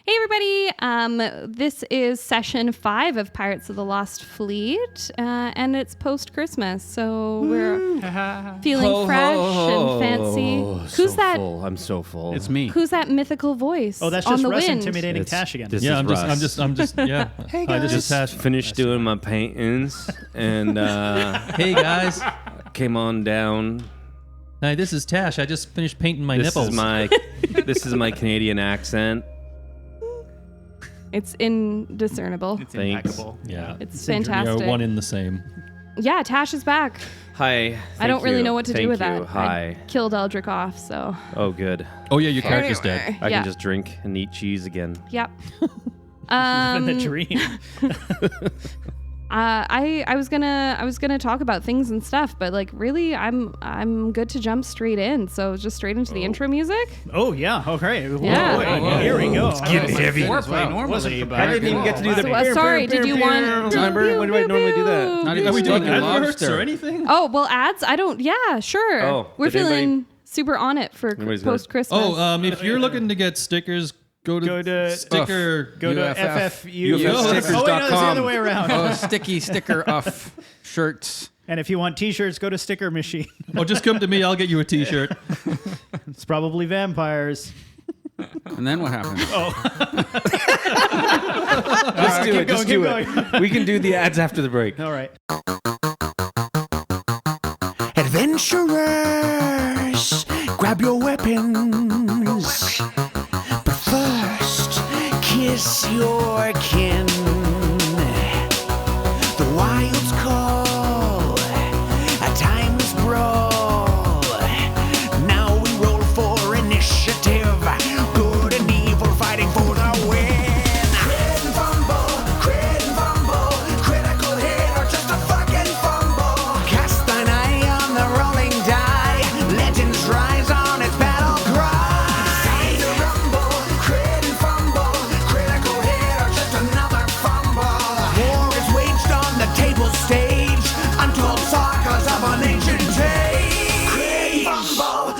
Hey everybody, this is session 5 of Pirates of the Lost Fleet, and it's post-Christmas, so we're feeling fresh and fancy. Who's that? Full. I'm so full. It's me. Who's that mythical voice? Oh, that's on just the Russ wind? intimidating Tash again. Yeah, I'm just, yeah. Hey guys. I just Tash finished doing my paintings and hey guys. came on down. Hi, this is Tash. I just finished painting my nipples. This is my Canadian accent. It's indiscernible. It's Thanks. impeccable. Yeah. It's We fantastic. are one in the same. Yeah, Tash is back. Hi. I don't really know what to do with Thank you. that. Hi. I killed Eldric off, so. Oh, good. Oh yeah, your character's dead. I Yeah. can just drink and eat cheese again. Yep. Living the dream. I was gonna talk about things and stuff, but like really, I'm good to jump straight in. So just straight into the intro music. Oh yeah. Okay. Yeah. Whoa, here we go. It's getting heavy. Foreplay normally, but I didn't even get to do the. So, sorry, did you want? Remember when do I normally do that? Not even we doing steak and adverts lobster or anything? Oh well, ads. I don't. Yeah, sure. Oh, we're did anybody- feeling super on it for Anybody's got it? post Christmas. Oh, if you're looking to get stickers, go to sticker. Go to UFF. FFU. UFF Oh wait, no, it's the other way around. Oh, sticky sticker off shirts. And if you want T-shirts, go to Sticker Machine. Oh, just come to me. I'll get you a T-shirt. It's probably vampires. And then what happens? Just do it. Just keep do going. it. We can do the ads after the break. All right. Adventurers, grab your weapons. But first, kiss your kin. The wilds call, a timeless brawl. Now we roll for initiative. Good and evil fighting for the win. Crit and fumble, critical hit or just a fucking fumble. Cast thine eye on the rolling die. Legends rise on its battle cry. Time to rumble, crit and fumble, critical hit or just another fumble. War is waged on the table stage. Untold sagas of an ancient age. Crit and fumble.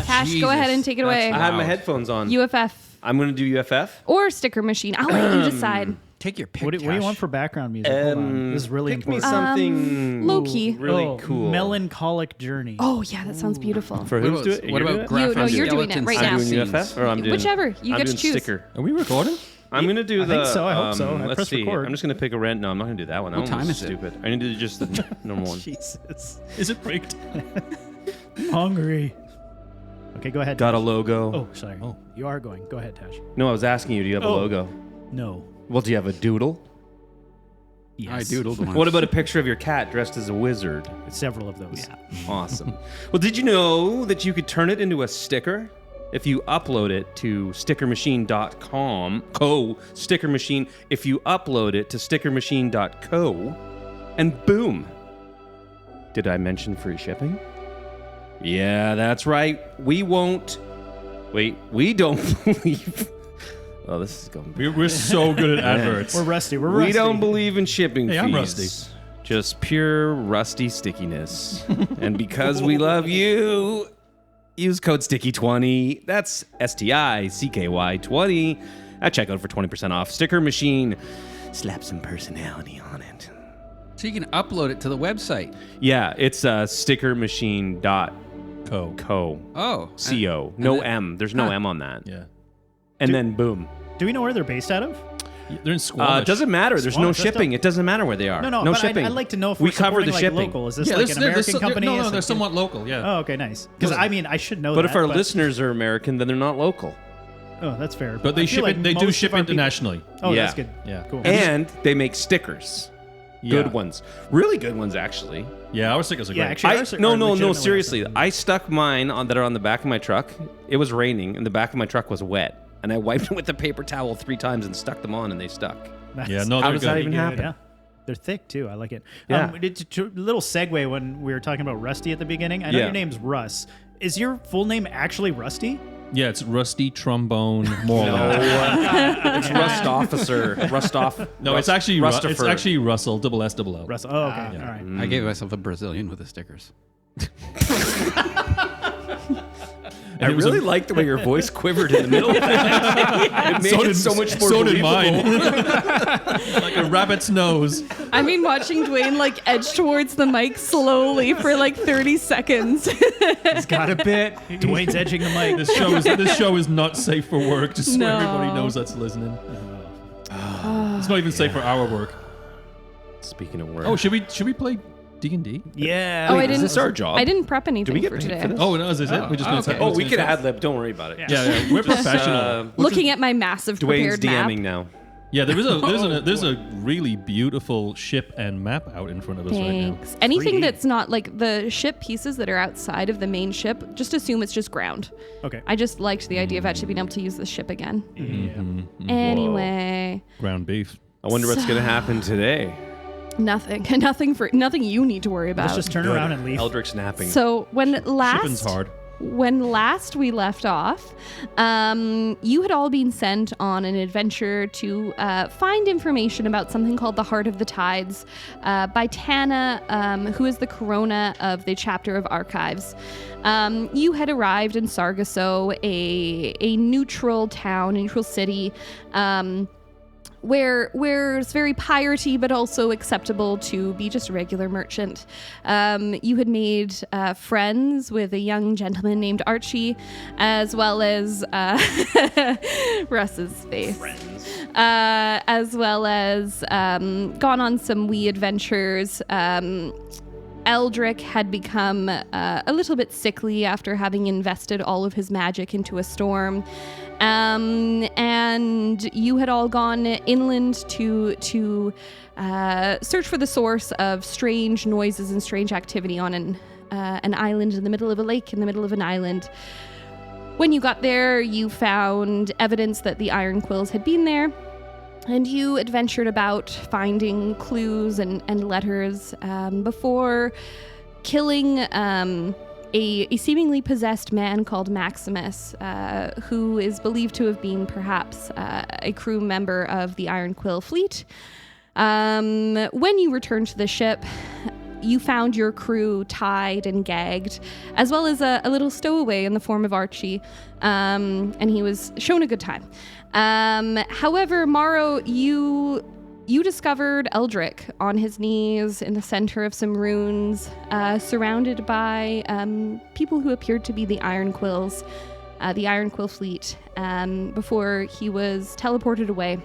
Tash, go ahead and take it away. I had my headphones on. UFF I'm going to do UFF. or Sticker Machine. I'll let you decide. Take your pick. What do you want for background music? Hold on. This is really Pick me important. something Low key. really cool. Melancholic Journey. Oh yeah, that sounds beautiful. For who's doing it? What You're about doing it? No, you're doing it right now. I'm doing UFF or I'm doing Whichever. You I'm get to doing choose. Sticker. Are we recording? I'm gonna do I the. think so. I hope so. I Let's pressed see. record. I'm just gonna pick a random. No, I'm not gonna do that one. That What one time was is it? stupid. I need to do just the normal one. Jesus. Is it break time? Hungry. Okay, go ahead. Got a Tash. logo. Oh, sorry. You are going. Go ahead, Tash. No, I was asking you. Do you have a Oh. logo? No. Well, do you have a doodle? Yes. I doodled one. What about a picture of your cat dressed as a wizard? Several of those. Awesome. Well, did you know that you could turn it into a sticker if you upload it to stickermachine.com, Sticker Machine, if you upload it to stickermachine.co, and boom. Did I mention free shipping? Yeah, that's right. We don't believe. Oh, this is going. We're so good at adverts. We're rusty. We're rusty. We don't believe in shipping Hey, fees. I'm rusty. Just pure rusty stickiness. And because we love you, use code STICKY20. That's STICKY 20 at checkout for 20% off. Sticker Machine. Slap some personality on it. So you can upload it to the website. Yeah, it's stickermachine.co. Oh. C-O. No then- M. There's no M on that. Yeah. And then boom. Do we know where they're based out of? They're in Squamish. It doesn't matter. There's no Squamish, that's shipping. not- It doesn't matter where they are. No, no but shipping. I'd like to know if we we're cover the supporting, like, shipping. local. Is this Yeah, like there's- an there's American so- company? No, or they're something? somewhat local. Yeah. Oh, okay, nice. Because I mean, I should know But that. if our listeners are American, then they're not local. Oh, that's fair. But they I feel ship like it. They most do of ship our people- internationally. Oh, Yeah. that's good. Yeah. Cool. And they make stickers. Yeah. Good ones. Really good ones, actually. Yeah, our stickers are Yeah, great. actually, No, ours are legitimately seriously. awesome. I stuck mine on that are on the back of my truck. It was raining, and the back of my truck was wet. And I wiped it with a paper towel 3 times and stuck them on, and they stuck. Nice. Yeah, no, How they're does good. that even Good, happen? Yeah. They're thick too. I like it. Yeah. It's a little segue when we were talking about Rusty at the beginning. I know Yeah. your name's Russ. Is your full name actually Rusty? Yeah, it's Rusty Trombone Moreland. It's Rust Officer. Rust Off. No, it's actually it's Rustaford. actually Russell, double S, double O. Russ. Oh, okay. All right. I gave myself a Brazilian with the stickers. I really like the way your voice quivered in the middle of that. It made it so much more So did believable. mine. Like a rabbit's nose. I mean, watching Dwayne like edge towards the mic slowly for like 30 seconds. He's got a bit. Dwayne's edging the mic. This show is not safe for work, just so No. everybody knows that's listening. It's not even safe for our work. Speaking of work. Oh, should we play D&D? Yeah. Oh, I Is didn't. this our job? I didn't prep anything we get for paid today. for this? Oh, no, is this it? We just okay. Oh, we could ad lib. Don't worry about it. Yeah, we're professional. Looking at my massive Dwayne's prepared map. DMing now. Yeah, there's a really beautiful ship and map out in front of us right now. Thanks. Anything 3D. that's not like the ship pieces that are outside of the main ship, just assume it's just ground. Okay. I just liked the idea of actually being able to use the ship again. Yeah. Anyway, Ground beef. I wonder what's going to happen today. nothing you need to worry about. Let's just turn around and leave. Eldric's napping. So Shipping's last hard. we left off, you had all been sent on an adventure to find information about something called the Heart of the Tides by Tana, who is the Corona of the chapter of Archives. You had arrived in Sargasso, a neutral town, neutral city, where it's very piratey, but also acceptable to be just a regular merchant. You had made friends with a young gentleman named Archie, as well as Russ's face. As well as gone on some wee adventures. Eldric had become a little bit sickly after having invested all of his magic into a storm. And you had all gone inland to search for the source of strange noises and strange activity on an island in the middle of a lake in the middle of an island. When you got there, you found evidence that the Ironquills had been there, and you adventured about finding clues and letters before killing a seemingly possessed man called Maximus, who is believed to have been perhaps a crew member of the Ironquill Fleet. When you returned to the ship, you found your crew tied and gagged, as well as a little stowaway in the form of Archie, and he was shown a good time. However, Morrow, you discovered Eldric on his knees in the center of some ruins, surrounded by people who appeared to be the Ironquills, the Ironquill Fleet, before he was teleported away.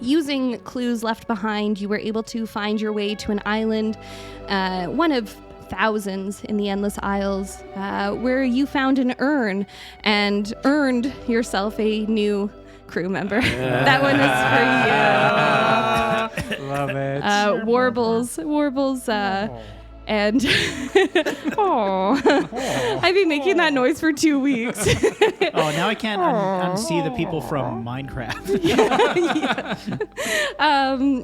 Using clues left behind, you were able to find your way to an island, one of thousands in the Endless Isles, where you found an urn and earned yourself a new crew member. That one is for you. Love it. Warbles, and I've been making that noise for 2 weeks. Oh, now I can't unsee the people from Minecraft.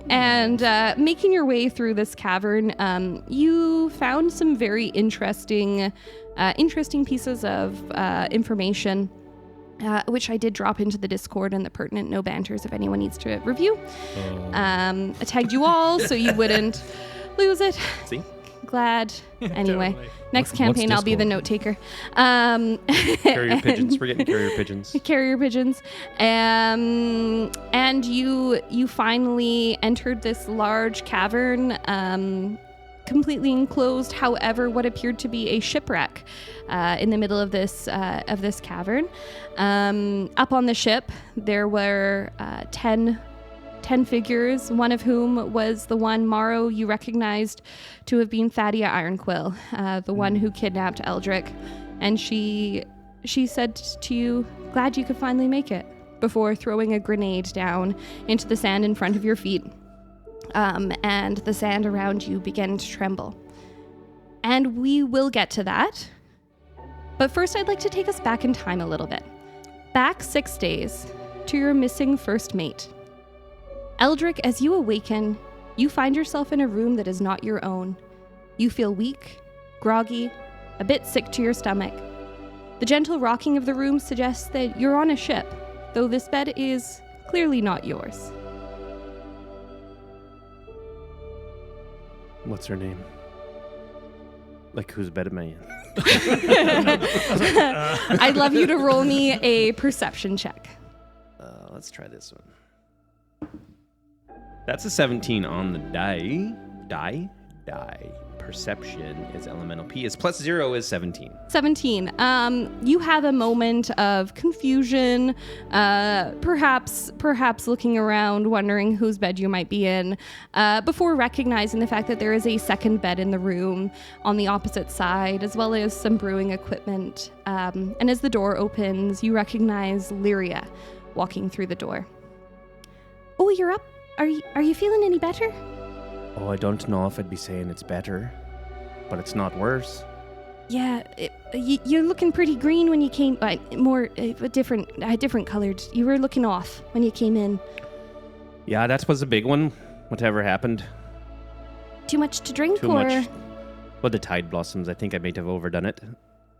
And making your way through this cavern, you found some very interesting pieces of information. Which I did drop into the Discord and the pertinent no banters if anyone needs to review. I tagged you all so you wouldn't lose it. See? Glad. Anyway, Totally. next What's campaign I'll be the Discord? note taker. Carrier pigeons. We're getting carrier pigeons. Carrier pigeons. And you finally entered this large cavern, completely enclosed. However, what appeared to be a shipwreck in the middle of this cavern. Up on the ship, there were 10 figures, one of whhom was the one, Morrow, you recognized to have been Thadia Ironquill, the one who kidnapped Eldric. And she said to you, "Glad you could finally make it," before throwing a grenade down into the sand in front of your feet. And the sand around you began to tremble. And we will get to that. But first, I'd like to take us back in time a little bit. Back 6 days to your missing first mate. Eldric, as you awaken, you find yourself in a room that is not your own. You feel weak, groggy, a bit sick to your stomach. The gentle rocking of the room suggests that you're on a ship, though this bed is clearly not yours. What's her name? Like, whose bed am I in? I'd love you to roll me a perception check. Let's try this one. That's a 17 on the die. Perception is elemental P. Is plus 0 is 17. 17. You have a moment of confusion, perhaps looking around, wondering whose bed you might be in, before recognizing the fact that there is a second bed in the room on the opposite side, as well as some brewing equipment. And as the door opens, you recognize Lyria walking through the door. Oh, you're up. Are you feeling any better? Oh, I don't know if I'd be saying it's better, but it's not worse. Yeah, you're looking pretty green when you came. Different colored. You were looking off when you came in. Yeah, that was a big one. Whatever happened. Too much to drink, Too or much. Well, the tide blossoms. I think I might have overdone it,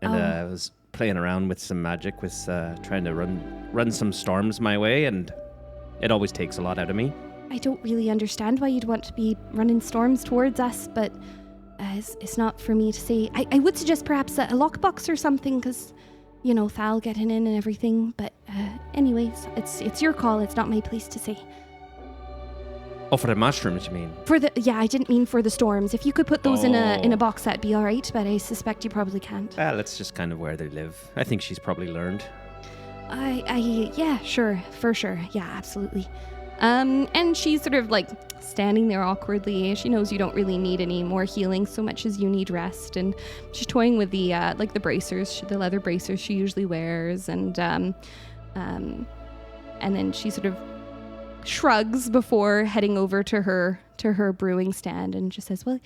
and I was playing around with some magic, with trying to run some storms my way, and it always takes a lot out of me. I don't really understand why you'd want to be running storms towards us, but it's not for me to say. I would suggest perhaps a lockbox or something, because, Thal getting in and everything. But anyways, it's your call. It's not my place to say. Oh, for the mushrooms, you mean? I didn't mean for the storms. If you could put those in a box, that'd be all right. But I suspect you probably can't. Well, that's just kind of where they live. I think she's probably learned. Yeah, sure, for sure. Yeah, absolutely. And she's sort of like standing there awkwardly. She knows you don't really need any more healing so much as you need rest. And she's toying with the the bracers, the leather bracers she usually wears. And then she sort of shrugs before heading over to her brewing stand and just says, well,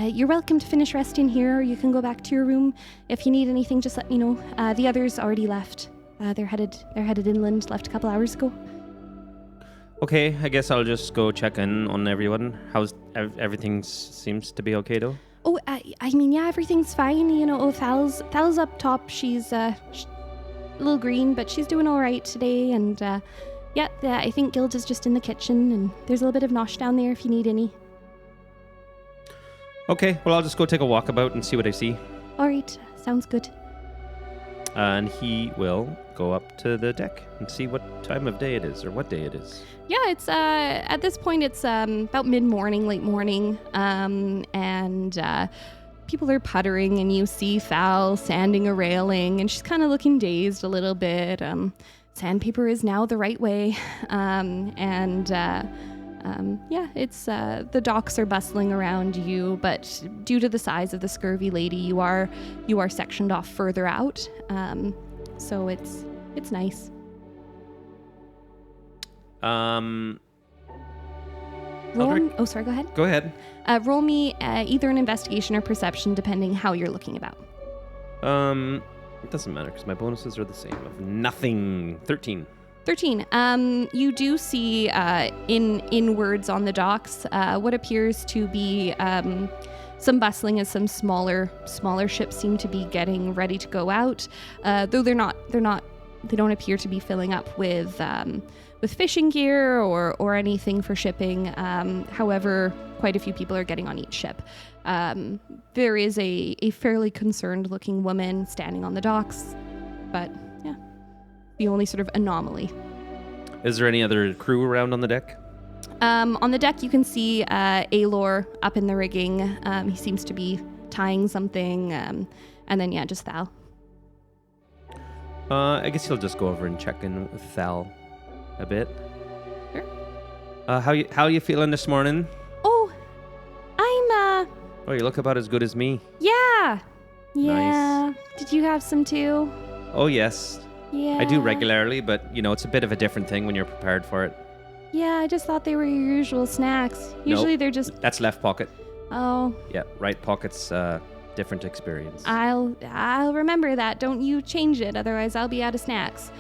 you're welcome to finish resting here, or you can go back to your room. If you need anything, just let me know. The others already left. They're headed inland, left a couple hours ago. Okay, I guess I'll just go check in on everyone. How's everything seems to be okay though? Oh, I mean, yeah, everything's fine. Thal's up top. She's a little green, but she's doing all right today. And I think Gild is just in the kitchen, and there's a little bit of nosh down there if you need any. Okay, well, I'll just go take a walkabout and see what I see. All right, sounds good. And he will go up to the deck and see what time of day it is, or what day it is. Yeah, it's at this point it's about mid-morning, late morning, and people are puttering, and you see Thal sanding a railing, and she's kind of looking dazed a little bit. Sandpaper is now the right way, it's the docks are bustling around you, but due to the size of the Scurvy Lady, you are sectioned off further out, so it's nice. Sorry, go ahead. Go ahead. Roll me either an investigation or perception, depending how you're looking about. It doesn't matter because my bonuses are the same. Of nothing. 13. 13. You do see in words on the docks what appears to be some bustling as some smaller ships seem to be getting ready to go out. Though they don't appear to be filling up with fishing gear or anything for shipping. However, quite a few people are getting on each ship. There is a fairly concerned looking woman standing on the docks, but yeah, the only sort of anomaly. Is there any other crew around on the deck? On the deck, you can see Aelor up in the rigging. He seems to be tying something, and then just Thal. I guess he'll just go over and check in with Thal a bit. Sure. How you feeling this morning? Oh, I'm Oh, you look about as good as me. Yeah. Nice. Did you have some too? Oh yes. Yeah. I do regularly, but it's a bit of a different thing when you're prepared for it. Yeah, I just thought they were your usual snacks. Usually Nope. they're just. That's left pocket. Oh. Yeah, right pocket's different experience. I'll remember that. Don't you change it, otherwise I'll be out of snacks.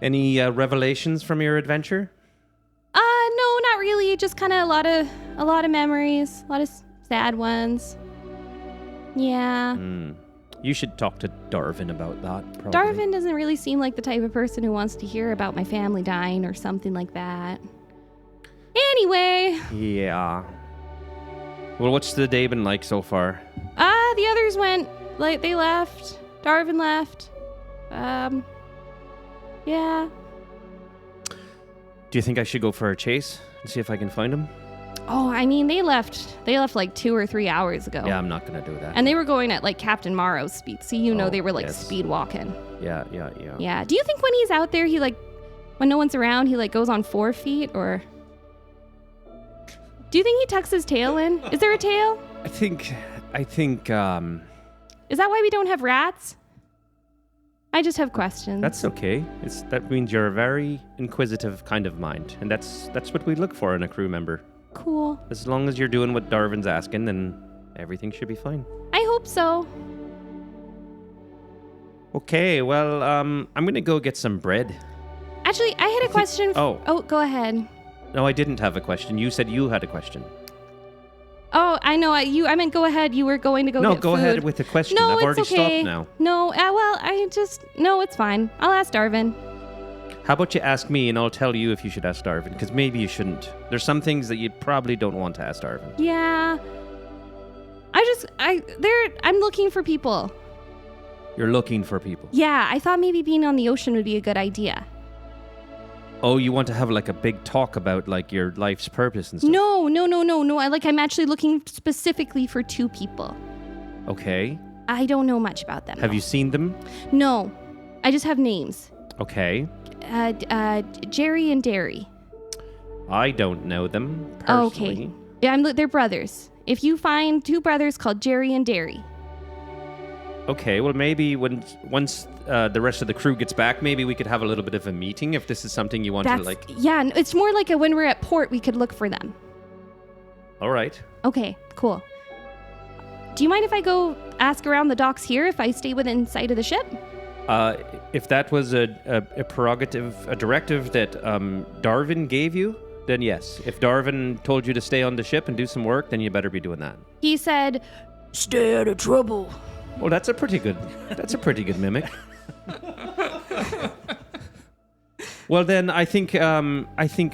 Any revelations from your adventure? No, not really. Just kind of a lot of memories, a lot of sad ones. Yeah. You should talk to Darvin about that, probably. Darvin doesn't really seem like the type of person who wants to hear about my family dying or something like that. Anyway. Yeah. Well, what's the day been like so far? Yeah, the others went. Like, they left. Darvin left. Yeah. Do you think I should go for a chase and see if I can find him? Oh, I mean, they left like 2 or 3 hours ago. Yeah, I'm not going to do that. And they were going at like Captain Morrow's speed. So, you know, they were like yes. speed walking. Yeah. Yeah. Do you think when he's out there, he like, when no one's around, he like goes on 4 feet, or do you think he tucks his tail in? Is there a tail? I think, Is that why we don't have rats? I just have questions. that's okay. That means you're a very inquisitive kind of mind. And that's what we look for in a crew member. Cool. As long as you're doing what Darvin's asking, then everything should be fine. I hope so. Okay, well, I'm going to go get some bread. Actually, I had a question. Oh, go ahead. no, I didn't have a question. You said you had a question. Oh, I know. I meant go ahead. You were going to go No, get go food. ahead with the question. No, I've it's already okay. stopped now. No, no, it's fine. I'll ask Darvin. How about you ask me and I'll tell you if you should ask Darvin, because maybe you shouldn't. There's some things that you probably don't want to ask Darvin. Yeah. I'm looking for people. You're looking for people. Yeah, I thought maybe being on the ocean would be a good idea. Oh, you want to have like a big talk about like your life's purpose and stuff? No. I'm actually looking specifically for 2 people. Okay. I don't know much about them. Have you seen them? No. I just have names. Okay. Jerry and Derry. I don't know them personally. Okay. Yeah, they're brothers. If you find 2 brothers called Jerry and Derry. Okay, well maybe once the rest of the crew gets back, maybe we could have a little bit of a meeting if this is something you want to like. Yeah, it's more like when we're at port, we could look for them. All right. Okay, cool. Do you mind if I go ask around the docks here if I stay within sight of the ship? If that was a prerogative, a directive that Darvin gave you, then yes. If Darvin told you to stay on the ship and do some work, then you better be doing that. He said, "Stay out of trouble." Well, that's a pretty good mimic. Well, then I think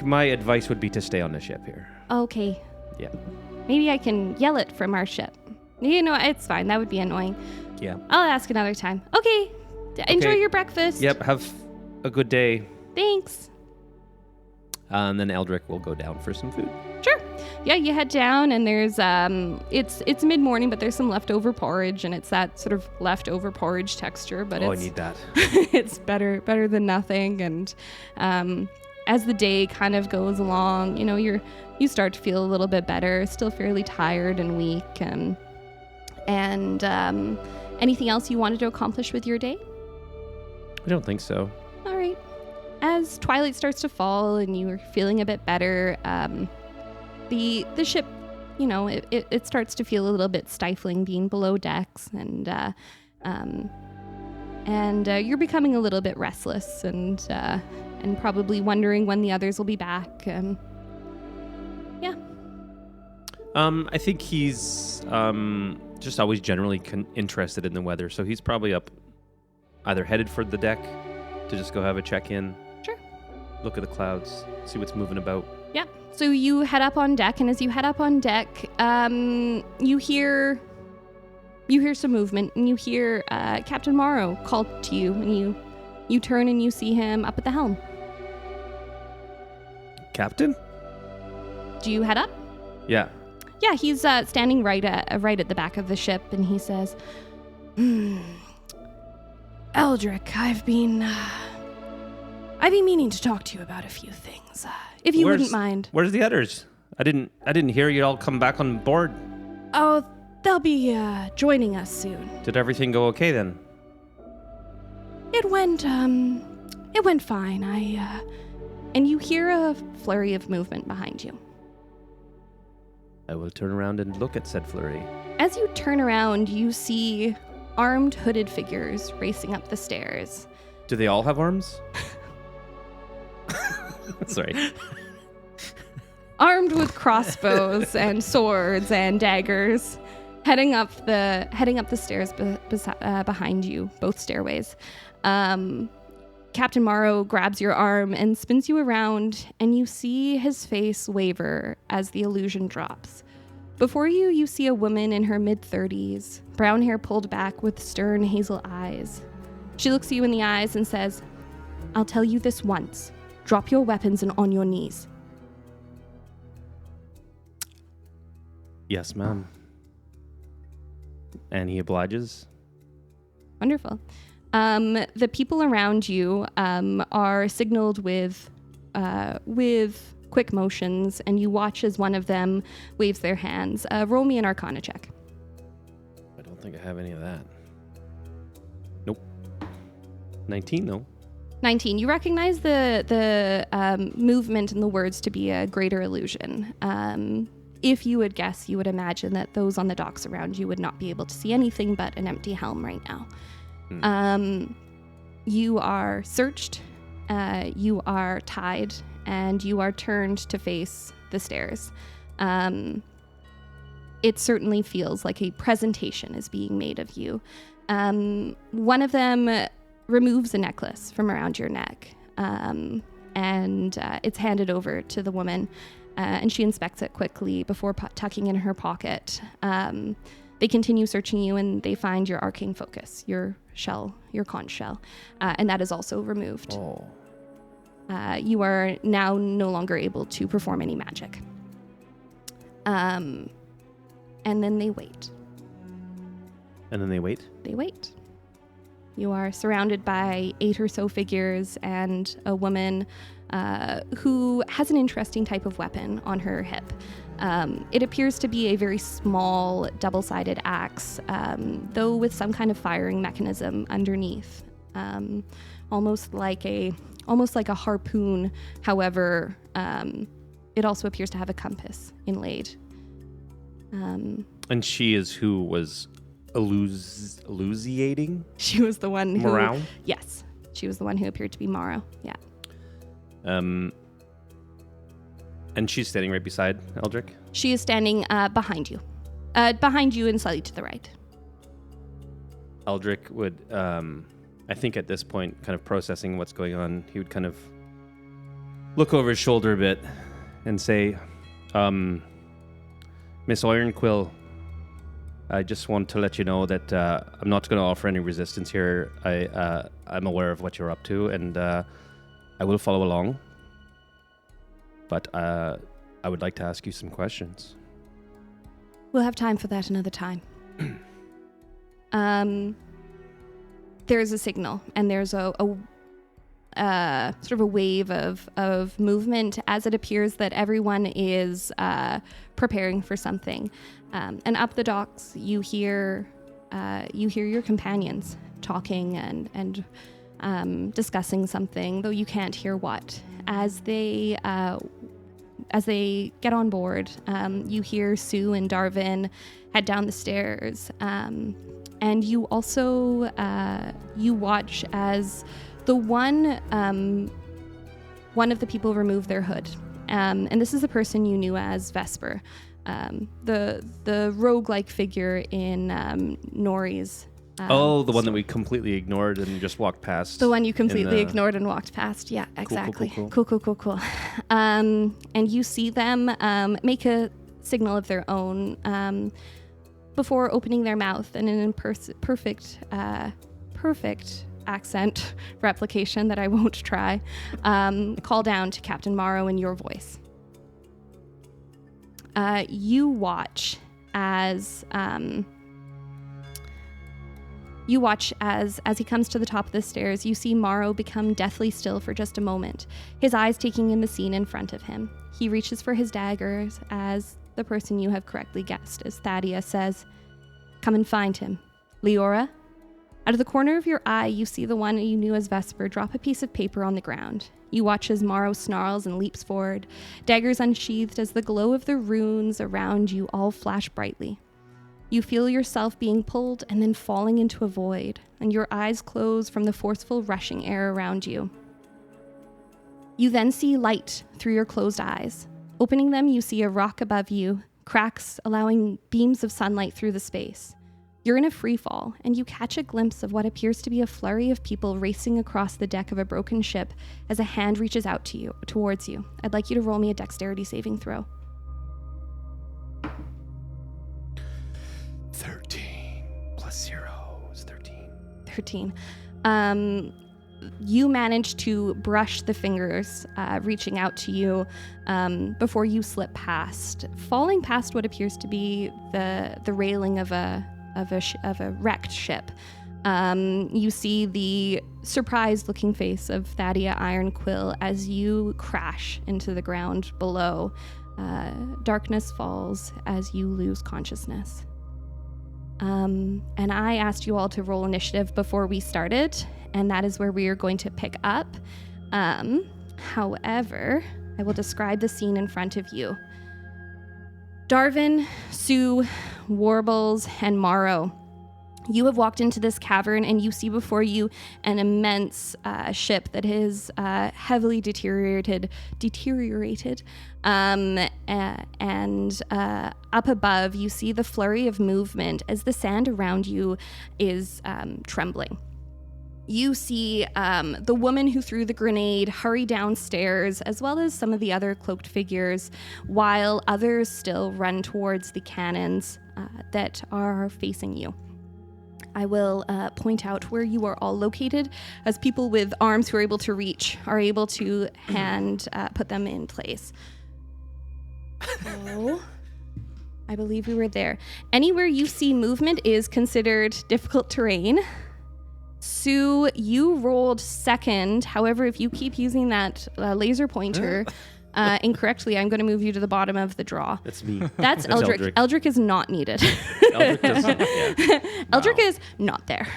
my advice would be to stay on the ship here. Okay. Yeah. Maybe I can yell it from our ship. You know, it's fine. That would be annoying. Yeah. I'll ask another time. Okay. Enjoy Okay. your breakfast. Yep. Have a good day. Thanks. And then Eldric will go down for some food. Sure. Yeah, you head down and there's it's mid-morning, but there's some leftover porridge, and it's that sort of leftover porridge texture, but I it's need that. it's better than nothing. And as the day kind of goes along, you know, you start to feel a little bit better, still fairly tired and weak, and anything else you wanted to accomplish with your day? I don't think so. All right. As twilight starts to fall and you're feeling a bit better, the ship, you know, it starts to feel a little bit stifling being below decks, and you're becoming a little bit restless and probably wondering when the others will be back. Yeah. I think he's just always generally interested in the weather, so he's probably up, either headed for the deck to just go have a check-in. Sure. Look at the clouds, see what's moving about. Yeah. So you head up on deck, and as you head up on deck, you hear some movement, and you hear Captain Morrow call to you, and you turn and you see him up at the helm. Captain? Do you head up? Yeah. Yeah, he's standing right at the back of the ship, and he says, "Eldric, I've been meaning to talk to you about a few things, if you wouldn't mind." Where's the others? I didn't hear you all come back on board. Oh, they'll be joining us soon. Did everything go okay then? It went fine. And you hear a flurry of movement behind you. I will turn around and look at said flurry. As you turn around, you see armed, hooded figures racing up the stairs. Do they all have arms? Sorry. Armed with crossbows and swords and daggers, heading up the stairs behind you, both stairways. Captain Morrow grabs your arm and spins you around, and you see his face waver as the illusion drops. Before you, you see a woman in her mid-30s, brown hair pulled back with stern hazel eyes. She looks you in the eyes and says, "I'll tell you this once. Drop your weapons and on your knees." Yes, ma'am. And he obliges. Wonderful. The people around you are signaled with quick motions, and you watch as one of them waves their hands. Roll me an Arcana check. I don't think I have any of that. Nope. 19, no. 19. You recognize the movement and the words to be a greater illusion. If you would guess, you would imagine that those on the docks around you would not be able to see anything but an empty helm right now. You are searched, you are tied, and you are turned to face the stairs. It certainly feels like a presentation is being made of you. One of them removes a necklace from around your neck, and it's handed over to the woman, and she inspects it quickly before tucking in her pocket. They continue searching you, and they find your arcane focus, your shell, your conch shell, and that is also removed. Oh. You are now no longer able to perform any magic. And then they wait. And then they wait? They wait. You are surrounded by 8 or so figures and a woman who has an interesting type of weapon on her hip. It appears to be a very small, double-sided axe, though with some kind of firing mechanism underneath, almost like a harpoon. However, it also appears to have a compass inlaid. And she is who was elucidating? She was the one who... Morale? Yes. She was the one who appeared to be Morrow. Yeah. And she's standing right beside Eldric? She is standing behind you. Behind you and slightly to the right. Eldric would, I think at this point, kind of processing what's going on, he would kind of look over his shoulder a bit and say, Miss Ironquill, I just want to let you know that I'm not going to offer any resistance here. I'm aware of what you're up to, and I will follow along. But I would like to ask you some questions. We'll have time for that another time. There's a signal, and there's a sort of a wave of movement as it appears that everyone is preparing for something. And up the docks, you hear your companions talking and discussing something, though you can't hear what. As they get on board, you hear Sue and Darvin head down the stairs, and you also you watch as the one of the people remove their hood, and this is the person you knew as Vesper, the roguelike figure in Nori's. The one that we completely ignored and just walked past. The one you completely ignored and walked past. Yeah, exactly. Cool. And you see them make a signal of their own before opening their mouth, and in perfect accent replication that I won't try, call down to Captain Morrow in your voice. You watch as he comes to the top of the stairs. You see Morrow become deathly still for just a moment, his eyes taking in the scene in front of him. He reaches for his daggers as the person you have correctly guessed, as Thaddeus says, "Come and find him. Leora?" Out of the corner of your eye, you see the one you knew as Vesper drop a piece of paper on the ground. You watch as Morrow snarls and leaps forward, daggers unsheathed as the glow of the runes around you all flash brightly. You feel yourself being pulled and then falling into a void, and your eyes close from the forceful rushing air around you. You then see light through your closed eyes. Opening them, you see a rock above you, cracks allowing beams of sunlight through the space. You're in a free fall, and you catch a glimpse of what appears to be a flurry of people racing across the deck of a broken ship as a hand reaches out towards you. I'd like you to roll me a dexterity saving throw. 13. You manage to brush the fingers reaching out to you before you slip past, falling past what appears to be the railing of a wrecked ship. You see the surprised-looking face of Thadia Ironquill as you crash into the ground below. Darkness falls as you lose consciousness. And I asked you all to roll initiative before we started, and that is where we are going to pick up. However, I will describe the scene in front of you. Darvin, Sue, Warbles, and Morrow. You have walked into this cavern and you see before you an immense ship that is heavily deteriorated. And up above, you see the flurry of movement as the sand around you is trembling. You see the woman who threw the grenade hurry downstairs, as well as some of the other cloaked figures, while others still run towards the cannons that are facing you. I will point out where you are all located, as people with arms who are able to reach are able to put them in place. So, I believe we were there. Anywhere you see movement is considered difficult terrain. Sue, you rolled second. However, if you keep using that laser pointer incorrectly, I'm going to move you to the bottom of the draw. That's me. That's Eldric. Eldric is not needed. Eldric doesn't. Yeah. Eldric is not there.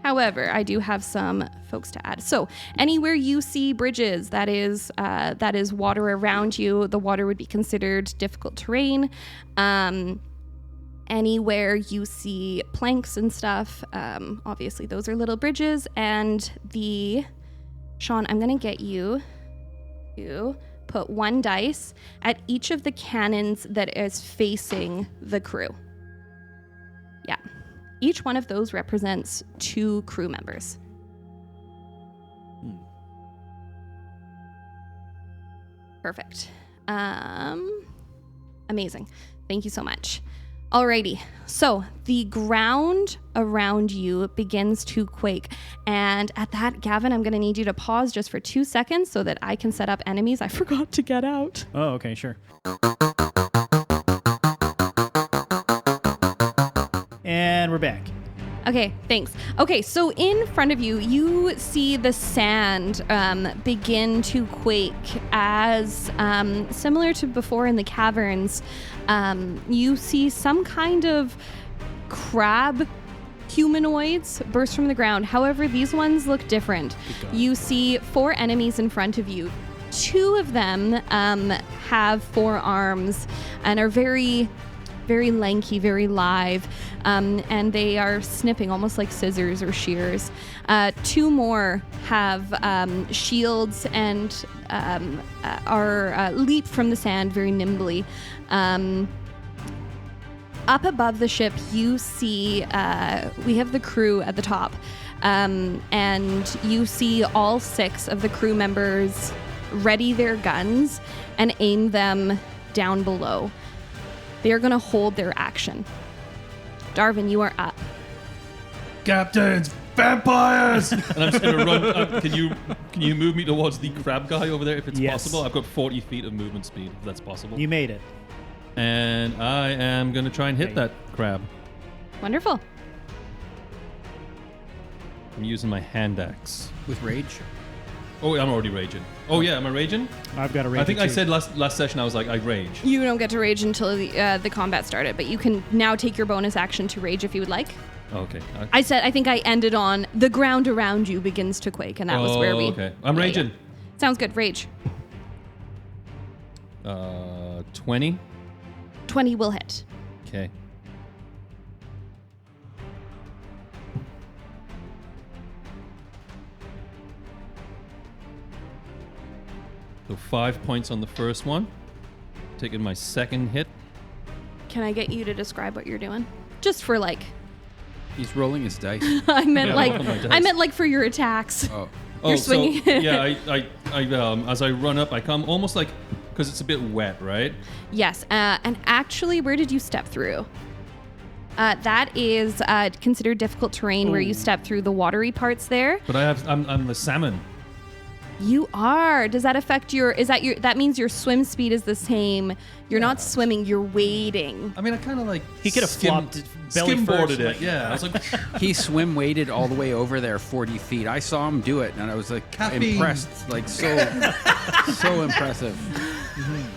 However, I do have some folks to add. So anywhere you see bridges, that is water around you, the water would be considered difficult terrain. Anywhere you see planks and stuff, obviously those are little bridges. And Sean, I'm going to get you to put one dice at each of the cannons that is facing the crew. Yeah. Each one of those represents 2 crew members. Perfect. Amazing. Thank you so much. Alrighty, so the ground around you begins to quake. And at that, Gavin, I'm going to need you to pause just for 2 seconds so that I can set up enemies. I forgot to get out. Oh, okay, sure. And we're back. Okay, thanks. Okay, so in front of you, you see the sand begin to quake as, similar to before in the caverns, you see some kind of crab humanoids burst from the ground. However, these ones look different. You see 4 enemies in front of you. 2 of them have 4 arms and are very, very lanky, very lithe, and they are snipping almost like scissors or shears. 2 more have shields and are leap from the sand very nimbly. Up above the ship, you see we have the crew at the top, and you see all 6 of the crew members ready their guns and aim them down below. They are going to hold their action. Darvin, you are up. Captains, vampires! And I'm just going to run. Can you move me towards the crab guy over there if it's possible? I've got 40 feet of movement speed, if that's possible. You made it. And I am going to try and hit that crab. Wonderful. I'm using my hand axe. With rage? Oh, I'm already raging. Oh, yeah, am I raging? I've got a rage. I think I too. said last session I was like, I rage. You don't get to rage until the combat started, but you can now take your bonus action to rage if you would like. Okay. I think I ended on the ground around you begins to quake, and that was where we... Okay. I'm raging. Yeah. Sounds good. Rage. 20. 20 will hit. Okay. So 5 points on the first one. Taking my second hit. Can I get you to describe what you're doing? Just for like... He's rolling his dice. I meant rolling my dice. I meant like for your attacks. Oh. You're swinging. So, yeah, I as I run up, I come almost like, because it's a bit wet, right? Yes. And actually, where did you step through? That is considered difficult terrain where you step through the watery parts there. But I'm the salmon. You are. Does that affect that means your swim speed is the same. You're not swimming, you're wading. I mean, I kind of like... He could have flopped belly skimboarded first. it, yeah. I was like... He swim waded all the way over there 40 feet. I saw him do it, and I was like Caffeine. impressed. Like so impressive.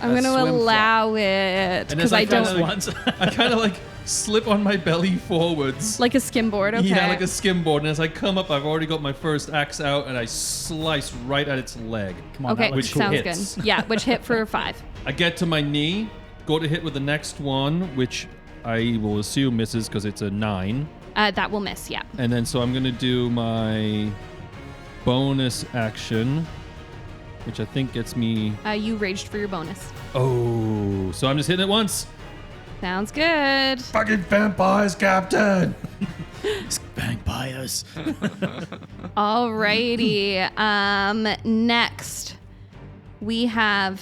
I'm going to swim allow it And because as I don't kinda, like, I kind of like slip on my belly forwards. like a skimboard. Okay. Yeah, like a skimboard. And as I come up, I've already got my first axe out, and I slice right at its leg. Come on, Okay, that looks Which cool. sounds hits. good. Yeah, which hit for 5. I get to my knee, go to hit with the next one, which I will assume misses because it's a 9. That will miss, yeah. And then so I'm going to do my bonus action, which I think gets me... You raged for your bonus. Oh, so I'm just hitting it once. Sounds good. Fucking vampires, Captain! Vampires. Alrighty. Next, we have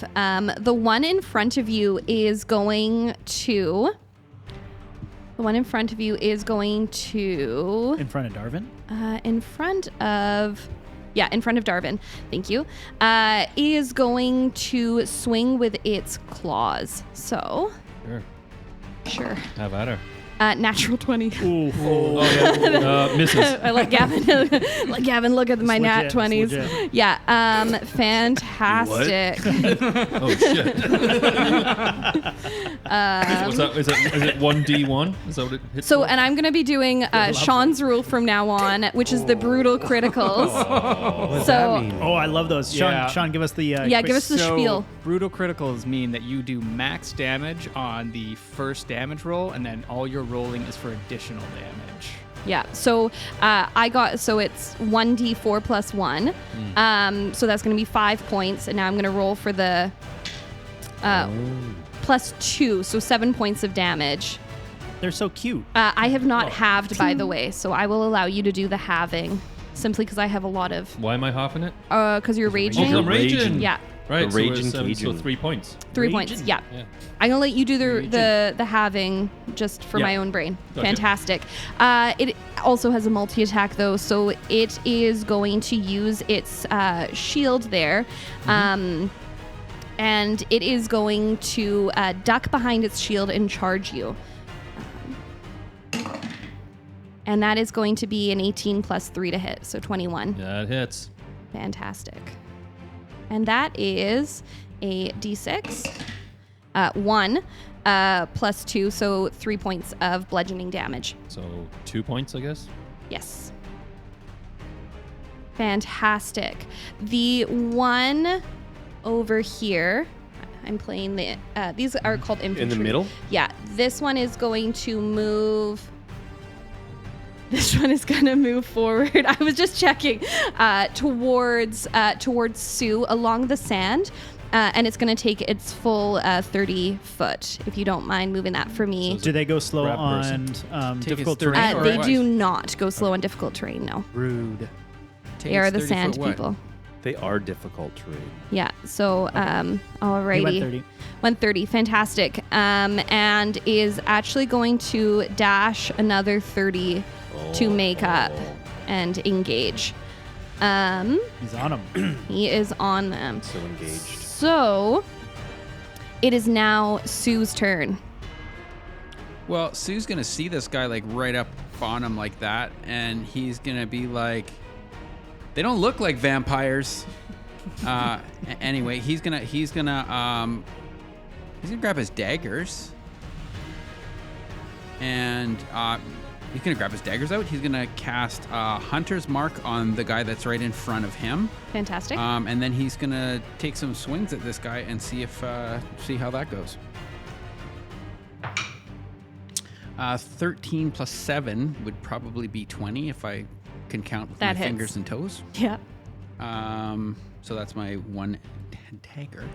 the one in front of you is going to. The one in front of you is going to. In front of Darvin? In front of. Yeah, in front of Darvin. Thank you. Is going to swing with its claws. So. Sure. Have at her. Natural 20. Ooh. Oh, yeah. Misses. I let Gavin look at my It's nat legit, it's 20s. legit. Yeah, fantastic. Oh, shit. What's that? Is it 1d1? Is that what it hits So, for? and I'm going to be doing Sean's rule from now on, which is the brutal criticals. What does So- that mean? Oh, I love those. Yeah. Sean, give us the... Yeah, quick- give us the spiel. Brutal criticals mean that you do max damage on the first damage roll, and then all your rolling is for additional damage. Yeah, so it's 1d4 plus 1. So that's going to be 5 points, and now I'm going to roll for the plus 2, so 7 points of damage. They're so cute. I have not halved, by the way, so I will allow you to do the halving, simply because I have a lot of... Why am I halving it? Because you're raging. Oh, I'm raging. Yeah, Right, The so raging it's, so Cajun. 3 points. 3 points. Raging. Yeah. Yeah. I'm gonna let you do the halving just for Yeah. my own brain. Gotcha. Fantastic. It also has a multi-attack though, so it is going to use its shield there, and it is going to duck behind its shield and charge you. And that is going to be an 18 plus 3 to hit, so 21. Yeah, it hits. Fantastic. And that is a d6. 1 plus 2, so 3 points of bludgeoning damage. So 2 points, I guess. Yes. Fantastic. The one over here, I'm playing the, these are called infantry. In the middle? Yeah. This one is going to move. This one is going to move forward. I was just checking towards Sue along the sand. And it's going to take its full 30 foot, if you don't mind moving that for me. Do they go slow Grab on person. difficult Take his terrain? or They what? do not go slow on difficult terrain, no. Rude. They are the sand people. They are difficult terrain. Yeah, so, alrighty. He went 30. 130, fantastic. And is actually going to dash another 30 to make up and engage. He's on him. He is on them. So engaged. So, it is now Sue's turn. Well, Sue's gonna see this guy like right up on him like that, and he's gonna be like, "They don't look like vampires." Anyway, he's gonna grab his daggers, and he's gonna grab his daggers out. He's gonna cast Hunter's Mark on the guy that's right in front of him. Fantastic. And then he's gonna take some swings at this guy and see how that goes. 13 plus 7 would probably be 20 if I can count with That my hits. fingers and toes. Yeah. So that's my one dagger.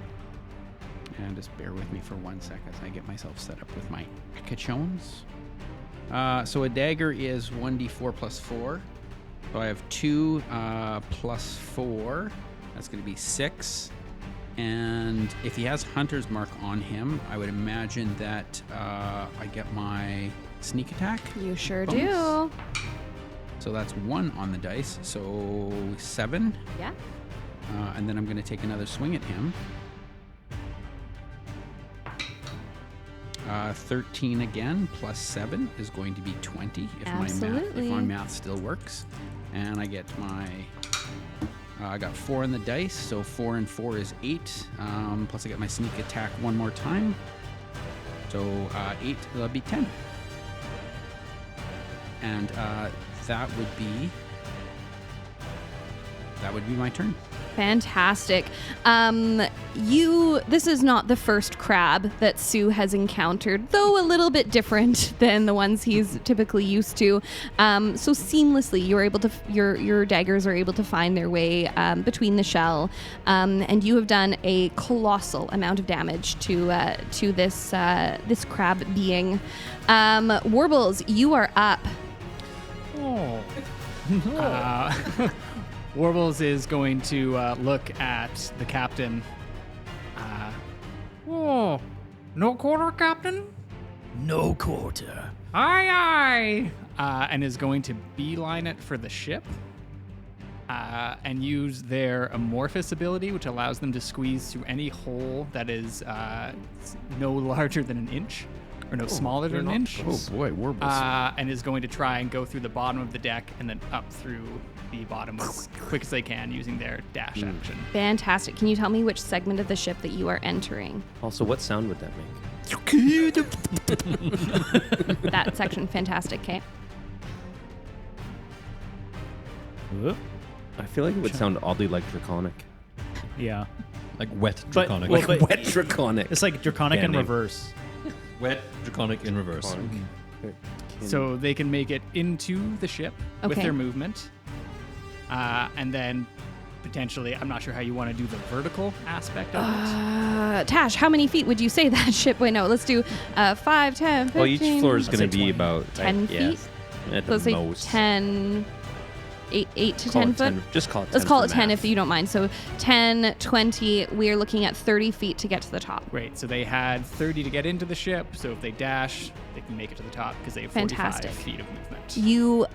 And just bear with me for 1 second as I get myself set up with my cachones. So a dagger is 1d4 plus 4. So I have 2 plus 4. That's going to be 6. And if he has Hunter's Mark on him, I would imagine that I get my sneak attack. You sure Bonus. do. So that's 1 on the dice. So 7. Yeah. And then I'm going to take another swing at him. 13 again, plus 7 is going to be 20 if my math still works. And I get my... I got 4 on the dice, so 4 and 4 is 8. Plus I get my sneak attack one more time. So 8, that'll be 10. And that would be my turn. Fantastic. This is not the first crab that Sue has encountered, though a little bit different than the ones he's typically used to. So seamlessly, your daggers are able to find their way between the shell, and you have done a colossal amount of damage to this crab being. Warbles, you are up. Oh. Warbles is going to look at the captain. No quarter, Captain? No quarter. Aye, aye. And is going to beeline it for the ship and use their amorphous ability, which allows them to squeeze through any hole that is no larger than an inch. Or no, smaller than an inch. Oh boy, Warbles. And is going to try and go through the bottom of the deck and then up through the bottom as quick as they can using their dash action. Fantastic. Can you tell me which segment of the ship that you are entering? Also, what sound would that make? That section. Fantastic, okay? I feel like it would sound oddly like draconic. Yeah. Like wet But- draconic. well, Like wet draconic. It's like draconic in Band name. reverse. Wet draconic in reverse. So they can make it into the ship with Okay. their movement. And then potentially, I'm not sure how you want to do the vertical aspect of it. Tash, how many feet would you say that ship? Wait, no, let's do 5, 10, 15. Well, each floor is I'd going say to be 20. about 10 feet? at Let's the say most. 10, 8 to Call 10 it foot. 10. Just call it 10. Let's call for it 10 math. if you don't mind. So 10, 20, we're looking at 30 feet to get to the top. Great. So they had 30 to get into the ship. So if they dash, they can make it to the top because they have 45 Fantastic. feet of movement. You,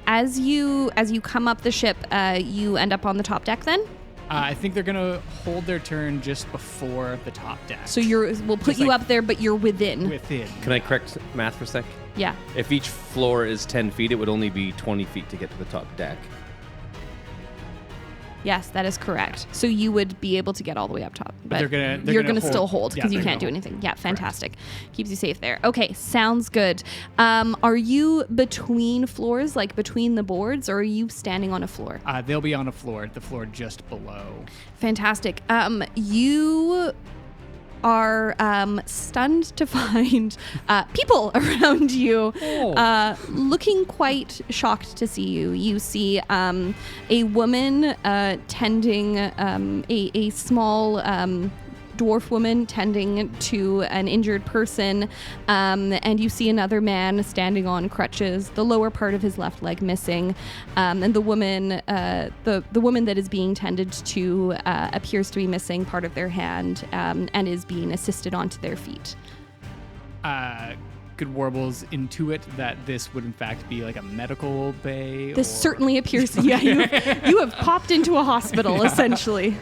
as you come up the ship, you end up on the top deck then? I think they're going to hold their turn just before the top deck. So we'll put Just you like up there, but you're within. within. Can I correct math for a sec? Yeah. If each floor is 10 feet, it would only be 20 feet to get to the top deck. Yes, that is correct. So you would be able to get all the way up top, but they're gonna you're hold- gonna still hold yeah, because you they're can't do gonna anything. Yeah, fantastic. Keeps you safe there. Okay, sounds good. Are you between floors, like between the boards, or are you standing on a floor? They'll be on a floor, the floor just below. Fantastic. You are stunned to find people around you looking quite shocked to see you. You see a woman tending a small dwarf woman tending to an injured person, and you see another man standing on crutches, the lower part of his left leg missing, and the woman the woman that is being tended to appears to be missing part of their hand, and is being assisted onto their feet. Could Warbles intuit that this would in fact be like a medical bay? This certainly appears, yeah, you have popped into a hospital, essentially.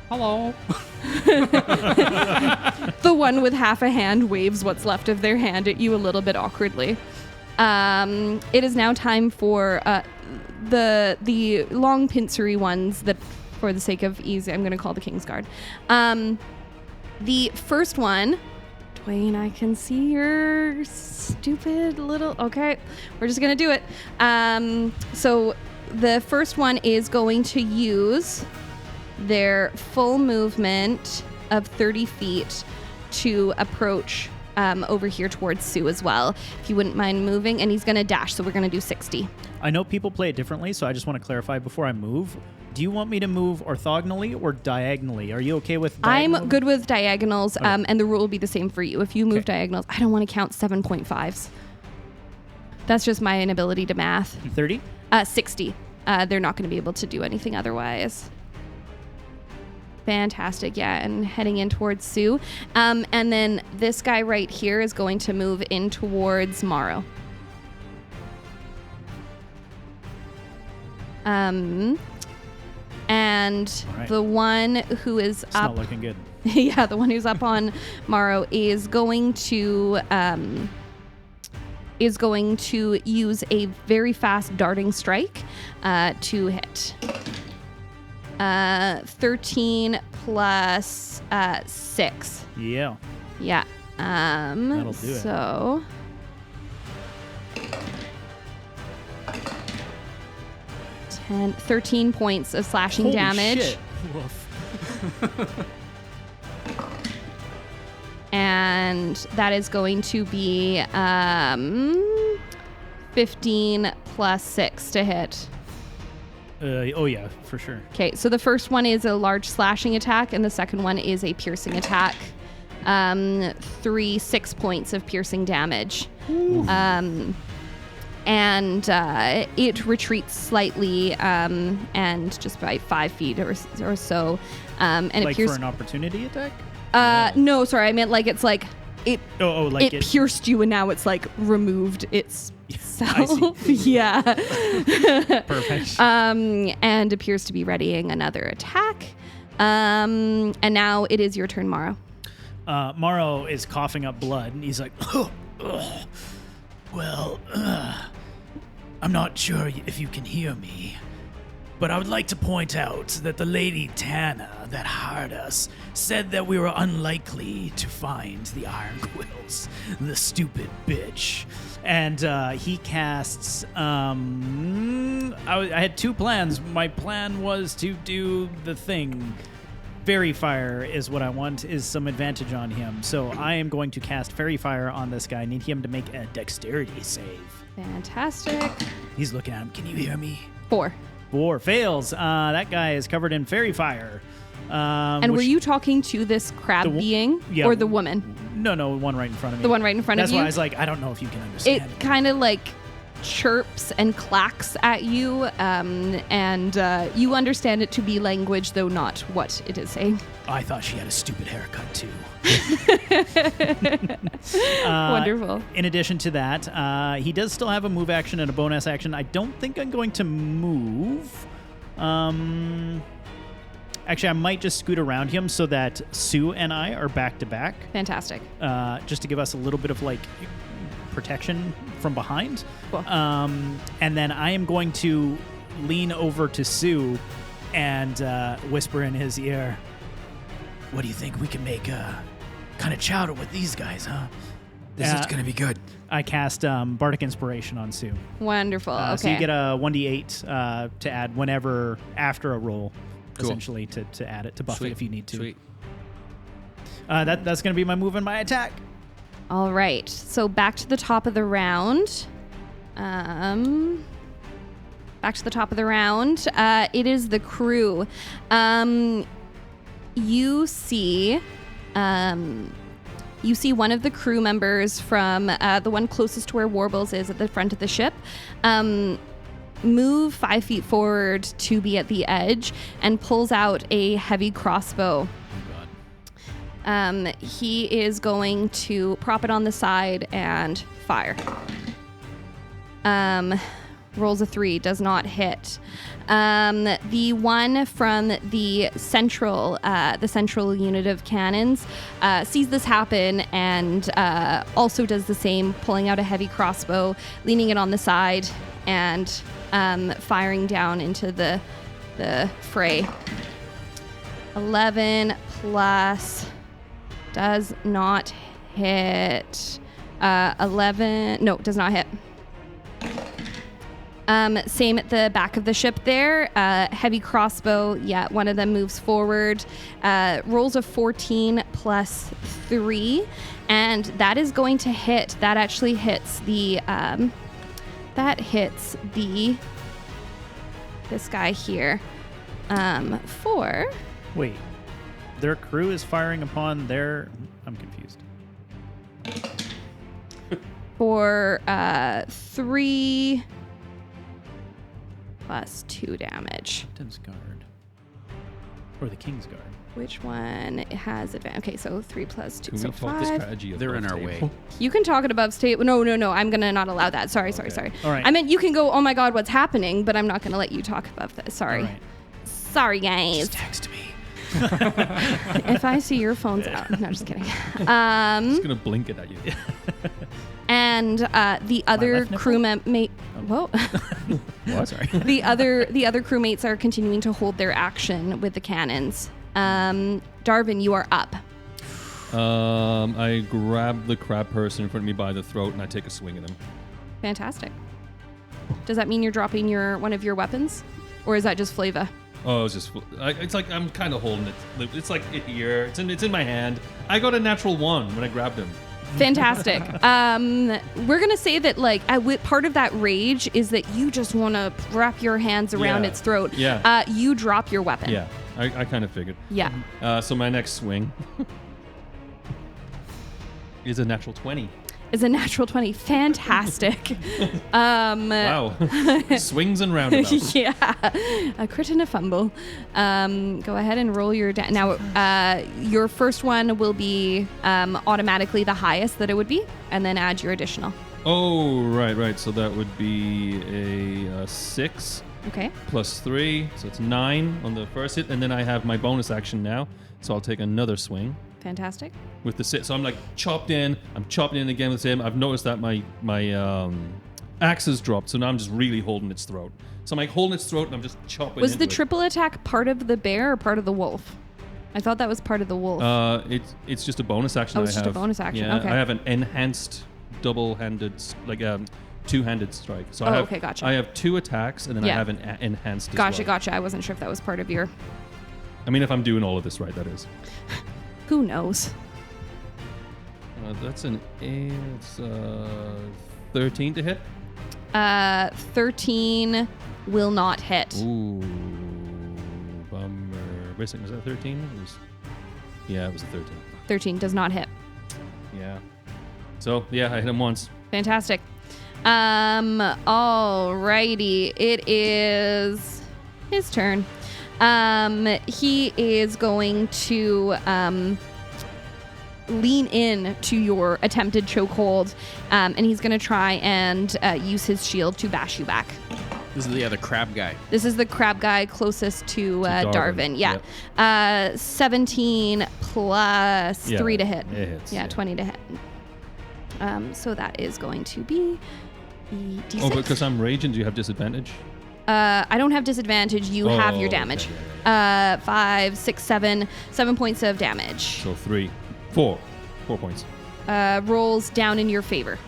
Hello. The one with half a hand waves what's left of their hand at you a little bit awkwardly. It is now time for the long pincery ones that, for the sake of ease, I'm going to call the King's Guard. The first one, Dwayne, I can see your stupid little... Okay, we're just going to do it. So the first one is going to use their full movement of 30 feet to approach over here towards Sue as well. If you wouldn't mind moving. And he's going to dash, so we're going to do 60. I know people play it differently, so I just want to clarify before I move. Do you want me to move orthogonally or diagonally? Are you okay with diagonal? I'm good with diagonals, and the rule will be the same for you. If you move diagonals, I don't want to count 7.5s. That's just my inability to math. 30? 60. They're not going to be able to do anything otherwise. Fantastic, yeah, and heading in towards Sue. And then this guy right here is going to move in towards Morrow. And right. the one who is It's up... not looking good. Yeah, the one who's up on Morrow is going to use a very fast darting strike to hit. 13 plus 6. Yeah. Yeah. That'll do it. So 13 points of slashing Holy damage. shit. And that is going to be 15 plus 6 to hit. Oh, yeah, for sure. Okay, so the first one is a large slashing attack, and the second one is a piercing attack. 6 points of piercing damage. And it retreats slightly, and just by 5 feet or so. And Like it for an opportunity attack? No, sorry, I meant like it's like it. Like it pierced you, and now it's like removed its I self. see. Yeah. Perfect. And appears to be readying another attack. And now it is your turn, Morrow. Morrow is coughing up blood, and he's like, well, I'm not sure if you can hear me, but I would like to point out that the Lady Tana that hired us said that we were unlikely to find the Ironquills, the stupid bitch. And he casts, I had 2 plans. My plan was to do the thing. Fairy Fire is what I want, is some advantage on him. So I am going to cast Fairy Fire on this guy. I need him to make a dexterity save. Fantastic. He's looking at him. Can you hear me? 4. 4 fails. That guy is covered in Fairy Fire. And were you talking to this crab being yeah, or the woman? No, one right in front of me. The one right in front That's of you? why I was like, I don't know if you can understand. It kind of like chirps and clacks at you, and you understand it to be language, though not what it is saying. I thought she had a stupid haircut, too. Wonderful. In addition to that, he does still have a move action and a bonus action. I don't think I'm going to move. Actually, I might just scoot around him so that Sue and I are back to back. Fantastic. Just to give us a little bit of like protection from behind. Cool. And then I am going to lean over to Sue and whisper in his ear, what do you think we can make kind of chowder with these guys, huh? This is going to be good. I cast Bardic Inspiration on Sue. Wonderful. Okay. So you get a 1d8 to add whenever after a roll, Cool. essentially, to add it, to buff it if you need to. Sweet. That's going to be my move and my attack. All right. So back to the top of the round. It is the crew. You see one of the crew members from the one closest to where Warbles is at the front of the ship move 5 feet forward to be at the edge and pulls out a heavy crossbow. He is going to prop it on the side and fire. Rolls a 3, does not hit. The one from the central unit of cannons sees this happen and also does the same, pulling out a heavy crossbow, leaning it on the side, and firing down into the fray. 11 plus does not hit. 11, no, does not hit. Same at the back of the ship there. Heavy crossbow, yeah, one of them moves forward. Rolls a 14 plus 3, and that is going to hit. That actually hits this guy here. 4. Wait, their crew is firing upon their... I'm confused. For 3 plus 2 damage. Discard. Or the Kingsguard. Which one has advantage? Okay, so 3 plus 2, Can so we talk this 5. strategy They're in above our table? way. You can talk it above state. No. I'm going to not allow that. Sorry. All right. I meant you can go, oh my God, what's happening? But I'm not going to let you talk above this. Sorry. All right. Sorry, guys. Just text me. If I see your phone's out. No, just kidding. I'm just gonna blink it at you. And the other left nipple? crewmate. Whoa. What? Sorry. the other crewmates are continuing to hold their action with the cannons. Darvin, you are up. I grab the crab person in front of me by the throat and I take a swing at him. Fantastic. Does that mean you're dropping one of your weapons? Or is that just flavor? Oh, it's just. It's like I'm kind of holding it. It's like here. It's in my hand. I got a natural 1 when I grabbed him. Fantastic. We're gonna say that part of that rage is that you just want to wrap your hands around Yeah. its throat. Yeah. You drop your weapon. Yeah, I kind of figured. Yeah. So my next swing is a natural 20. Is a natural 20. Fantastic. Wow. Swings and roundabouts. Yeah. A crit and a fumble. Go ahead and roll your now. Your first one will be automatically the highest that it would be, and then add your additional. Oh, right. So that would be a 6 Okay. plus 3, so it's 9 on the first hit, and then I have my bonus action now, so I'll take another swing Fantastic. with the 6. So I'm like chopped in. I'm chopping in again with the same. I've noticed that my axe has dropped, so now I'm just really holding its throat. So I'm like holding its throat and I'm just chopping. Was the into it. triple attack part of the bear or part of the wolf? I thought that was part of the wolf. It's just a bonus action. Oh, it's I just have. a bonus action, Yeah, okay. I have an enhanced double-handed, two-handed strike. So I have, okay, gotcha. I have 2 attacks, and then I Yeah. have an enhanced. as well. Gotcha. I wasn't sure if that was part of your. I mean, if I'm doing all of this right, that is. Who knows? That's an it's 13 to hit. 13 will not hit. Ooh, bummer. Wait a second, was that 13? Yeah, it was a 13. 13 does not hit. Yeah. So yeah, I hit him once. Fantastic. Alrighty. It is his turn. He is going to lean in to your attempted chokehold, and he's going to try and use his shield to bash you back. This is the other crab guy. This is the crab guy closest to Darvin. Yeah. 17 plus 3 to hit. It hits. Yeah, 20 to hit. So that is going to be D6. Oh, because I'm raging, do you have disadvantage? I don't have disadvantage. You have your damage. Okay, 5, 6, 7 points of damage. So 4 points. Rolls down in your favor.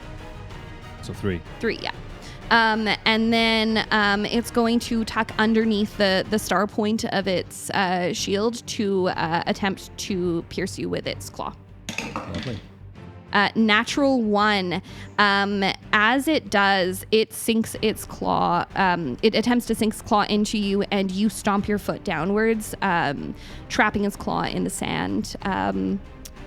So 3. 3, yeah. And then it's going to tuck underneath the star point of its shield to attempt to pierce you with its claw. Lovely. Natural 1. As it does, it sinks its claw. It attempts to sink its claw into you, and you stomp your foot downwards, trapping its claw in the sand.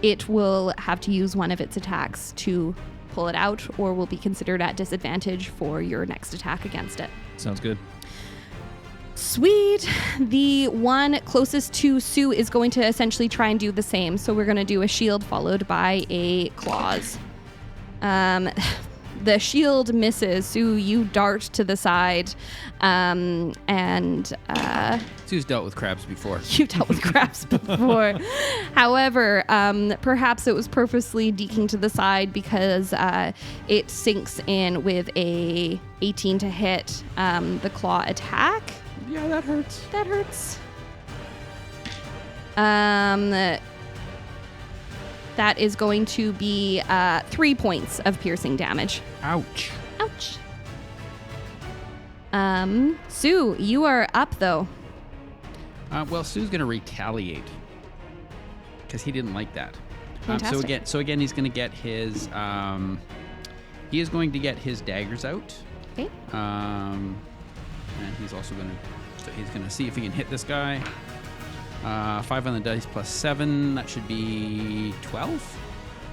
It will have to use one of its attacks to pull it out, or will be considered at disadvantage for your next attack against it. Sounds good. Sweet. The one closest to Sue is going to essentially try and do the same. So we're going to do a shield followed by a claws. The shield misses. Sue, you dart to the side. Sue's dealt with crabs before. You dealt with crabs before. However, perhaps it was purposely deking to the side because it sinks in with a 18 to hit the claw attack. Yeah, that hurts. That hurts. That is going to be 3 points of piercing damage. Ouch. Ouch. Sue, you are up though. Well, Sue's gonna retaliate because he didn't like that. Fantastic. So again, he's gonna get his. He is going to get his daggers out. Okay. And he's also gonna. So he's gonna see if he can hit this guy. 5 on the dice plus 7. That should be 12.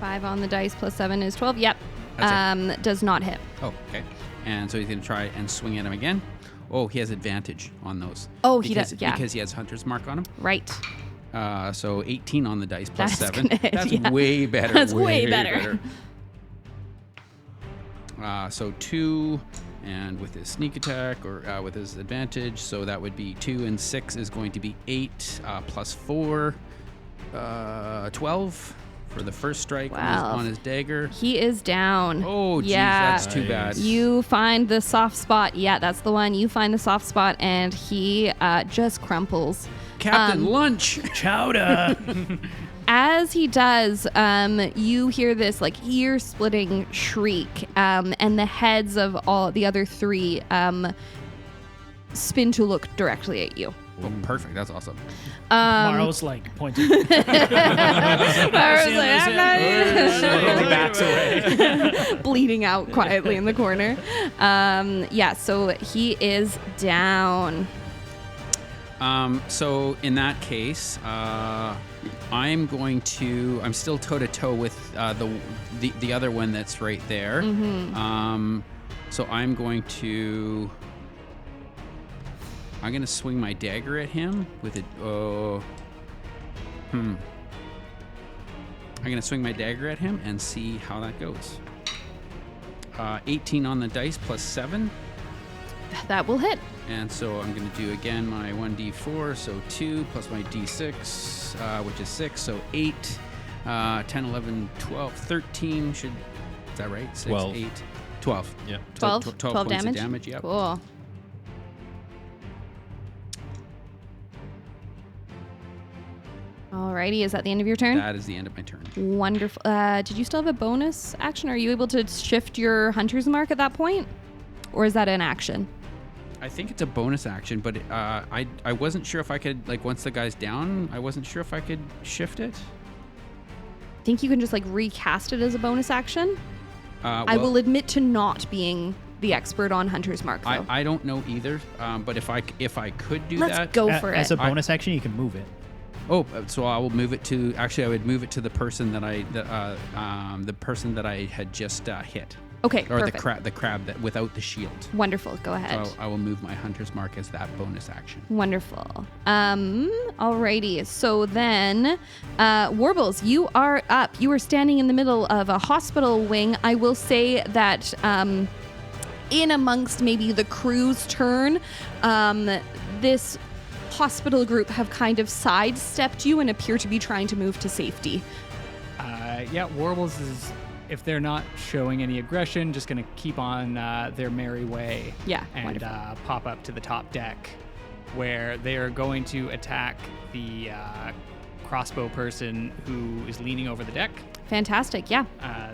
5 on the dice plus 7 is 12. Yep. That's Does not hit. Oh, okay. And so he's gonna try and swing at him again. Oh, he has advantage on those. Oh, he does, yeah. Because he has Hunter's Mark on him. Right. So 18 on the dice plus That's 7. gonna hit, That's yeah. way better. That's way better. So 2, and with his sneak attack or with his advantage, so that would be 2 and 6 is going to be 8 plus 4, 12 for the first strike on his dagger. He is down. Oh, geez, yeah. that's too bad. You find the soft spot. Yeah, that's the one. You find the soft spot, and he just crumples. Captain Lunch. Chowder. As he does, you hear this like ear-splitting shriek, and the heads of all the other 3 spin to look directly at you. Oh, perfect. That's awesome. Morrow's like pointing. He backs away. bleeding out quietly in the corner. So he is down. So in that case, I'm still toe to toe with the other one that's right there. So I'm going to swing my dagger at him with it. I'm gonna swing my dagger at him and see how that goes. 18 on the dice plus 7. That will hit. And so I'm going to do again my 1d4, so 2 plus my d6, which is 6, so 8, 10, 11, 12, 13 should, is that right? 6, 12. 8, 12. Yeah. 12 points damage? of damage, yep. Cool. Alrighty, is that the end of your turn? That is the end of my turn. Wonderful. Did you still have a bonus action? Are you able to shift your hunter's mark at that point? Or is that an action? I think it's a bonus action, but I wasn't sure if I could, like, once the guy's down, I wasn't sure if I could shift it. I think you can just like recast it as a bonus action. I Well, will admit to not being the expert on hunter's mark though. I don't know either, but if I could do Let's that. go for As it. a bonus action, you can move it. Oh, so I will move it to. Actually, I would move it to the person that the person that I had just hit, Okay, or perfect. the crab that without the shield. Wonderful. Go ahead. So I will move my hunter's mark as that bonus action. Wonderful. Alrighty. So then, Warbles, you are up. You are standing in the middle of a hospital wing. I will say that in amongst maybe the crew's turn, this hospital group have kind of sidestepped you and appear to be trying to move to safety. Warbles is, if they're not showing any aggression, just going to keep on their merry way. Yeah, and wonderful. pop up to the top deck, where they are going to attack the crossbow person who is leaning over the deck. Fantastic. Yeah.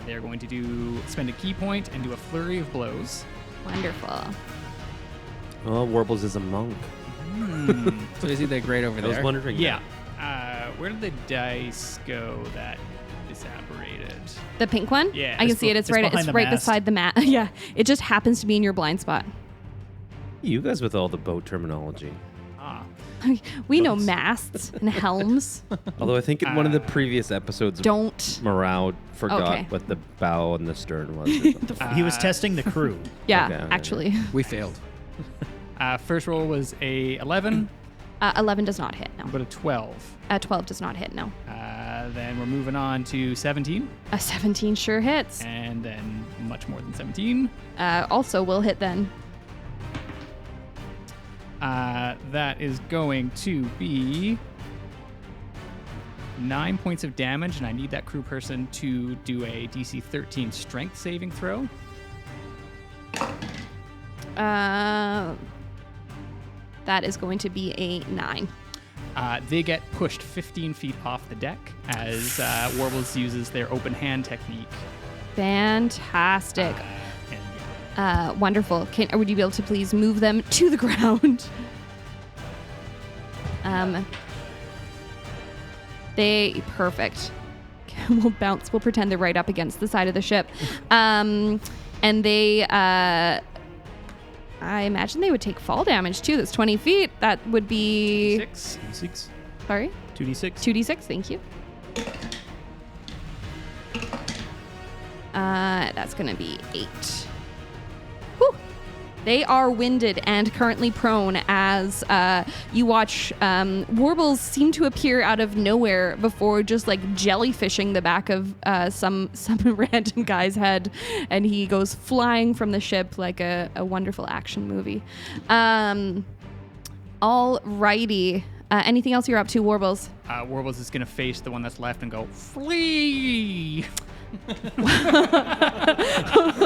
They're going to spend a key point and do a flurry of blows. Wonderful. Oh, Warbles is a monk. So is he that great over I was there? wondering. Yeah. Where did the dice go that disapparated? The pink one? Yeah. I can see it. It's it's right. behind It's the right mast. beside the mat. Yeah. It just happens to be in your blind spot. You guys with all the boat terminology. We know masts and helms. Although I think in one of the previous episodes, Don't. Morale forgot Okay. what the bow and the stern was. Or something. He was testing the crew. Yeah, Okay. actually. We failed. First roll was a 11, 11 does not hit, no. but a 12. 12 does not hit, no. Then we're moving on to 17, A 17 sure hits. and then much more than 17. Also will hit then. That is going to be 9 points of damage, and I need that crew person to do a DC 13 strength saving throw. That is going to be a 9. They get pushed 15 feet off the deck as Warbles uses their open hand technique. Fantastic. And Wonderful. Would you be able to please move them to the ground? Perfect. We'll bounce. We'll pretend they're right up against the side of the ship. And they, I imagine they would take fall damage too. That's 20 feet. That would be... 6. 6. Sorry? 2d6. 2d6, thank you. That's going to be 8. Whew. They are winded and currently prone as you watch warbles seem to appear out of nowhere before just like jellyfishing the back of some random guy's head, and he goes flying from the ship like a wonderful action movie. Alrighty. Anything else you're up to, Warbles? Warbles is going to face the one that's left and go, flee!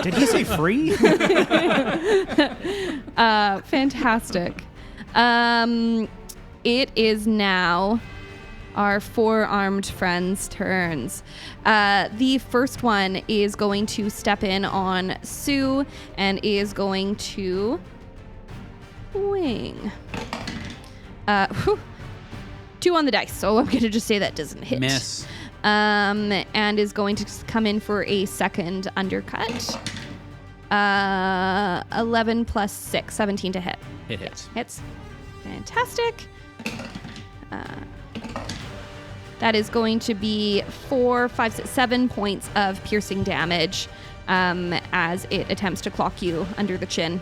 Did he say free? Fantastic. It is now our 4 armed friends' turns. The first one is going to step in on Sue and is going to wing. 2 on the dice, so I'm going to just say that doesn't hit. Miss. And is going to come in for a second undercut. 11 plus 6, 17 to hit. It hits. Hits. Fantastic. That is going to be 4, 5, 6, 7 points of piercing damage as it attempts to clock you under the chin.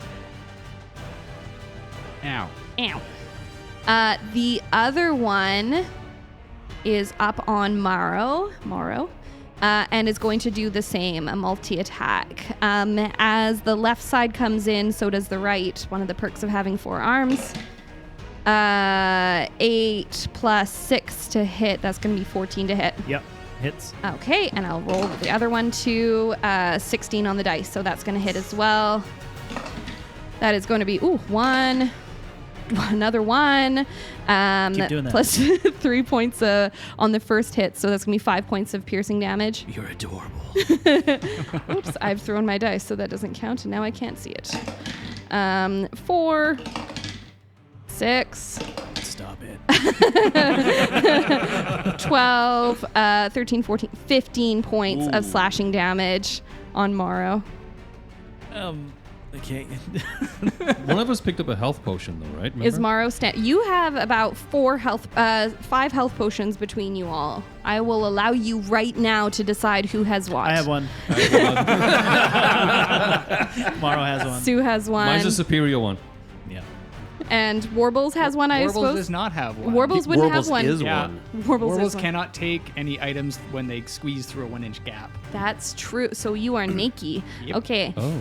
Ow. Ow. The other one is up on Morrow, and is going to do the same, a multi-attack. As the left side comes in, so does the right. One of the perks of having 4 arms. 8 plus 6 to hit. That's going to be 14 to hit. Yep, hits. Okay, and I'll roll the other one to 16 on the dice, so that's going to hit as well. That is going to be, another 1. Keep doing that. Plus 3 points on the first hit, so that's going to be 5 points of piercing damage. You're adorable. Oops, I've thrown my dice, so that doesn't count, and now I can't see it. 4, 6. Stop it. 12, 13, 14, 15 points of slashing damage on Morrow. Okay. One of us picked up a health potion, though, right? Remember? Is Morrow you have about 5 health potions between you all. I will allow you right now to decide who has what. I have one. Morrow has one. Sue has one. Mine's a superior one. Yeah. And Warbles has one, I Warbles suppose. does not have one. Warbles wouldn't have one. is Yeah. one. Warbles is Warbles one. cannot take any items when they squeeze through a 1-inch gap. That's true. So you are naked. Yep. Okay. Oh.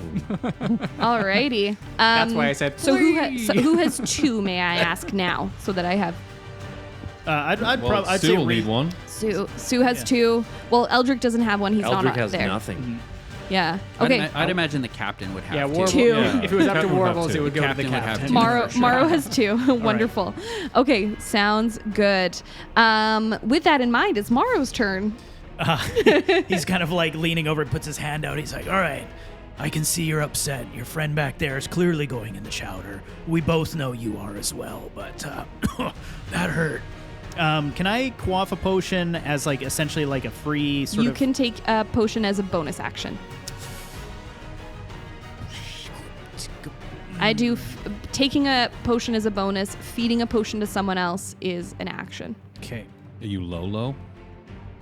Alrighty. That's why I said, So "Flee!" who has 2, may I ask now, so that I have I'd Well, I'd Sue say will need one. Sue. Sue has Yeah. 2. Well, Eldric doesn't have one. He's Eldric not has there. nothing. Yeah. Okay. I'd imagine the captain would have Yeah, to. Warbles. 2. Yeah. If it was up to Captain would have Warbles, to. it would go to the Captain would have captain. to. Morrow, Sure. Morrow has 2. Wonderful. Okay, sounds good. With that in mind, it's Morrow's turn. He's kind of like leaning over and puts his hand out. He's like, all right, I can see you're upset. Your friend back there is clearly going in the chowder. We both know you are as well, but that hurt. Can I quaff a potion as like essentially like a free sort You of... can take a potion as a bonus action. I do. Taking a potion as a bonus, feeding a potion to someone else is an action. Okay. Are you low?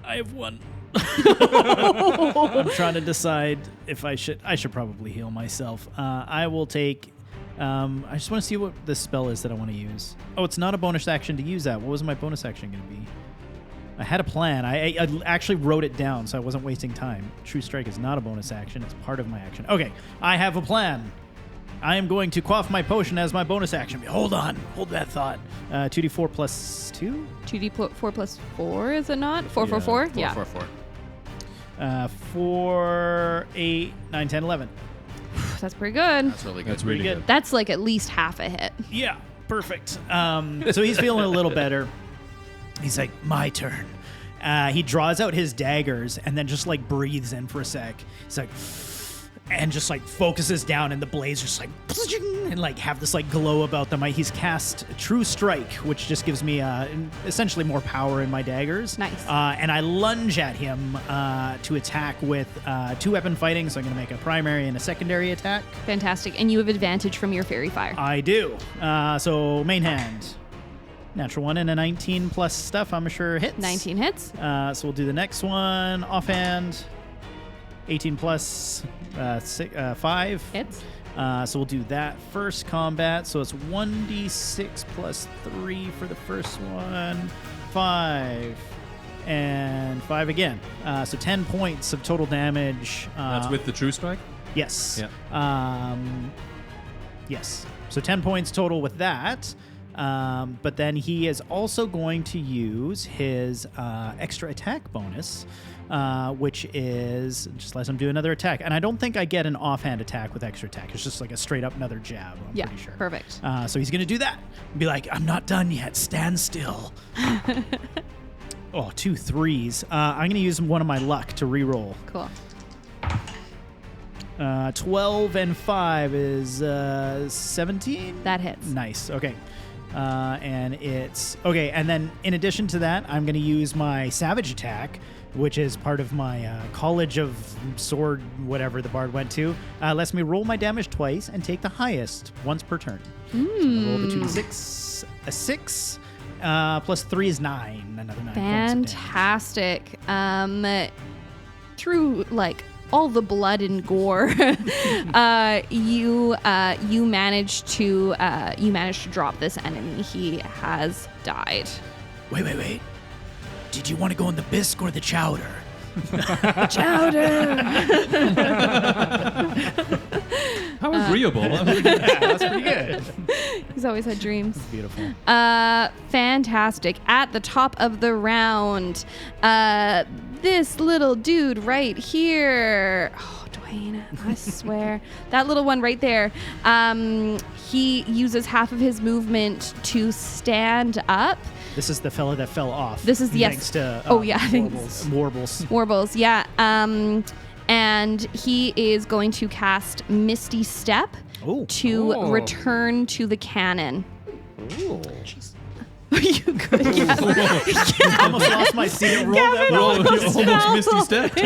I have one. I'm trying to decide if I should probably heal myself. I will take... I just want to see what this spell is that I want to use. Oh, it's not a bonus action to use that. What was my bonus action going to be? I had a plan. I actually wrote it down, so I wasn't wasting time. True Strike is not a bonus action. It's part of my action. Okay, I have a plan. I am going to quaff my potion as my bonus action. Hold on. Hold that thought. 2d4 plus 2? 2d4 plus 4, is it not? 4, 4, Yeah. 4? Yeah. 4. 4, 8, 9, 10, 11. That's pretty good. That's really good. That's really good. good. That's like at least half a hit. Yeah, perfect. So he's feeling a little better. He's like, my turn. He draws out his daggers and then just like breathes in for a sec. He's like, and just like focuses down, and the blades just like and like have this like glow about them. He's cast True Strike, which just gives me essentially more power in my daggers. Nice. And I lunge at him to attack with 2-weapon fighting. So I'm going to make a primary and a secondary attack. Fantastic. And you have advantage from your fairy fire. I do. So main hand. Natural 1 and a 19 plus stuff, I'm sure hits. 19 hits. So we'll do the next one. Offhand. 18 plus 5. Hits. So we'll do that first combat. So it's 1d6 plus 3 for the first one. 5. And 5 again. So 10 points of total damage. That's with the true strike? Yes. Yeah. Yes. So 10 points total with that. But then he is also going to use his extra attack bonus, which is just lets him do another attack. And I don't think I get an offhand attack with extra attack. It's just like a straight up another jab, I'm pretty sure. Perfect. So he's going to do that. Be like, I'm not done yet. Stand still. 2 3s. I'm going to use one of my luck to reroll. Cool. 12 and 5 is 17. That hits. Nice. Okay. And it's okay. And then in addition to that, I'm going to use my savage attack, which is part of my College of Sword, whatever the bard went to. Lets me roll my damage twice and take the highest once per turn. So I'm gonna roll the 2d6, a 6, plus 3 is 9. Another 9 Fantastic. Through like all the blood and gore, you managed to drop this enemy. He has died. Wait. Did you want to go in the bisque or the chowder? Chowder. How agreeable. That's pretty good. He's always had dreams. Beautiful. Fantastic. At the top of the round, this little dude right here. Oh, Dwayne, I swear. That little one right there. He uses half of his movement to stand up. This is the fella that fell off. This is, yes. Thanks to Warbles. Warbles, yeah. And he is going to cast Misty Step to return to the cannon. Ooh. You could, I almost lost my seat. Almost Misty stepped.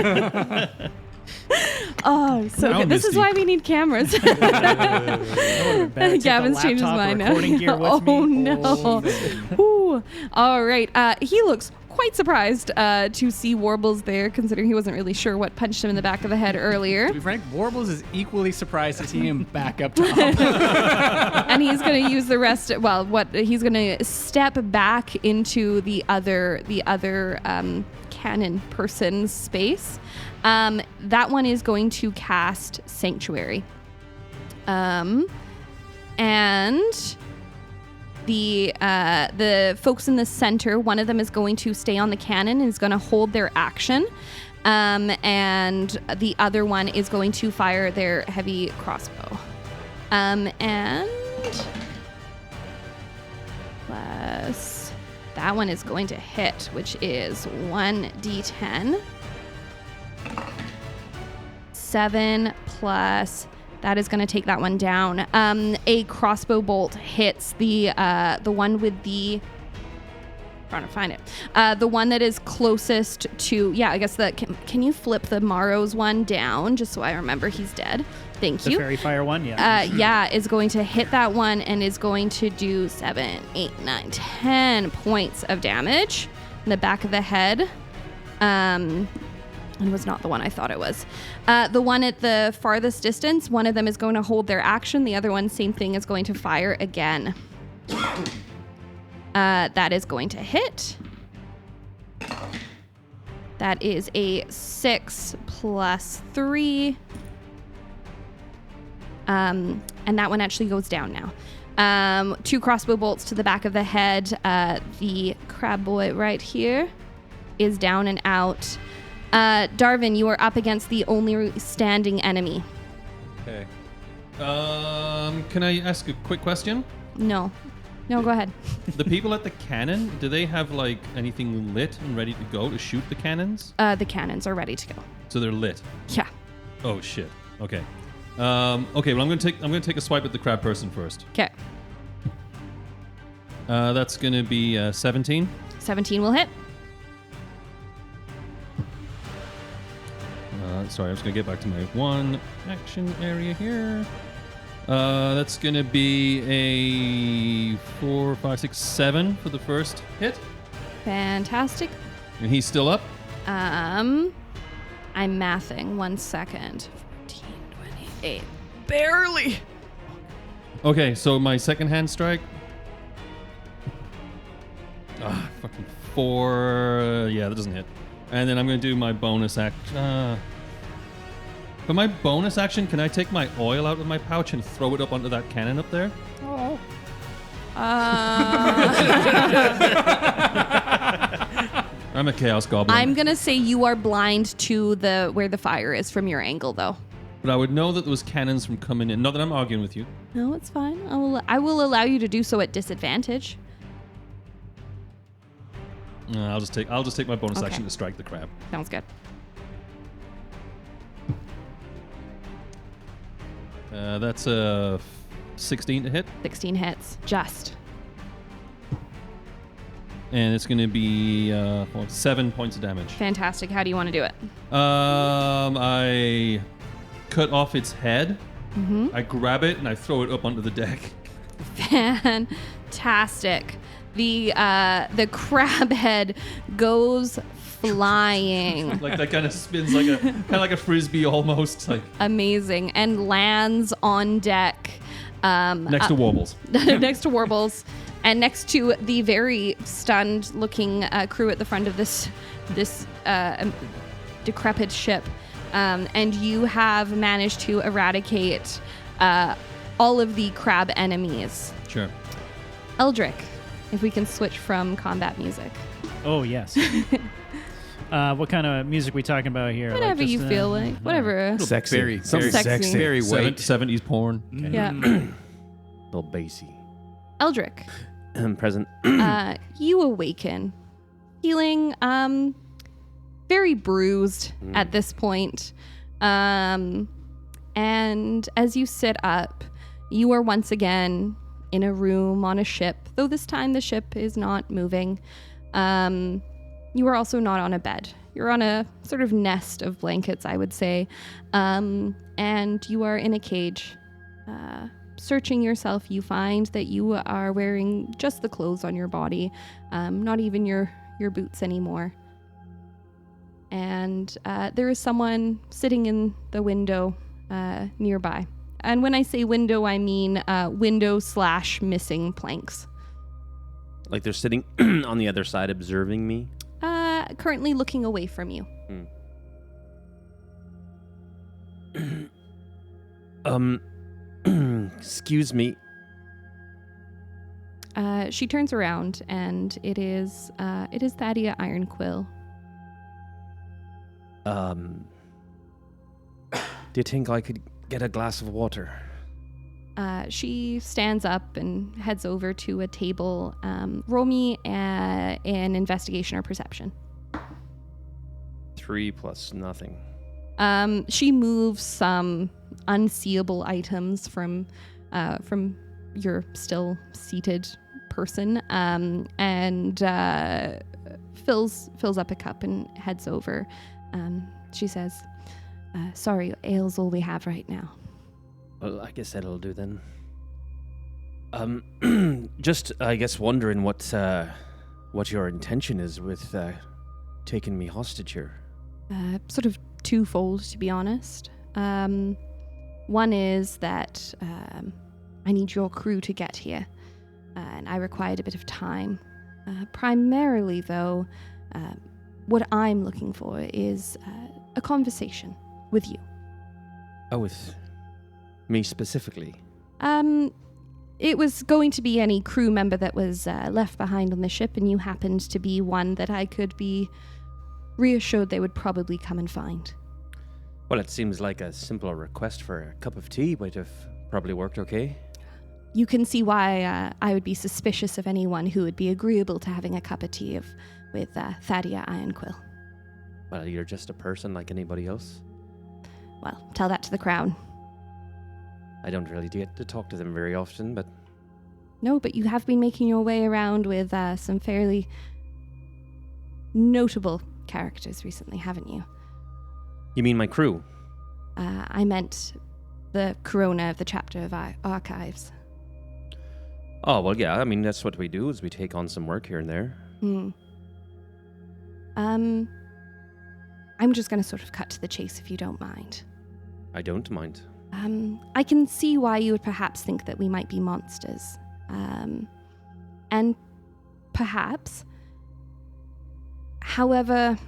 Oh, so good. This is why we need cameras. Gavin's changed his mind now. Oh, no. Ooh. All right. He looks quite surprised to see Warbles there, considering he wasn't really sure what punched him in the back of the head earlier. To be frank, Warbles is equally surprised to see him back up top. And he's going to use the rest. Well, he's going to step back into the other cannon person's space. That one is going to cast Sanctuary. And the folks in the center, one of them is going to stay on the cannon and is going to hold their action. And the other one is going to fire their heavy crossbow. And plus that one is going to hit, which is 1d10. 7 plus that is going to take that one down. A crossbow bolt hits the one with the. Trying to find it. The one that is closest to. Yeah, I guess can you flip the Morrow's one down just so I remember he's dead? Thank you. The fairy fire one, yeah. Yeah, is going to hit that one and is going to do 7, 8, 9, 10 points of damage in the back of the head. It was not the one I thought it was. The one at the farthest distance, one of them is going to hold their action. The other one, same thing, is going to fire again. That is going to hit. That is a 6 plus 3. And that one actually goes down now. 2 crossbow bolts to the back of the head. The crab boy right here is down and out. Darvin, you are up against the only standing enemy. Okay. Can I ask a quick question? No, go ahead. The people at the cannon, do they have like anything lit and ready to go to shoot the cannons? The cannons are ready to go. So they're lit. Yeah. Oh shit. Okay. Okay. Well, I'm gonna take a swipe at the crab person first. Okay. That's gonna be 17. 17 will hit. Sorry, I was going to get back to my one action area here. That's going to be a 4, 5, 6, 7 for the first hit. Fantastic. And he's still up? I'm mathing. 1 second. 14, 28. Barely. Okay, so my second hand strike. Fucking 4. Yeah, that doesn't hit. And then I'm going to do my bonus action. For my bonus action, can I take my oil out of my pouch and throw it up onto that cannon up there? Oh. I'm a chaos goblin. I'm gonna say you are blind to where the fire is from your angle, though. But I would know that there was cannons from coming in. Not that I'm arguing with you. No, it's fine. I will allow you to do so at disadvantage. I'll just take my bonus Okay. action to strike the crab. Sounds good. That's a 16 to hit, 16 hits. Just. and it's going to be 7 points of damage. Fantastic. How do you want to do it? I cut off its head. Mm-hmm. I grab it and I throw it up onto the deck. Fantastic. The crab head goes flying. Like that kind of spins like a frisbee almost. Like Amazing. And lands on deck. next to Warbles. Next to Warbles. And next to the very stunned looking crew at the front of this decrepit ship. And you have managed to eradicate all of the crab enemies. Sure. Eldric, if we can switch from combat music. Oh, yes. What kind of music we talking about here? Whatever Like you just, feel like. Whatever. Sexy. Very, Something very sexy. very white. 70s porn. Yeah. little bassy. Eldric, Present. you awaken, feeling very bruised at this point. And as you sit up, you are once again in a room on a ship, though this time the ship is not moving. You are also not on a bed. You're on a sort of nest of blankets, I would say. And you are in a cage. Searching yourself, you find that you are wearing just the clothes on your body, not even your boots anymore. And there is someone sitting in the window nearby. And when I say window, I mean window/missing planks. Like they're sitting on the other side observing me. Currently looking away from you. Excuse me. She turns around, and it is Thadia Ironquill. Do you think I could get a glass of water? She stands up and heads over to a table. Roll me an investigation or perception. 3 plus nothing. She moves some unseeable items from your still seated person, and fills up a cup and heads over. She says, "Sorry, ale's all we have right now." Well, I guess that'll do then. Just, I guess, wondering what your intention is with taking me hostage here. Sort of twofold, to be honest. One is that I need your crew to get here, and I required a bit of time. Primarily, though, what I'm looking for is a conversation with you. Oh, with me specifically? It was going to be any crew member that was left behind on the ship, and you happened to be one that I could be reassured they would probably come and find. Well, it seems like a simpler request for a cup of tea might have probably worked okay. You can see why I would be suspicious of anyone who would be agreeable to having a cup of tea with Thadia Ironquill. Well, you're just a person like anybody else. Well, tell that to the crown. I don't really get to talk to them very often, but... No, but you have been making your way around with some fairly notable characters recently, haven't you? You mean my crew? I meant the Corona of the chapter of Archives. Oh, well, yeah, I mean, that's what we do, is we take on some work here and there. I'm just going to sort of cut to the chase if you don't mind. I don't mind. I can see why you would perhaps think that we might be monsters. And perhaps. However,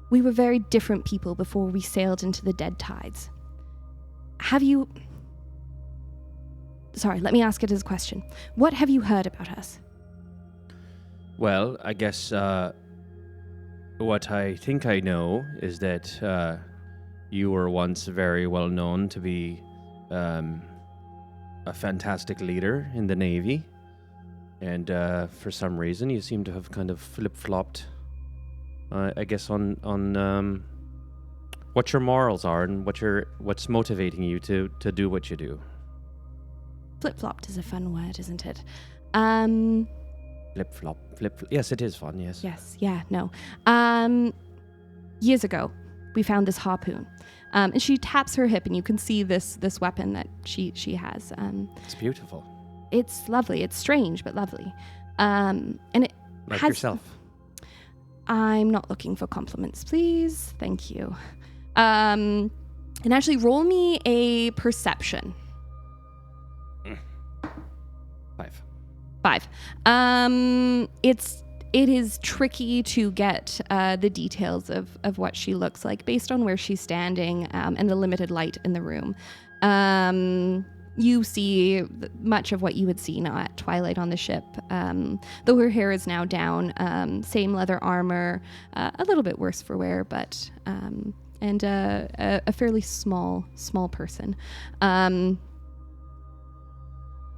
we were very different people before we sailed into the dead tides. Sorry, let me ask it as a question. What have you heard about us? Well, I guess what I think I know is that you were once very well known to be a fantastic leader in the Navy. And for some reason, you seem to have kind of flip-flopped, I guess, on what your morals are and what's motivating you to do what you do. Flip-flopped is a fun word, isn't it? Flip-flop. Yes, it is fun, yes. Yes, yeah, no. Years ago, we found this harpoon. And she taps her hip, and you can see this weapon that she has. It's beautiful. It's lovely. It's strange, but lovely. And it Like has... yourself. I'm not looking for compliments, please. Thank you. And actually, roll me a perception. 5. It is tricky to get the details of what she looks like based on where she's standing and the limited light in the room. You see much of what you would see now at twilight on the ship, though her hair is now down. Same leather armor, a little bit worse for wear, but and a fairly small person.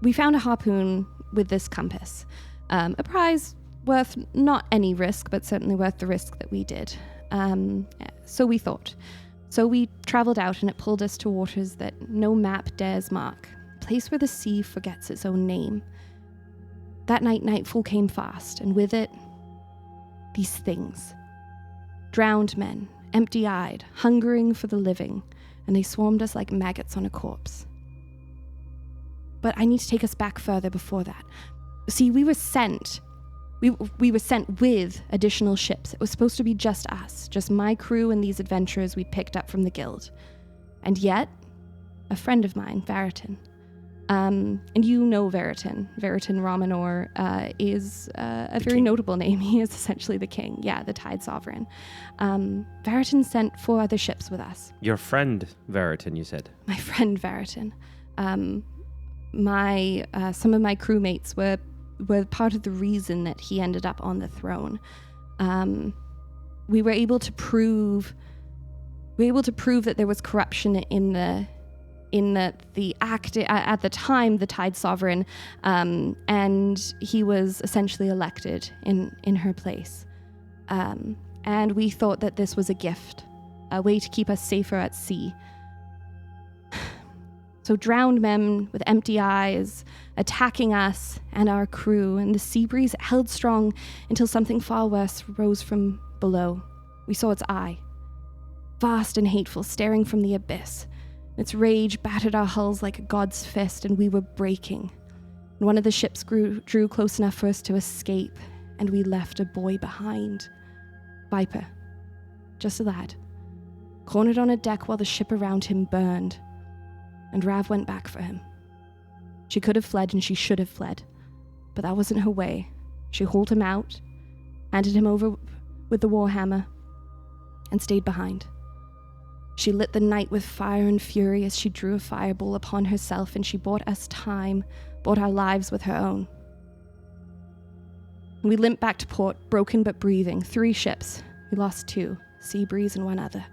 We found a harpoon with this compass, a prize worth not any risk, but certainly worth the risk that we did. So we thought. So we traveled out, and it pulled us to waters that no map dares mark, a place where the sea forgets its own name. That night, nightfall came fast, and with it, these things. Drowned men, empty-eyed, hungering for the living, and they swarmed us like maggots on a corpse. But I need to take us back further before that. See, we were sent. We were sent with additional ships. It was supposed to be just us, just my crew and these adventurers we picked up from the guild. And yet, a friend of mine, Veritan, and you know Veritan Romanor is a very notable name. He is essentially the king, the Tide Sovereign. Veritan sent 4 other ships with us. Your friend, Veritan, you said? My friend, Veritan. Some of my crewmates were part of the reason that he ended up on the throne. We were able to prove that there was corruption in the act at the time, the Tide Sovereign, and he was essentially elected in her place. And we thought that this was a gift, a way to keep us safer at sea. So drowned men with empty eyes, attacking us and our crew, and the sea breeze held strong until something far worse rose from below. We saw its eye, vast and hateful, staring from the abyss. Its rage battered our hulls like a god's fist, and we were breaking. And one of the ships drew close enough for us to escape, and we left a boy behind. Viper, just a lad, cornered on a deck while the ship around him burned. And Rav went back for him. She could have fled, and she should have fled, but that wasn't her way. She hauled him out, handed him over with the warhammer, and stayed behind. She lit the night with fire and fury as she drew a fireball upon herself, and she bought us time, bought our lives with her own. We limped back to port, broken but breathing. 3 ships. We lost 2, Seabreeze and 1 other.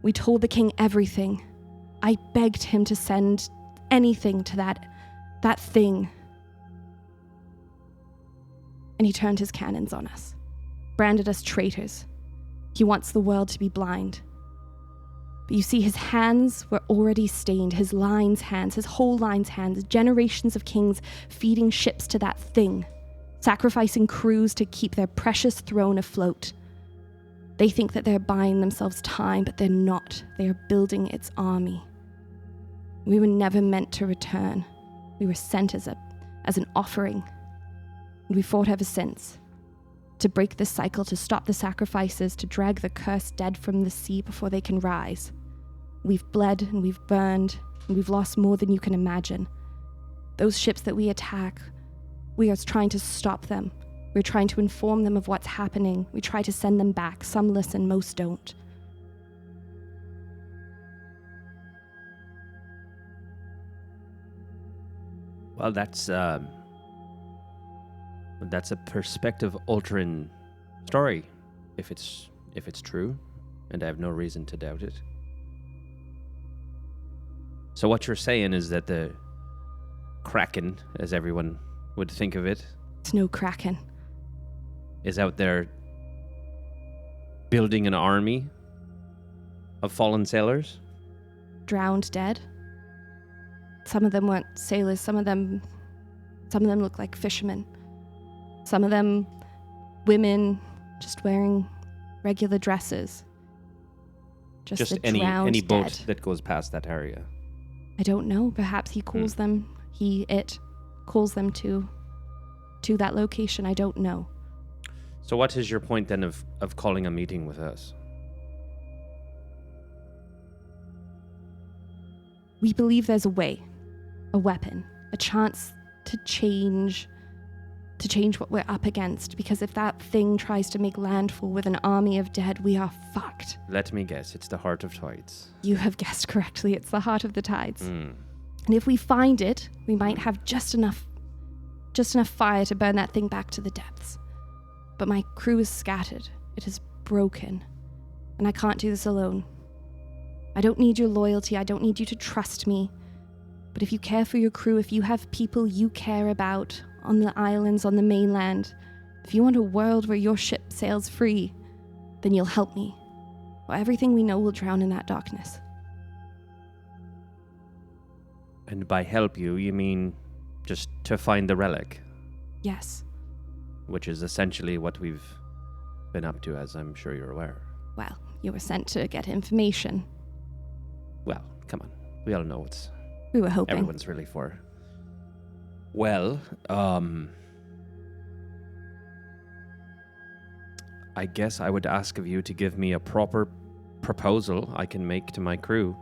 We told the king everything. I begged him to send anything to that thing. And he turned his cannons on us, branded us traitors. He wants the world to be blind. But you see, his hands were already stained, his line's hands, his whole line's hands, generations of kings feeding ships to that thing, sacrificing crews to keep their precious throne afloat. They think that they're buying themselves time, but they're not. They are building its army. We were never meant to return. We were sent as an offering, and we fought ever since. To break this cycle, to stop the sacrifices, to drag the cursed dead from the sea before they can rise. We've bled and we've burned and we've lost more than you can imagine. Those ships that we attack, we are trying to stop them. We're trying to inform them of what's happening. We try to send them back. Some listen, most don't. Well, that's a perspective-altering story, if it's true, and I have no reason to doubt it. So what you're saying is that the Kraken, as everyone would think of it, It's no Kraken. is out there building an army of fallen sailors? Drowned dead. Some of them weren't sailors. Some of them look like fishermen. Some of them women just wearing regular dresses. Just the any drowned boat dead. that goes past that area. I don't know. Perhaps he calls them. It calls them to that location. I don't know. So what is your point then of calling a meeting with us? We believe there's a way, a weapon, a chance to change what we're up against. Because if that thing tries to make landfall with an army of dead, we are fucked. Let me guess, it's the Heart of Tides. You have guessed correctly. It's the heart of the tides. Mm. And if we find it, we might have just enough fire to burn that thing back to the depths. But my crew is scattered. It is broken. And I can't do this alone. I don't need your loyalty. I don't need you to trust me. But if you care for your crew, if you have people you care about on the islands, on the mainland, if you want a world where your ship sails free, then you'll help me. Or everything we know will drown in that darkness. And by help you mean just to find the relic, Yes. which is essentially what we've been up to, as I'm sure you're aware. Well, you were sent to get information. Well, come on. We all know it's We were hoping. everyone's really for. Well, I guess I would ask of you to give me a proper proposal I can make to my crew.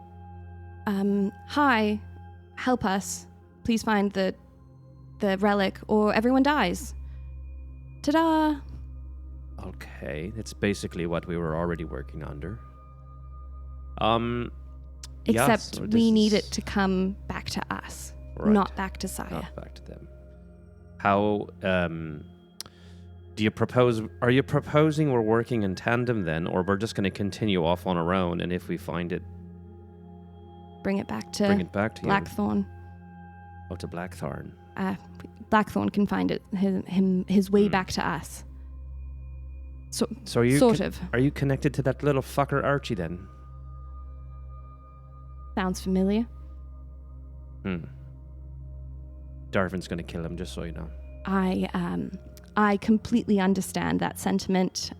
Hi, help us. Please find the relic or everyone dies. Ta-da! Okay, that's basically what we were already working under. Except so we this need is- it to come back to us, Right. not back to Saya. Not back to them. How, do you propose, are you proposing we're working in tandem then, or we're just going to continue off on our own, and if we find it, Bring it back bring to it back to you? Blackthorn. Oh, to Blackthorn. Blackthorn can find it his way back to us. So are you sort of. Are you connected to that little fucker Archie then? Sounds familiar. Darvin's going to kill him, just so you know. I completely understand that sentiment.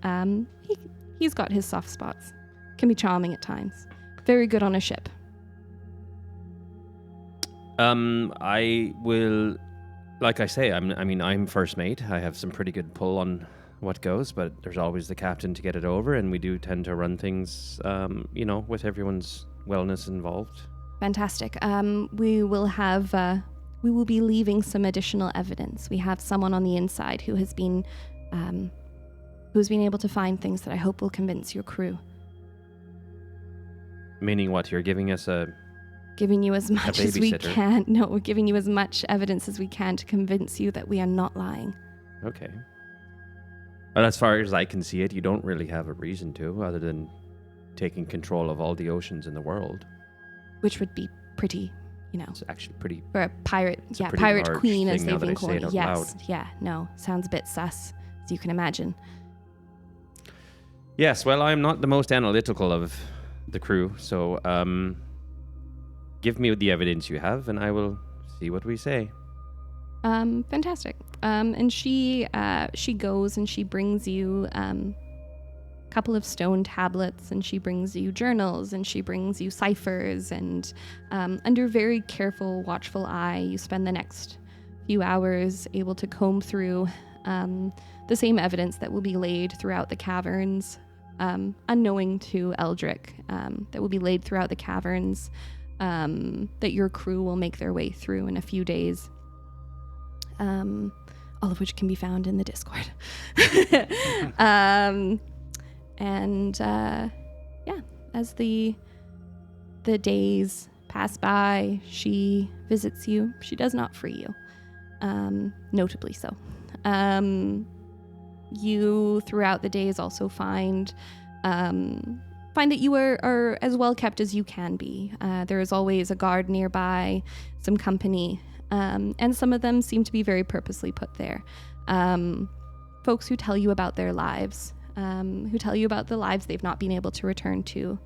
He's got his soft spots. Can be charming at times. Very good on a ship. I will, like I say, I'm first mate. I have some pretty good pull on what goes, but there's always the captain to get it over, and we do tend to run things, with everyone's wellness involved. Fantastic. We will be leaving some additional evidence. We have someone on the inside who has been able to find things that I hope will convince your crew. Meaning what? You're giving us Giving you as much as we babysitter. can. No, we're giving you as much evidence as we can to convince you that we are not lying. Okay. Well, as far as I can see it, you don't really have a reason to, other than taking control of all the oceans in the world. Which would be pretty, It's actually pretty. for a pirate, a pretty pirate large queen as thing now they've that been I say it calling. out Yes, loud. yeah, no, sounds a bit sus, as you can imagine. Yes, well, I'm not the most analytical of the crew, so give me the evidence you have, and I will see what we say. Fantastic. And she goes and she brings you a couple of stone tablets, and she brings you journals, and she brings you ciphers, and under very careful, watchful eye, you spend the next few hours able to comb through The same evidence that will be laid throughout the caverns, unknowing to Eldric, that will be laid throughout the caverns, that your crew will make their way through in a few days. All of which can be found in the Discord. As the days pass by, she visits you. She does not free you, notably so. You, throughout the days, also find that you are as well kept as you can be. There is always a guard nearby, some company, and some of them seem to be very purposely put there. Folks who tell you about their lives, who tell you about the lives they've not been able to return to.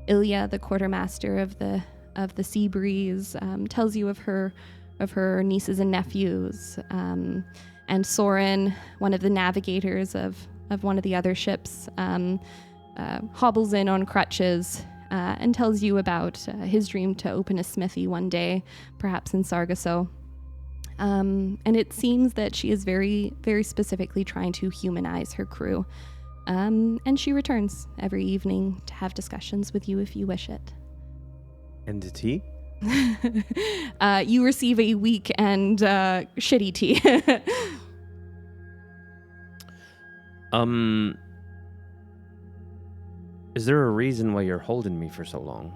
Ilya, the quartermaster of the Sea Breeze, tells you of her nieces and nephews, and Soren, one of the navigators of one of the other ships, hobbles in on crutches and tells you about his dream to open a smithy one day, perhaps in Sargasso. And it seems that she is very, very specifically trying to humanize her crew. And she returns every evening to have discussions with you if you wish it. And the tea? You receive a weak and shitty tea. Is there a reason why you're holding me for so long?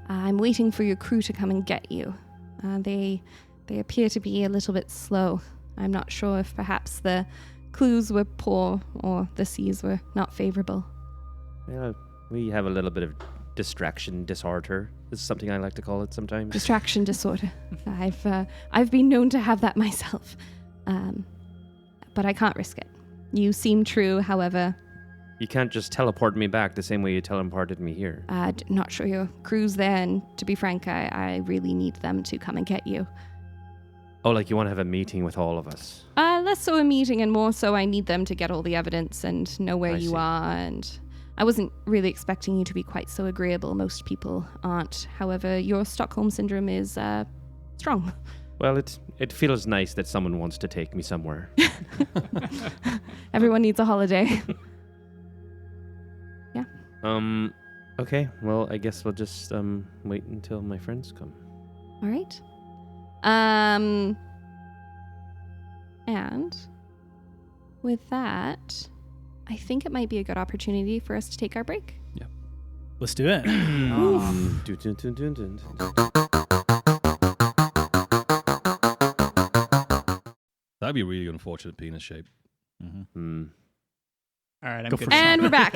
I'm waiting for your crew to come and get you. They appear to be a little bit slow. I'm not sure if perhaps the clues were poor or the seas were not favorable. Yeah, we have a little bit of distraction disorder. This is something I like to call it sometimes. Distraction disorder. I've been known to have that myself, but I can't risk it. You seem true, however. You can't just teleport me back the same way you teleported me here. Not sure your crew's there, and to be frank, I really need them to come and get you. Oh, like you want to have a meeting with all of us? Less so a meeting and more so I need them to get all the evidence and know where you are. And I wasn't really expecting you to be quite so agreeable. Most people aren't. However, your Stockholm Syndrome is strong. Well, it feels nice that someone wants to take me somewhere. Everyone needs a holiday. Yeah. Okay. Well, I guess we'll just wait until my friends come. All right. And with that, I think it might be a good opportunity for us to take our break. Yeah. Let's do it. Dun, dun, dun, dun, dun. That'd be a really unfortunate penis shape. Hmm. All right, I'm Go good. for it. And we're back.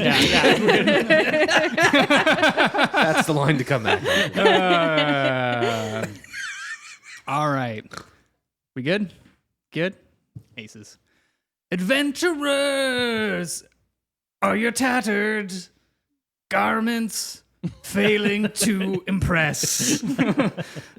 That's the line to come back. All right. We good? Good? Aces. Adventurers! Are your tattered garments failing to impress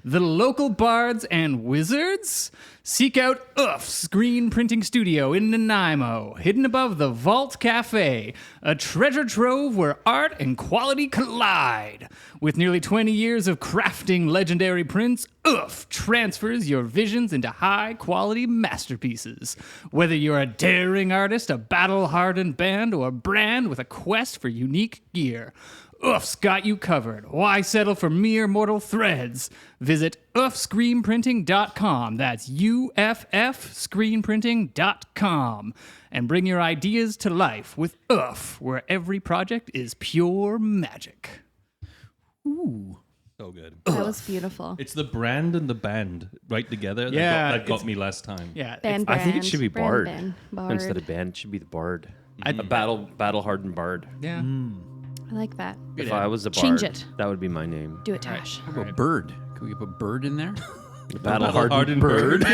the local bards and wizards? Seek out Uff's Screen Printing Studio in Nanaimo, hidden above the Vault Cafe, a treasure trove where art and quality collide. With nearly 20 years of crafting legendary prints, Uff transfers your visions into high-quality masterpieces. Whether you're a daring artist, a battle-hardened band, or a brand with a quest for unique gear, Uff's got you covered. Why settle for mere mortal threads? Visit uffscreenprinting.com. That's UFF screenprinting.com. And bring your ideas to life with Uff, where every project is pure magic. Ooh. So good. That was beautiful. It's the brand and the band right together Yeah, that got me last time. Yeah. Band, I think it should be bard. Bard. Instead of band, it should be the bard. I- A battle-hardened bard. Yeah. I like that. If I was a bard, Change it. that would be my name. Do it, Tash. How about bird? Can we put bird in there? The battle-hardened Battle-hardened bird.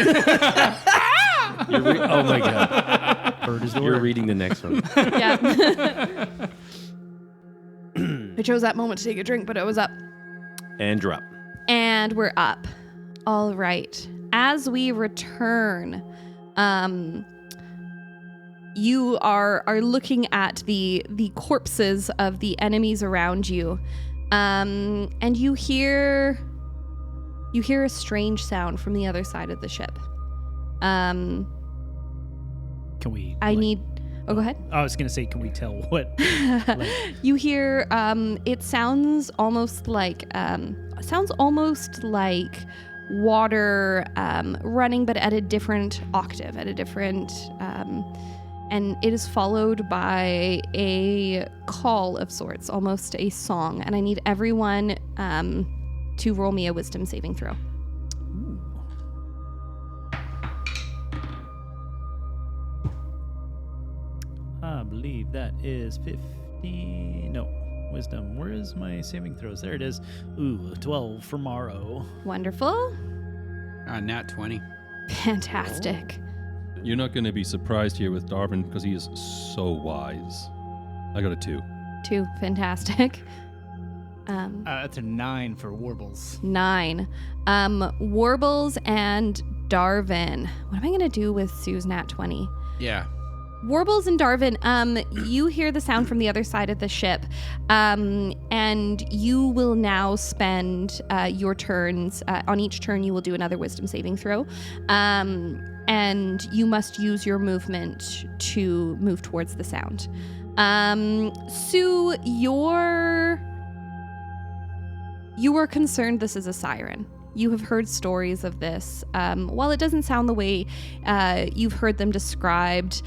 Oh my god. Bird is the word. You're reading the next one. Yeah. I chose that moment to take a drink, but it was up. And drop. And we're up. All right. As we return, you are looking at the corpses of the enemies around you, and you hear a strange sound from the other side of the ship. Can we? I need. Oh, go ahead. I was gonna say, can we tell what? You hear. It sounds almost like. Water running, but at a different octave, and it is followed by a call of sorts, almost a song. And I need everyone to roll me a wisdom saving throw. I believe that is 15. No, wisdom. Where is my saving throws? There it is. Ooh, 12 for Morrow. Wonderful. Nat 20. Fantastic. You're not going to be surprised here with Darvin because he is so wise. I got a 2. 2. Fantastic. That's a 9 for Warbles. 9. Warbles and Darvin. What am I going to do with Sue's nat 20? Yeah. Warbles and Darvin, you hear the sound from the other side of the ship, and you will now spend your turns. On each turn, you will do another wisdom saving throw, and you must use your movement to move towards the sound. Sue, you were concerned this is a siren. You have heard stories of this. While it doesn't sound the way you've heard them described,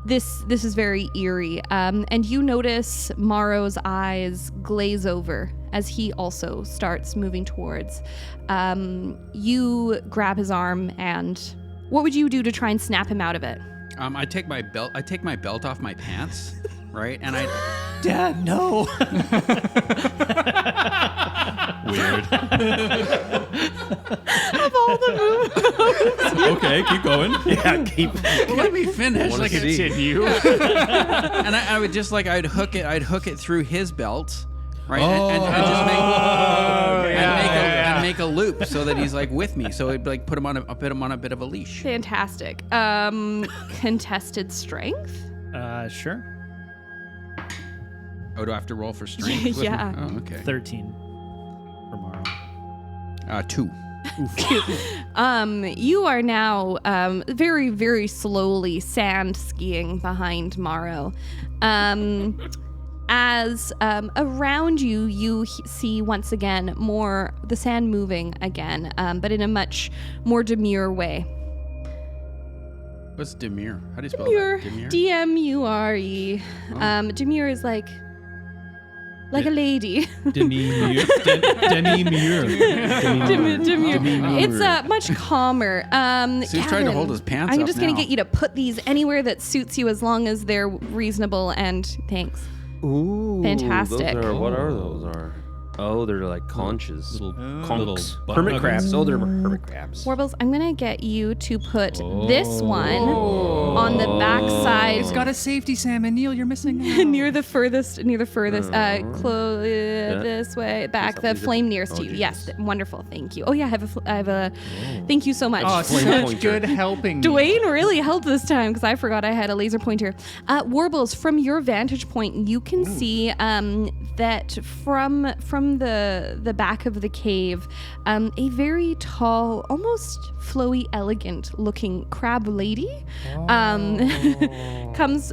this is very eerie. And you notice Morrow's eyes glaze over as he also starts moving towards. You grab his arm, and what would you do to try and snap him out of it? I take my belt off my pants, right? And I Dad, no. Weird. Of all the moves. Okay, keep going. Yeah, keep. let me finish. Wanna Like see. Continue. and I would just like I'd hook it through his belt, right? And just make a loop so that he's like with me. So it'd like put him on a bit of a leash. Fantastic. Contested strength? Sure. Oh, do I have to roll for strength? with Yeah. him? Oh, okay. 13 for Morrow. 2. You are now very, very slowly sand skiing behind Morrow. As around you, you see once again the sand moving again, but in a much more demure way. What's demure? How do you spell Demure. that? Demure? D-M-U-R-E. Demure is like a lady. Demi-Muir. Demure. It's much calmer. Sue's trying to hold his pants I'm up just going now. to get you to put these anywhere that suits you as long as they're reasonable, and thanks. Ooh, Fantastic. What are those? Oh, they're like conches. Little Conchs. butt Hermit nuggets. crabs. Oh, they're hermit crabs. Warbles, I'm going to get you to put this one on the back side. It's got a safety salmon. Neil, you're missing out. near the furthest, this way, back, the flame nearest to you. Yes, wonderful, thank you. Oh yeah, I have a thank you so much. Oh, Flame such pointer. good helping. Dwayne really helped this time because I forgot I had a laser pointer. Warbles, from your vantage point, you can see that from the back of the cave, a very tall, almost flowy, elegant looking crab lady comes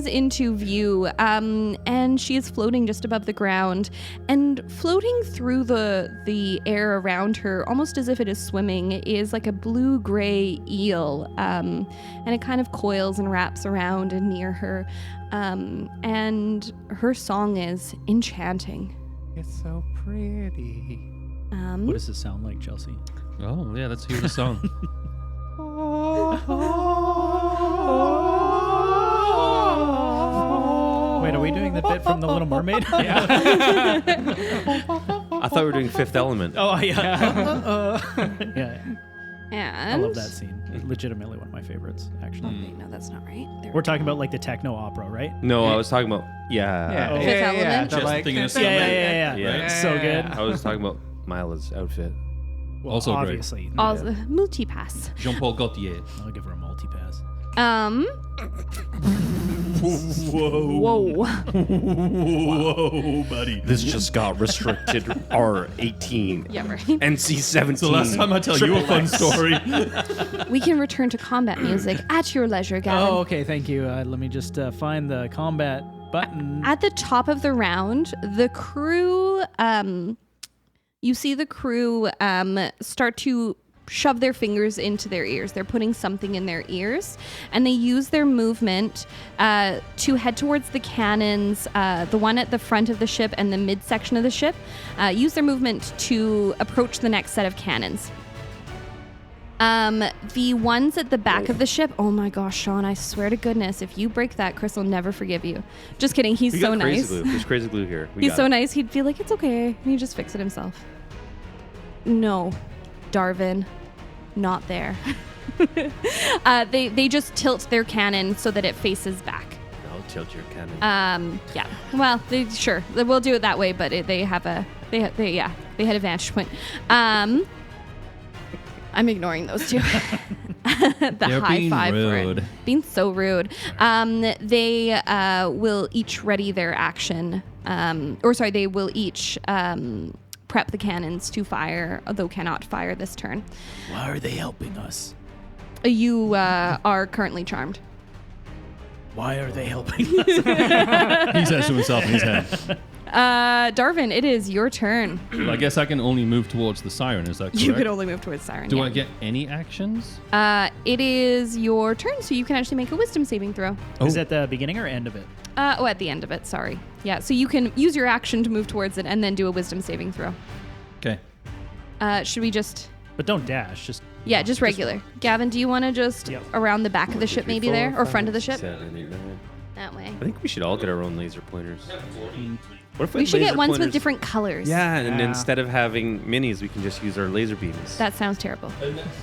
into view, and she is floating just above the ground, and floating through the air around her, almost as if it is swimming, is like a blue-gray eel, and it kind of coils and wraps around and near her, and her song is enchanting. It's so pretty. What does it sound like, Chelsea? Oh, yeah, let's hear the song. Wait, are we doing the bit from The Little Mermaid? I thought we were doing Fifth Element. Oh, yeah. Yeah. And I love that scene. Legitimately one of my favorites, actually. Wait, no, that's not right. There We're talking about like the techno opera, right? No, I was talking about Fifth yeah. Element? They're Just like, thinking of Yeah, yeah, yeah, yeah. Yeah. It's so good. I was talking about Mila's outfit. Well, Also great. obviously. Also, multipass. Jean-Paul Gaultier. I'll give her a multi-pass. Whoa. Whoa, buddy. This just got restricted R18. Yeah, right. NC-17. It's the last time I tell you a fun story. We can return to combat music at your leisure, Gavin. Oh, okay. Thank you. Let me just find the combat button. At the top of the round, the crew, you see the crew start to shove their fingers into their ears. They're putting something in their ears, and they use their movement to head towards the cannons, the one at the front of the ship and the midsection of the ship. Use their movement to approach the next set of cannons. The ones at the back of the ship, oh my gosh, Sean, I swear to goodness, if you break that, Chris will never forgive you. Just kidding, he's We so got crazy nice. glue. There's crazy glue here. He's so nice, he'd feel like it's okay, and he'd just fix it himself. No, Darvin, not there. They just tilt their cannon so that it faces back. I'll tilt your cannon. Yeah. Well, sure, we'll do it that way, but they had a vantage point. I'm ignoring those two. The They're high being five for rude. it. Being so rude. They will each ready their action. They will each prep the cannons to fire, although cannot fire this turn. Why are they helping us? You are currently charmed. Why are they helping us? He says to himself in his head. Darvin, it is your turn. Well, I guess I can only move towards the siren, is that correct? You can only move towards Siren. Do yeah. I get any actions? It is your turn, so you can actually make a wisdom saving throw. Is that the beginning or end of it? At the end of it, sorry. Yeah, so you can use your action to move towards it and then do a wisdom saving throw. Okay. Should we just... But don't dash. Just just regular. Gavin, do you want to just around the back of the ship maybe there? Or front of the ship? 7, 8, 9. That way. I think we should all get our own laser pointers. What if We should get laser ones with pointers- different colors. Yeah, and Yeah. instead of having minis, we can just use our laser beams. That sounds terrible.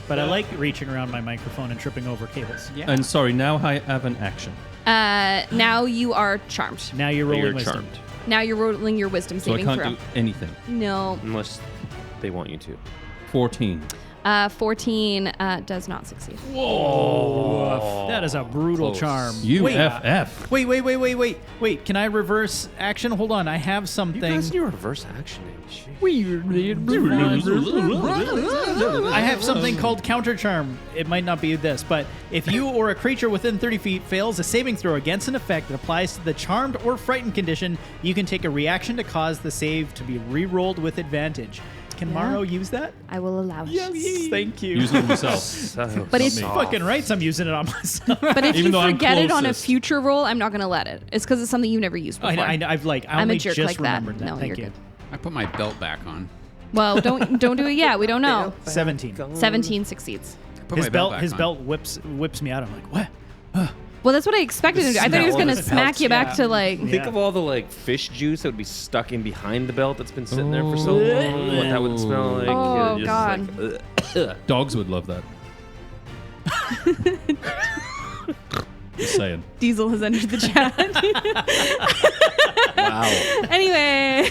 But I like reaching around my microphone and tripping over cables. Yeah. And sorry, now I have an action. Now you are charmed. Now you're But rolling you're wisdom. charmed. Now you're rolling your wisdom So I saving can't throw. do anything. No. Unless they want you to. 14. 14 does not succeed. That is a brutal Close. charm. UFF. Wait. Can I reverse action? Hold on. I have You something. guys need reverse actioning. Shit. I have something called counter charm. It might not be this, but if you or a creature within 30 feet fails a saving throw against an effect that applies to the charmed or frightened condition, you can take a reaction to cause the save to be re-rolled with advantage. Can Morrow use that? I will allow it. Thank you. Use it on yourself. So But it's soft. Fucking rights. I'm using it on myself. But if Even you though I'm forget it on a closest. future roll, I'm not going to let it. It's because it's something you've never used before. I I'm only a jerk just like that. remembered that. No, Thank you're you. good. I put my belt back on. Well, don't do it yet. We don't know. 17. 17 succeeds. I put His my belt back his on. belt whips me out. I'm like, what? Well, that's what I expected him to do. I thought he was smell going of to his smack belt, you back yeah. to like... Think Yeah. of all the like fish juice that would be stuck in behind the belt that's been sitting there for so long. What that would smell like. Oh, Just God. like, Dogs would love that. Just saying. Diesel has entered the chat. wow. Anyway,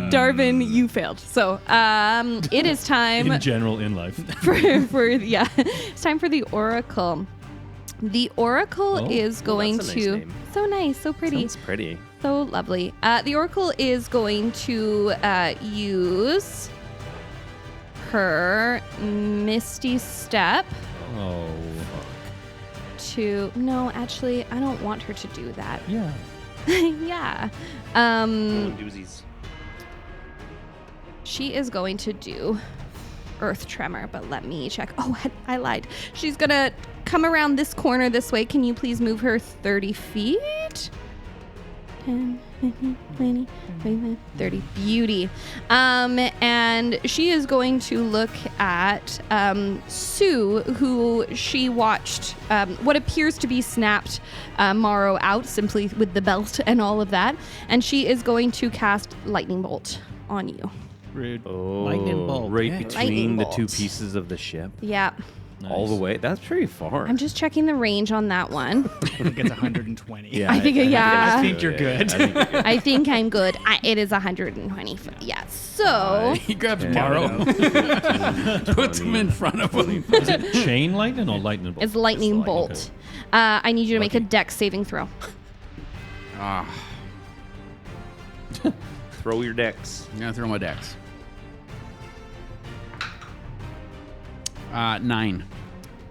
Darvin, you failed. So it is time In general, in life. it's time for the Oracle. The Oracle Oh. is going that's a nice to name. so nice, so pretty, Sounds pretty. so lovely. The Oracle is going to use her Misty Step Oh. to. No, actually, I don't want her to do that. Yeah. Yeah. Doozies. She is going to do Earth Tremor, but let me check. Oh, I lied. She's going to come around this corner this way. Can you please move her 30 feet? 10, 15, 20, 25, 30. Beauty. And she is going to look at Sue, who she watched what appears to be snapped Morrow out simply with the belt and all of that. And she is going to cast Lightning Bolt on you. Rude. Oh, Lightning bolt. right Yeah. between Lightning the bolt. two pieces of the ship. Yeah. All the way? That's pretty far. I'm just checking the range on that one. I think it's 120. Yeah, I think, yeah. I think you're good. I think I'm good. It is 120. Yeah. So He grabs Morrow, puts him in front of him. Is it chain lightning or lightning bolt? it's lightning Just bolt. okay. I need you to make a dex saving throw. Ah, Throw your decks. I'm gonna throw my dex. 9.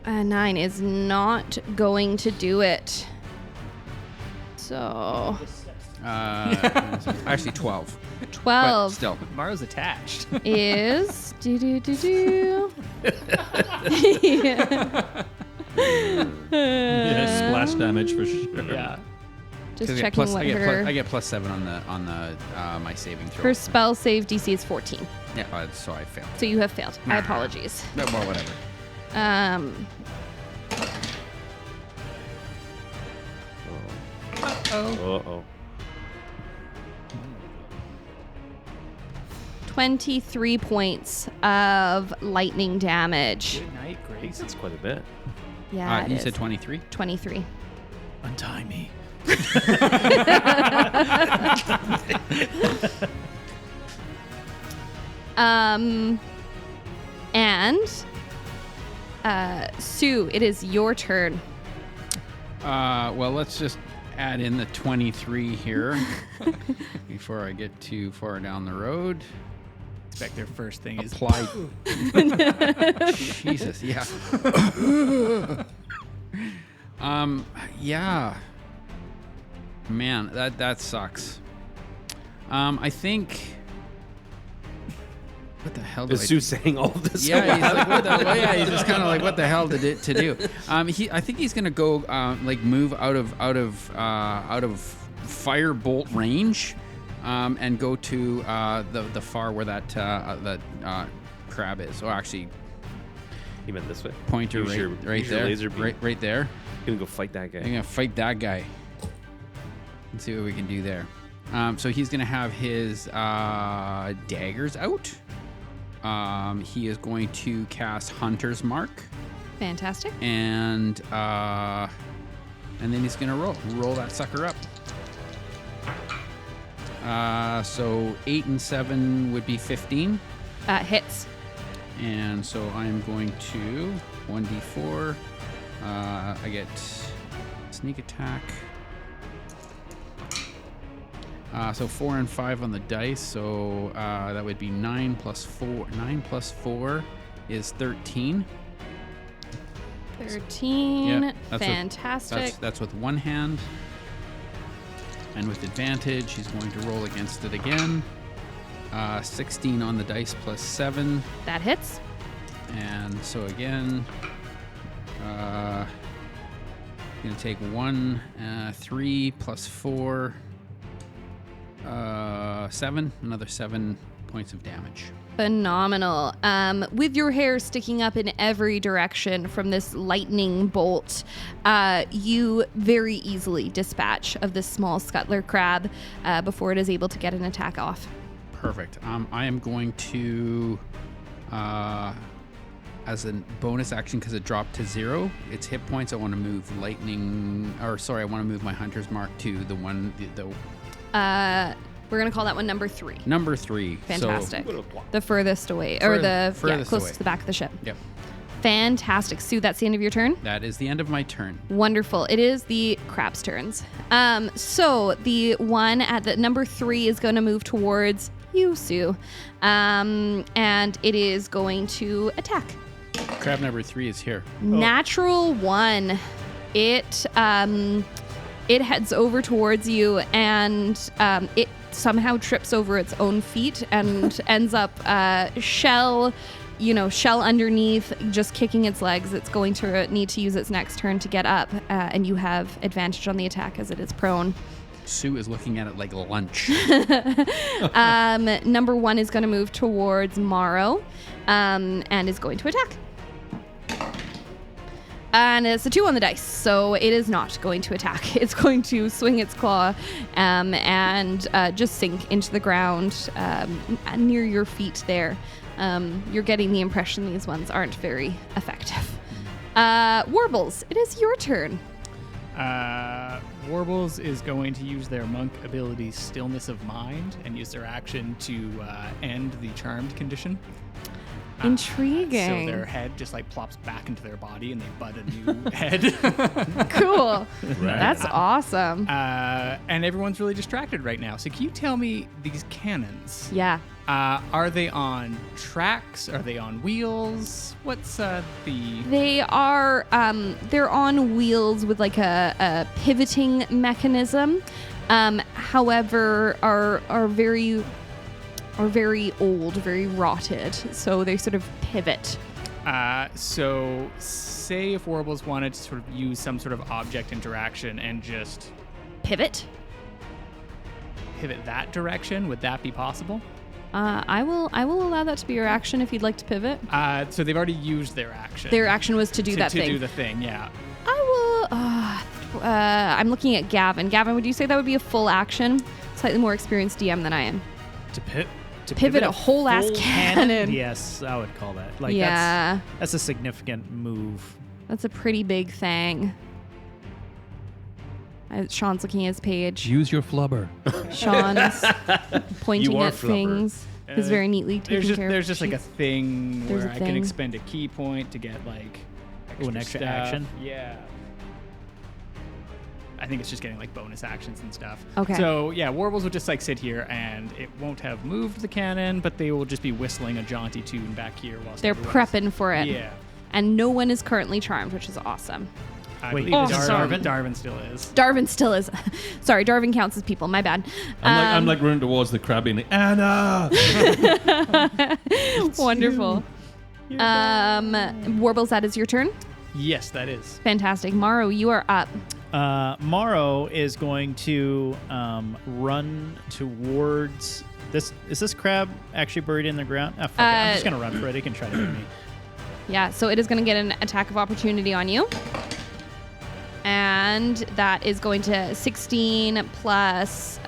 9 is not going to do it. So Actually 12. But 12 still. Maro's attached. is do. Yeah, splash damage for sure. Yeah. Just I get checking plus, what I get her plus, I get plus 7 on the my saving throw. her spell save DC is 14. Yeah, so I failed. So you have failed. My apologies. No, well, whatever. Uh-oh. 23 points of lightning damage. Good night, Grace. That's quite a bit. Yeah, it You is. said 23? 23. Untie me. And Sue, it is your turn. Well, let's just add in the 23 here before I get too far down the road. Expect their first thing is Apply. Jesus, yeah. Yeah. Man, that sucks. I think. What the hell do Is I Sue saying all of this? Yeah, he's like, what the, well, yeah, he's just kind of like, what the hell to do? I think he's gonna go move out of firebolt range, and go to the far where that crab is. Or actually, You meant this way? pointer Use right, your- right use your there, laser beam. right there. You can go fight that guy. I'm gonna fight that guy. Let's see what we can do there. So he's gonna have his daggers out. He is going to cast Hunter's Mark, Fantastic. and then he's gonna roll that sucker up. So 8 and 7 would be 15, Hits. and so I'm going to 1d4. I get sneak attack. So 4 and 5 on the dice. So that would be 9 plus 4. 9 plus 4 is 13. 13. Yep, Fantastic. That's with one hand. And with advantage, he's going to roll against it again. 16 on the dice plus 7. That hits. And so again, going to take 1, 3 plus 4, 7. Another 7 points of damage. Phenomenal. With your hair sticking up in every direction from this lightning bolt, you very easily dispatch of this small scuttler crab before it is able to get an attack off. Perfect. I am going to, as a bonus action, because it dropped to 0, its hit points, I want to move I want to move my Hunter's Mark to the one, We're going to call that one number 3. number 3. Fantastic. the furthest away, or the furthest closest away. to the back of the ship. So, yep. Fantastic. Sue, that's the end of your turn? That is the end of my turn. Wonderful. It is the crab's turns. So the one at the number 3 is going to move towards you, Sue. And it is going to attack. Crab number 3 is here. Natural 1. It heads over towards you, and it somehow trips over its own feet and ends up shell underneath, just kicking its legs. It's going to need to use its next turn to get up, and you have advantage on the attack as it is prone. Sue is looking at it like lunch. Number 1 is going to move towards Morrow, and is going to attack. And it's a 2 on the dice, so it is not going to attack. It's going to swing its claw and just sink into the ground near your feet there. You're getting the impression these ones aren't very effective. Warbles, it is your turn. Warbles is going to use their monk ability Stillness of Mind and use their action to end the charmed condition. Intriguing. So their head just like plops back into their body and they bud a new head. Cool. That's awesome. And everyone's really distracted right now. So can you tell me these cannons? Yeah. Are they on tracks? Are they on wheels? What's They are. They're on wheels with like a pivoting mechanism. However, are very old, very rotted. So they sort of pivot. So say if Warbles wanted to sort of use some sort of object interaction and just Pivot. pivot that direction, would that be possible? I will allow that to be your action if you'd like to pivot. So they've already used their action. Their action was to do that to thing. do the thing, yeah. I will. I'm looking at Gavin. Gavin, would you say that would be a full action? Slightly more experienced DM than I am. To pivot a whole ass full cannon. Yes, I would call that. Like Yeah. that's a significant move. That's a pretty big thing. Sean's looking at his page. Use your flubber. Sean's pointing You are at flubber. things. He's very neatly taking care of There's just like a sheets. thing There's where a I thing. can expend a key point to get like An extra stuff. action? Yeah. I think it's just getting like bonus actions and stuff. Okay. So yeah, Warbles will just like sit here and it won't have moved the cannon, but they will just be whistling a jaunty tune back here whilst They're everyone's- prepping for it. Yeah. And no one is currently charmed, which is awesome. I Wait, believe is Darvin? Darvin? Darvin still is. Darvin still is. Sorry, Darvin counts as people. My bad. I'm like running towards the crab being like, Anna! Wonderful. Warbles, that is your turn. Yes, that is. Fantastic. Morrow, you are up. Morrow is going to run towards this. Is this crab actually buried in the ground? Oh, fuck it. I'm just gonna run for it. It can try to hit me. Yeah, so it is going to get an attack of opportunity on you. And that is going to 16 plus 2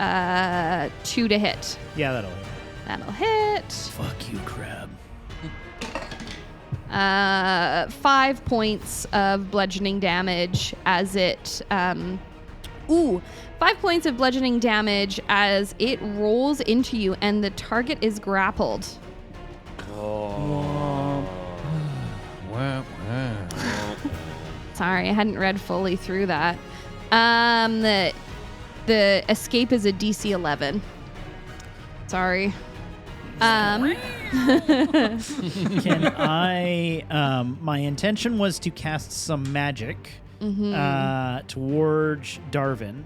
to hit. Yeah, that'll hit. That'll hit. Fuck you, crab. 5 points of bludgeoning damage as it 5 points of bludgeoning damage as it rolls into you and the target is grappled. Wow. Sorry, I hadn't read fully through that. The escape is a DC 11. Sorry. Can I? My intention was to cast some magic towards Darvin,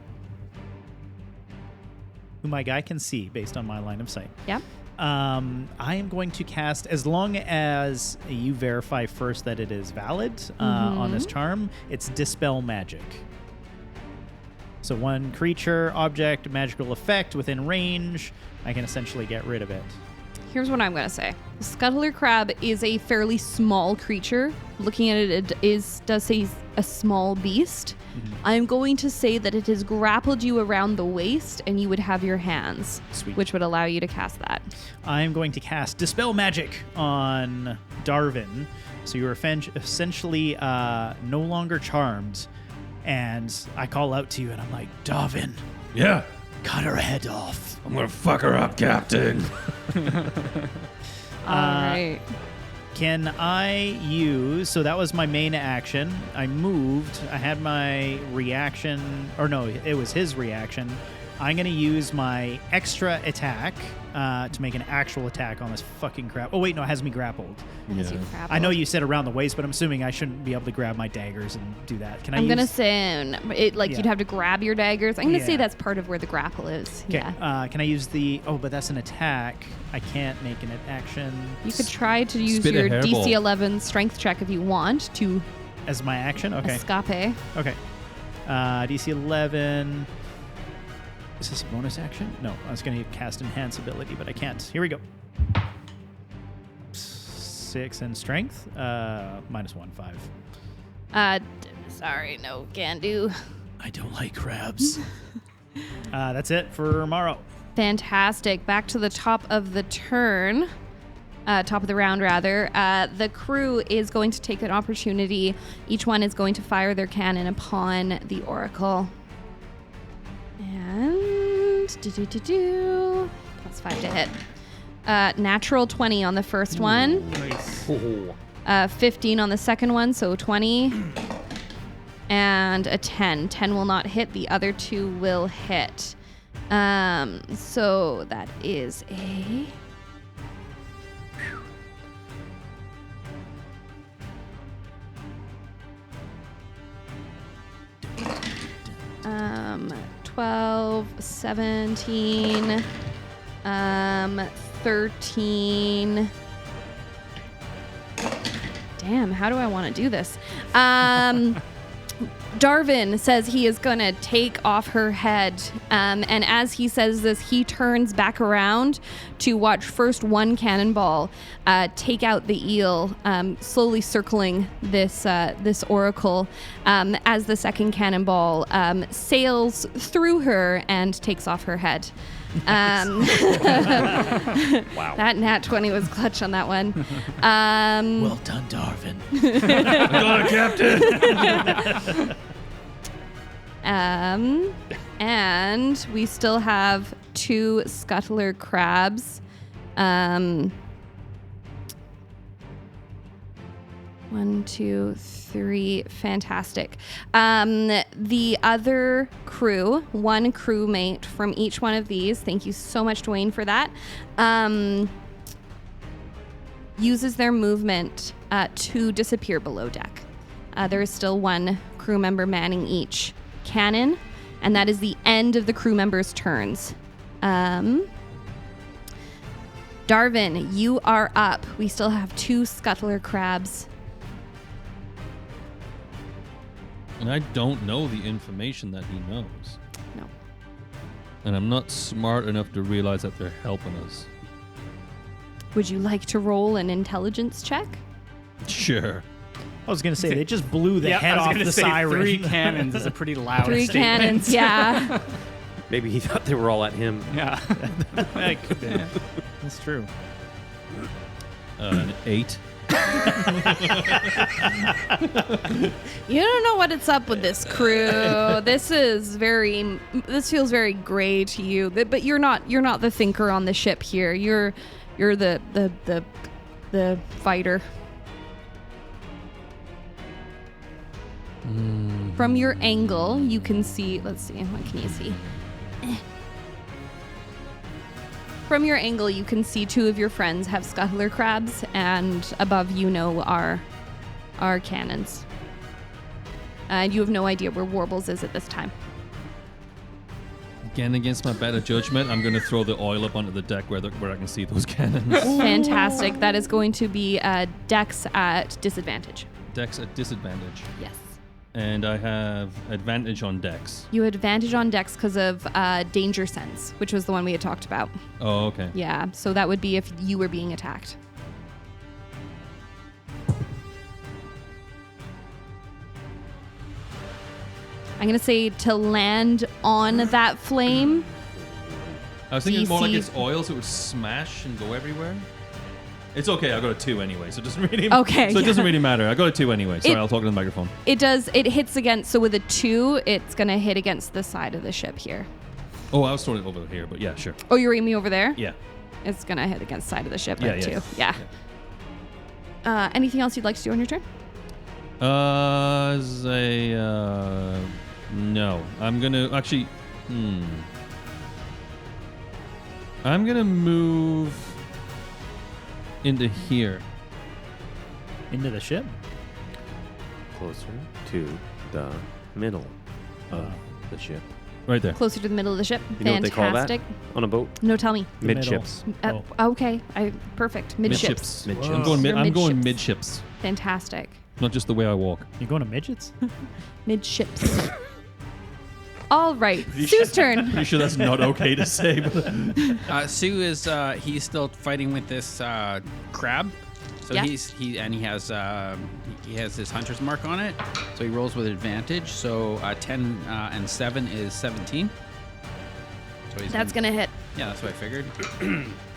who my guy can see based on my line of sight. Yep. I am going to cast, as long as you verify first that it is valid on this charm, it's Dispel Magic. So one creature, object, magical effect within range, I can essentially get rid of it. Here's what I'm going to say. The Scuttler Crab is a fairly small creature. Looking at it, does say a small beast. I'm going to say that it has grappled you around the waist and you would have your hands, Sweet. which would allow you to cast that. I am going to cast Dispel Magic on Darvin. So you're essentially no longer charmed. And I call out to you and I'm like, Darvin, Yeah. cut her head off. I'm gonna fuck her up, Captain. All right. Can I use, so that was my main action. I moved, I had my reaction, or no, it was his reaction. I'm going to use my extra attack to make an actual attack on this fucking crap. Oh, wait, no, it has me grappled. As you grapple. I know you said around the waist, but I'm assuming I shouldn't be able to grab my daggers and do that. Can I I'm use... going to say you'd have to grab your daggers. I'm going to say Yeah. that's part of where the grapple is. Okay, Yeah. can I use the... Oh, but that's an attack. I can't make an action You could try to use Spit a your hairball. DC 11 strength check if you want to as my action. Okay. escape. Okay. DC 11. Is this a bonus action? No, I was going to cast Enhance ability, but I can't. Here we go. 6 in strength. -1, 5. Sorry, no can do. I don't like crabs. That's it for Morrow. Fantastic. Back to the top of the turn. top of the round rather. The crew is going to take an opportunity. Each one is going to fire their cannon upon the Oracle. And +5 to hit. Natural 20 on the first one. Nice. 15 on the second one, so 20. And a 10. 10 will not hit. The other 2 will hit. So that is a... 12, 17, 13. Damn, how do I want to do this? Darvin says he is going to take off her head. And as he says this, he turns back around to watch first one cannonball take out the eel, slowly circling this oracle, as the second cannonball sails through her and takes off her head. Wow. That nat 20 was clutch on that one. Well done, Darvin. Got it, Captain. And we still have 2 scuttler crabs. 1, 2, 3. Fantastic. The other crew, 1 crewmate from each one of these, thank you so much, Dwayne, for that, uses their movement to disappear below deck. There is still 1 crew member manning each cannon, and that is the end of the crew members' turns. Darvin, you are up. We still have 2 scuttler crabs. And I don't know the information that he knows. No. And I'm not smart enough to realize that they're helping us. Would you like to roll an intelligence check? Sure. I was going to say, they just blew the head off the siren. 3 cannons is a pretty loud 3 statement. cannons, yeah. Maybe he thought they were all at him. Yeah. That could be. That's true. An 8. You don't know what it's up with this crew. This feels very gray to you. But you're not the thinker on the ship here. You're the fighter. From your angle, you can see. Let's see. What can you see? From your angle, you can see 2 of your friends have scuttler crabs, and above are cannons. And you have no idea where Warbles is at this time. Again, against my better judgment, I'm going to throw the oil up onto the deck where I can see those cannons. Fantastic. That is going to be Dex at disadvantage. Dex at disadvantage. Yes. And I have advantage on Dex. You had advantage on Dex because of Danger Sense, which was the one we had talked about. Oh, okay. Yeah, so that would be if you were being attacked. I'm going to say to land on that flame. I was thinking more like DC it's oil, so it would smash and go everywhere. It's okay. I got a 2 anyway, so it doesn't really. Okay, So it doesn't yeah. really matter. I got a 2 anyway. Sorry, It- I'll talk to the microphone. It does. It hits against. So with a 2, it's going to hit against the side of the ship here. Oh, I was throwing it over here, but yeah, sure. Oh, you're aiming over there? Yeah. It's going to hit against the side of the ship Yeah, at yeah. 2. Yeah. Anything else you'd like to do on your turn? No. I'm gonna actually. I'm gonna move into here. Into the ship? Closer to the middle of the ship. Right there. Closer to the middle of the ship. You know what they call that Fantastic. on a boat? No, tell me. The Midships. middle. Oh. Okay. Perfect. Midships. Midships. I'm going You're midships. midships. Fantastic. Not just the way I walk. You going to midgets? Midships. All right. Sue's turn. You sure that's not okay to say? Sue is he's still fighting with this crab. So Yeah. he has his hunter's mark on it. So he rolls with advantage. So 10 and 7 is 17. So he's That's going to hit. Yeah, that's what I figured.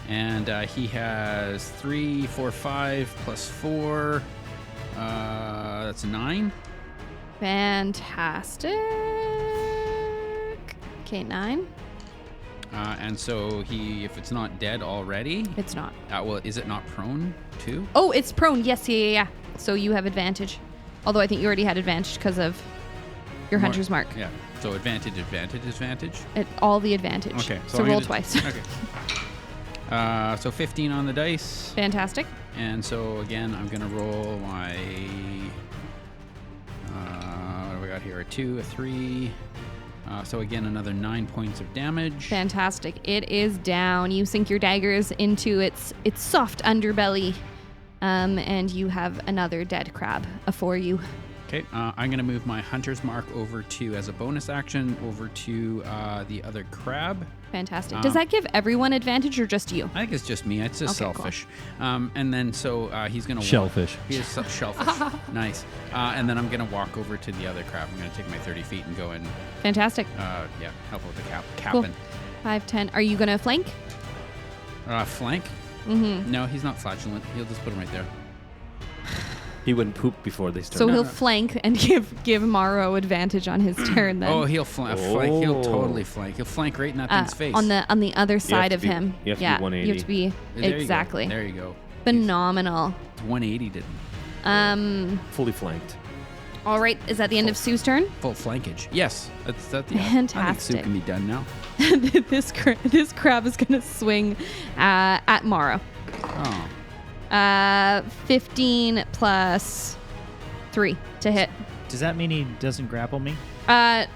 And he has 3, 4, 5 plus 4. That's 9. Fantastic. Okay, 9. And so if it's not dead already, It's not. well, is it not prone too? Oh, it's prone. Yes, yeah. So you have advantage. Although I think you already had advantage because of your hunter's mark. Yeah. So advantage. All the advantage. Okay. So I'm roll gonna- twice. Okay. So 15 on the dice. Fantastic. And so again, I'm gonna roll my. What do we got here? A 2, a 3. So again, another 9 points of damage. Fantastic. It is down. You sink your daggers into its soft underbelly, and you have another dead crab for you. Okay. I'm gonna move my hunter's mark over to, as a bonus action, over to the other crab. Fantastic. Does that give everyone advantage or just you? I think it's just me. It's just Okay, cool. selfish. And then so he's gonna Shellfish. He is shellfish. Nice. And then I'm gonna walk over to the other crab. I'm gonna take my 30 feet and go and Fantastic. help with the Cool. captain. 5, 10. Are you going to flank? Flank? Mm-hmm. No, he's not flatulent. He'll just put him right there. He wouldn't poop before they start. So he'll flank and give Morrow advantage on his turn then. Oh, he'll flank. He'll totally flank. He'll flank right in that thing's face. On the other side of to be- him. you have to be yeah, 180. you have to be There you go. exactly. There you go. Phenomenal. It's 180 didn't. fully flanked. All right, is that the end of Sue's turn? Full flankage. Yes. That's that. Yeah. I think Sue Fantastic. can be done now. this crab is going to swing at Morrow. Oh. 15 plus 3 to hit. Does that mean he doesn't grapple me?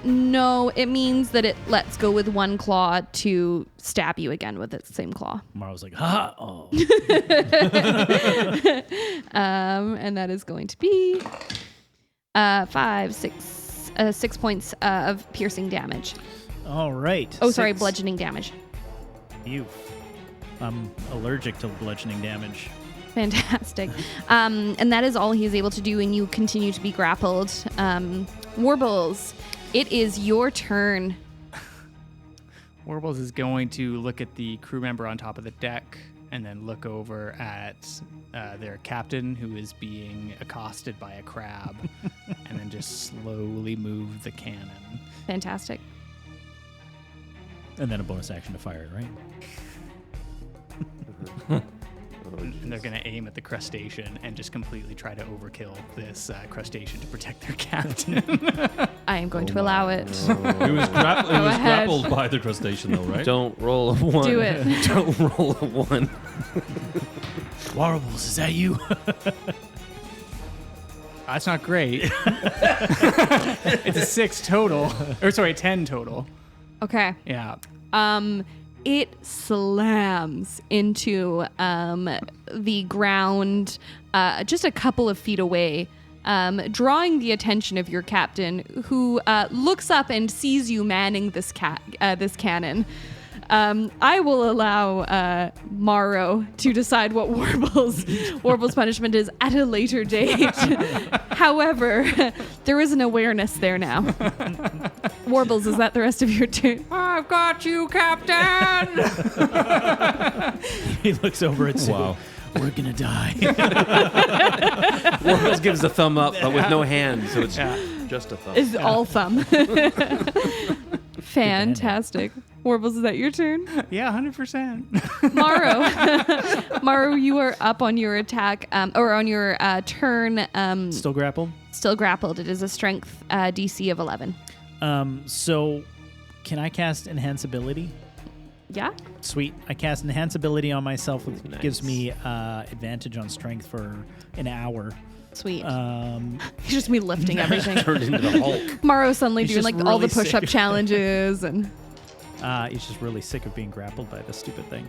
No, it means that it lets go with one claw to stab you again with its same claw. Morrow's like, ha! Oh. And that is going to be 6 points of piercing damage. All right. Oh, sorry, 6. bludgeoning damage. You. I'm allergic to bludgeoning damage. Fantastic. And that is all he's able to do, and you continue to be grappled. Warbles, it is your turn. Warbles is going to look at the crew member on top of the deck and then look over at their captain, who is being accosted by a crab, and then just slowly move the cannon. Fantastic. And then a bonus action to fire it, right? And they're going to aim at the crustacean and just completely try to overkill this crustacean to protect their captain. I am going to allow it. He was ahead. grappled by the crustacean, though, right? Don't roll a 1. Do it. Don't roll a 1. Warbles, is that you? That's not great. It's a 6 total. Or sorry, 10 total. Okay. Yeah. It slams into the ground just a couple of feet away, drawing the attention of your captain, who looks up and sees you manning this cannon. I will allow Morrow to decide what Warble's punishment is at a later date. However, there is an awareness there now. Warbles, is that the rest of your turn? I've got you, Captain! He looks over at Sue. Wow. We're gonna die. Warbles gives a thumb up, but with no hand, so it's just a thumb. Is all thumb. Fantastic. Warbles, is that your turn? Yeah, 100%. Morrow, you are up on your attack, or on your turn. Still grappled? Still grappled. It is a strength DC of 11. So can I cast Enhance Ability? Yeah? Sweet. I cast Enhance Ability on myself, which Nice. gives me advantage on strength for an hour. Sweet. It's just me lifting everything. Turned into the Hulk. Morrow suddenly He's doing just like all the really push-up sick. challenges and He's just really sick of being grappled by this stupid thing.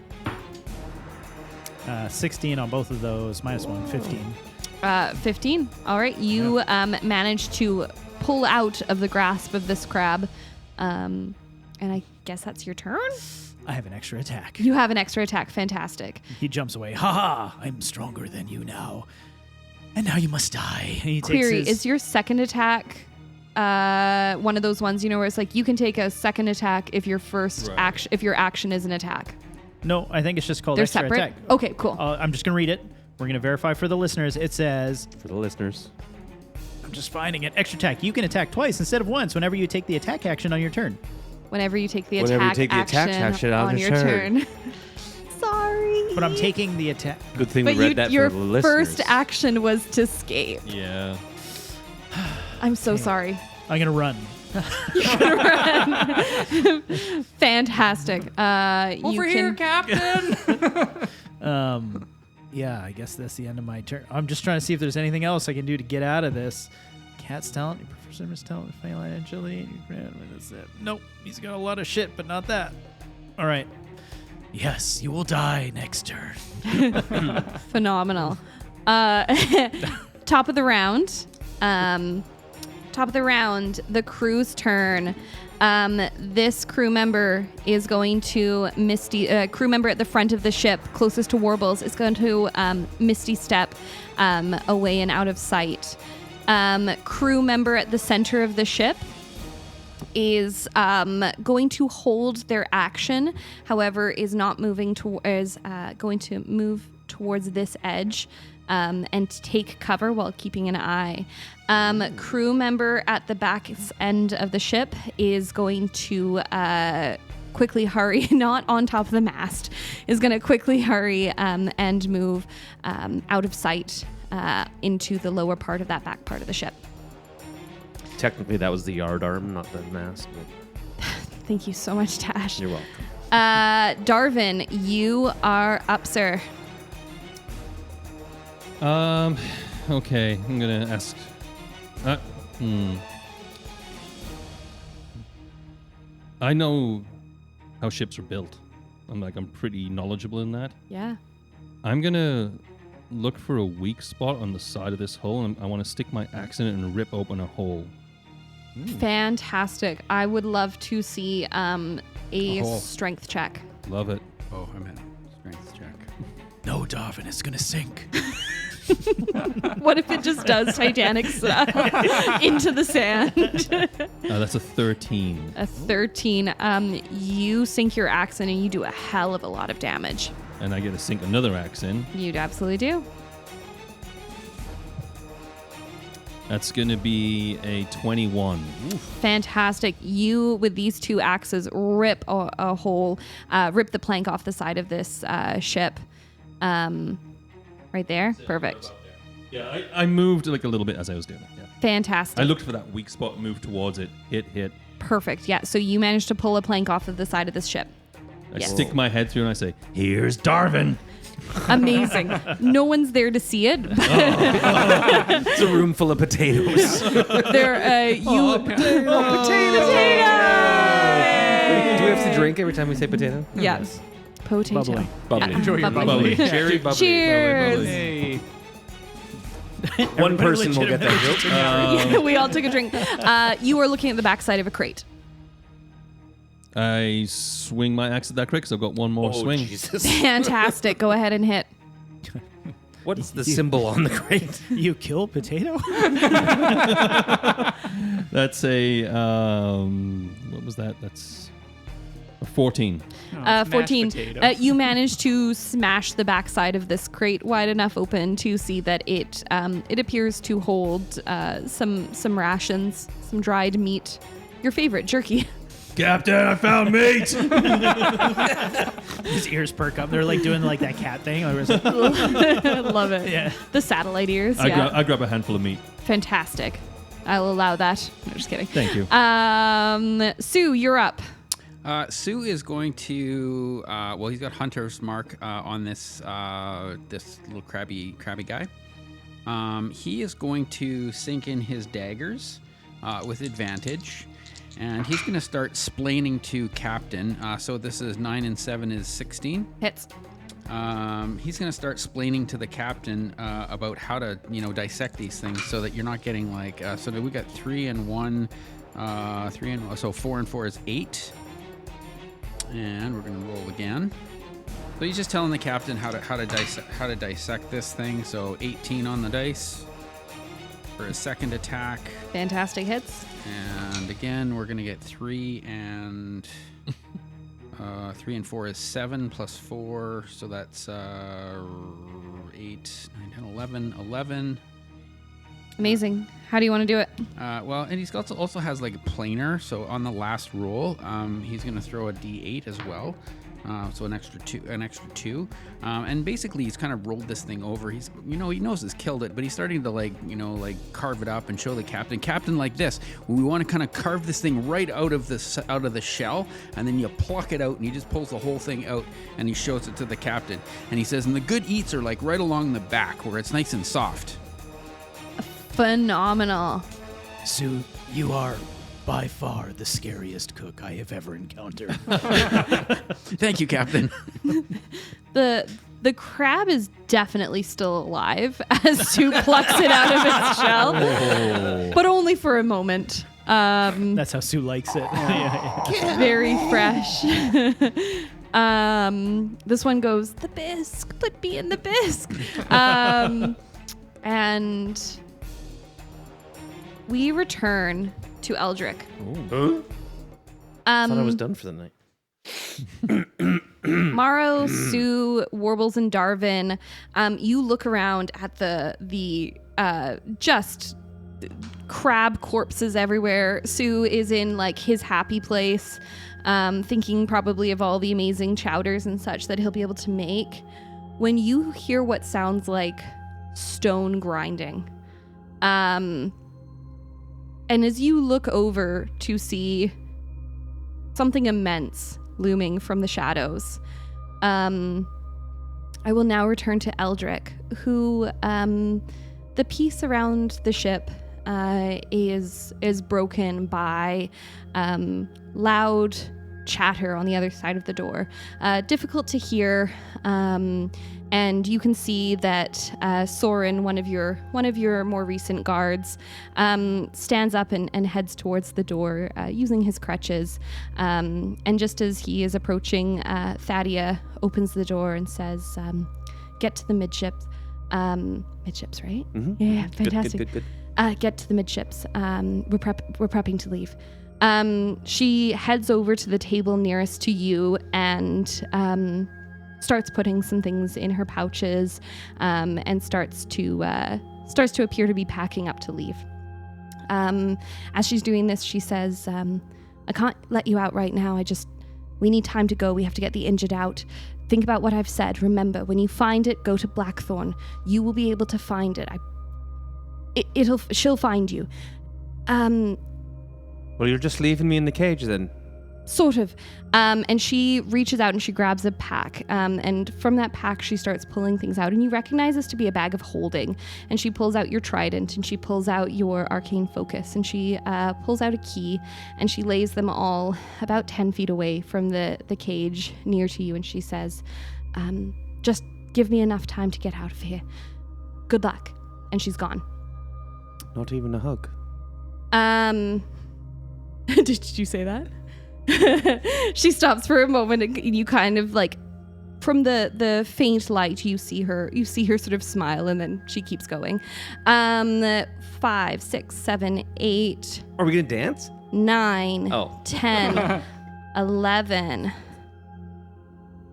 16 on both of those, -1, 15. 15. All right. You managed to pull out of the grasp of this crab. And I guess that's your turn? I have an extra attack. You have an extra attack. Fantastic. He jumps away. Ha ha! I'm stronger than you now. And now you must die. And he takes Query, his... is your second attack one of those ones, where it's like you can take a second attack if your first Right. action, if your action is an attack? No, I think it's just called They're extra separate? attack. Okay, cool. I'm just going to read it. We're going to verify for the listeners. It says, For the listeners. I'm just finding it. Extra attack. You can attack twice instead of once whenever you take the attack action on your turn. Whenever you take the Whenever you attack take the attack action on your your turn. Sorry. But I'm taking the attack. Good thing But we read that your for the listeners. first action was to escape. Yeah. I'm so sorry. I'm going to run. Fantastic. Over here, Captain. Yeah, I guess that's the end of my turn. I'm just trying to see if there's anything else I can do to get out of this. Cat's talent, you prefer Simmer's talent, feline agility. Nope, he's got a lot of shit, but not that. All right. Yes, you will die next turn. Phenomenal. Top of the round. The crew's turn. This crew member is going to crew member at the front of the ship, closest to Warbles, is going to Misty Step away and out of sight. Crew member at the center of the ship is going to hold their action, however, is not moving going to move towards this edge and take cover while keeping an eye. Crew member at the back end of the ship is going to quickly hurry, not on top of the mast, is going to quickly hurry and move out of sight into the lower part of that back part of the ship. Technically, that was the yard arm, not the mast. Thank you so much, Tash. You're welcome. Darvin, you are up, sir. Okay, I'm gonna ask. I know how ships are built. I'm pretty knowledgeable in that. Yeah. I'm gonna look for a weak spot on the side of this hole, and I want to stick my axe in it and rip open a hole. Fantastic. I would love to see a Oh. strength check. Love it. Oh, I'm in strength check. No, Darvin, it's gonna sink. What if it just does Titanic stuff into the sand? That's a 13. A 13. You sink your axe in and you do a hell of a lot of damage. And I get to sink another axe in. You'd absolutely do. That's going to be a 21. Oof. Fantastic. You, with these two axes, rip a hole, rip the plank off the side of this ship. Right there. Perfect. Yeah, I moved like a little bit as I was doing it. Yeah. Fantastic. I looked for that weak spot, moved towards it, hit. Perfect. Yeah. So you managed to pull a plank off of the side of this ship. I Yes. stick my head through and I say, "Here's Darvin." Amazing. No one's there to see it. But It's a room full of potatoes. there, you. Potato! Do we have to drink every time we say potato? Yes. Potato. Bubbly. Bubbly. Enjoy your Bubbly. bubbly. Cherry bubbly. Cheers. Hey. One person will get that joke. We all took a drink. You are looking at the backside of a crate. I swing my axe at that crate because I've got one more swing. Jesus. Fantastic. Go ahead and hit. What is the symbol on the crate? You killed Potato? That's a what was that? That's a 14. Mashed 14. potato. You managed to smash the backside of this crate wide enough open to see that it appears to hold some rations, some dried meat, your favorite jerky. Captain, I found meat. His ears perk up. They're like doing like that cat thing. Where it's like, Love it. yeah. The satellite ears. I grab a handful of meat. Fantastic. I'll allow that. No, just kidding. Thank you. Sue, you're up. Sue is going to. He's got Hunter's Mark on this this little crabby guy. He is going to sink in his daggers with advantage, and he's going to start splaining to Captain. So this is 9 and 7 is 16. Hits. He's going to start splaining to the captain about how to, dissect these things so that you're not getting like. So we got 3 and 1, 3 and so 4 and 4 is 8. And we're gonna roll again. So he's just telling the captain how to dissect this thing. So 18 on the dice for his second attack, Fantastic hits. and again we're gonna get 3 and 3 and 4 is 7 plus 4, so that's 8, 9, 10, 11, 11. Amazing. How do you want to do it? Well, and he's also has like a planer, so on the last roll, he's going to throw a D8 as well. So an extra two, and basically he's kind of rolled this thing over. He's, he knows he's killed it, but he's starting to like carve it up and show the captain like this. We want to kind of carve this thing right out of the shell, and then you pluck it out, and he just pulls the whole thing out, and he shows it to the captain, and he says, and the good eats are like right along the back where it's nice and soft. Phenomenal. Sue, you are by far the scariest cook I have ever encountered. Thank you, Captain. The crab is definitely still alive as Sue plucks it out of its shell, but only for a moment. That's how Sue likes it. Very fresh. This one goes, the bisque, put me in the bisque. And we return to Eldric. Huh? Thought I was done for the night. Morrow, Sue, Warbles, and Darvin, you look around at the just crab corpses everywhere. Sue is in like his happy place, thinking probably of all the amazing chowders and such that he'll be able to make. When you hear what sounds like stone grinding, and as you look over to see something immense looming from the shadows, I will now return to Eldric, who the peace around the ship is broken by loud chatter on the other side of the door. Difficult to hear, and you can see that Soren, one of your more recent guards, stands up and heads towards the door using his crutches. And just as he is approaching, Thadia opens the door and says, "Get to the midships." Midships, right? Mm-hmm. Yeah, fantastic. Good. Get to the midships. We're prepping to leave. She heads over to the table nearest to you and starts putting some things in her pouches, and starts to appear to be packing up to leave. As she's doing this, she says, "I can't let you out right now. We need time to go. We have to get the injured out. Think about what I've said. Remember, when you find it, go to Blackthorn. You will be able to find it. She'll find you." Well, you're just leaving me in the cage then. Sort of. And she reaches out and she grabs a pack. And from that pack, she starts pulling things out. And you recognize this to be a bag of holding. And she pulls out your trident, and she pulls out your arcane focus, and she pulls out a key, and she lays them all about 10 feet away from the cage near to you. And she says, "Just give me enough time to get out of here. Good luck." And she's gone. Not even a hug. Did you say that? She stops for a moment, and you kind of like, from the faint light, you see her sort of smile, and then she keeps going. 5, 6, 7, 8. Are we gonna dance? 9, Oh. 10, 11.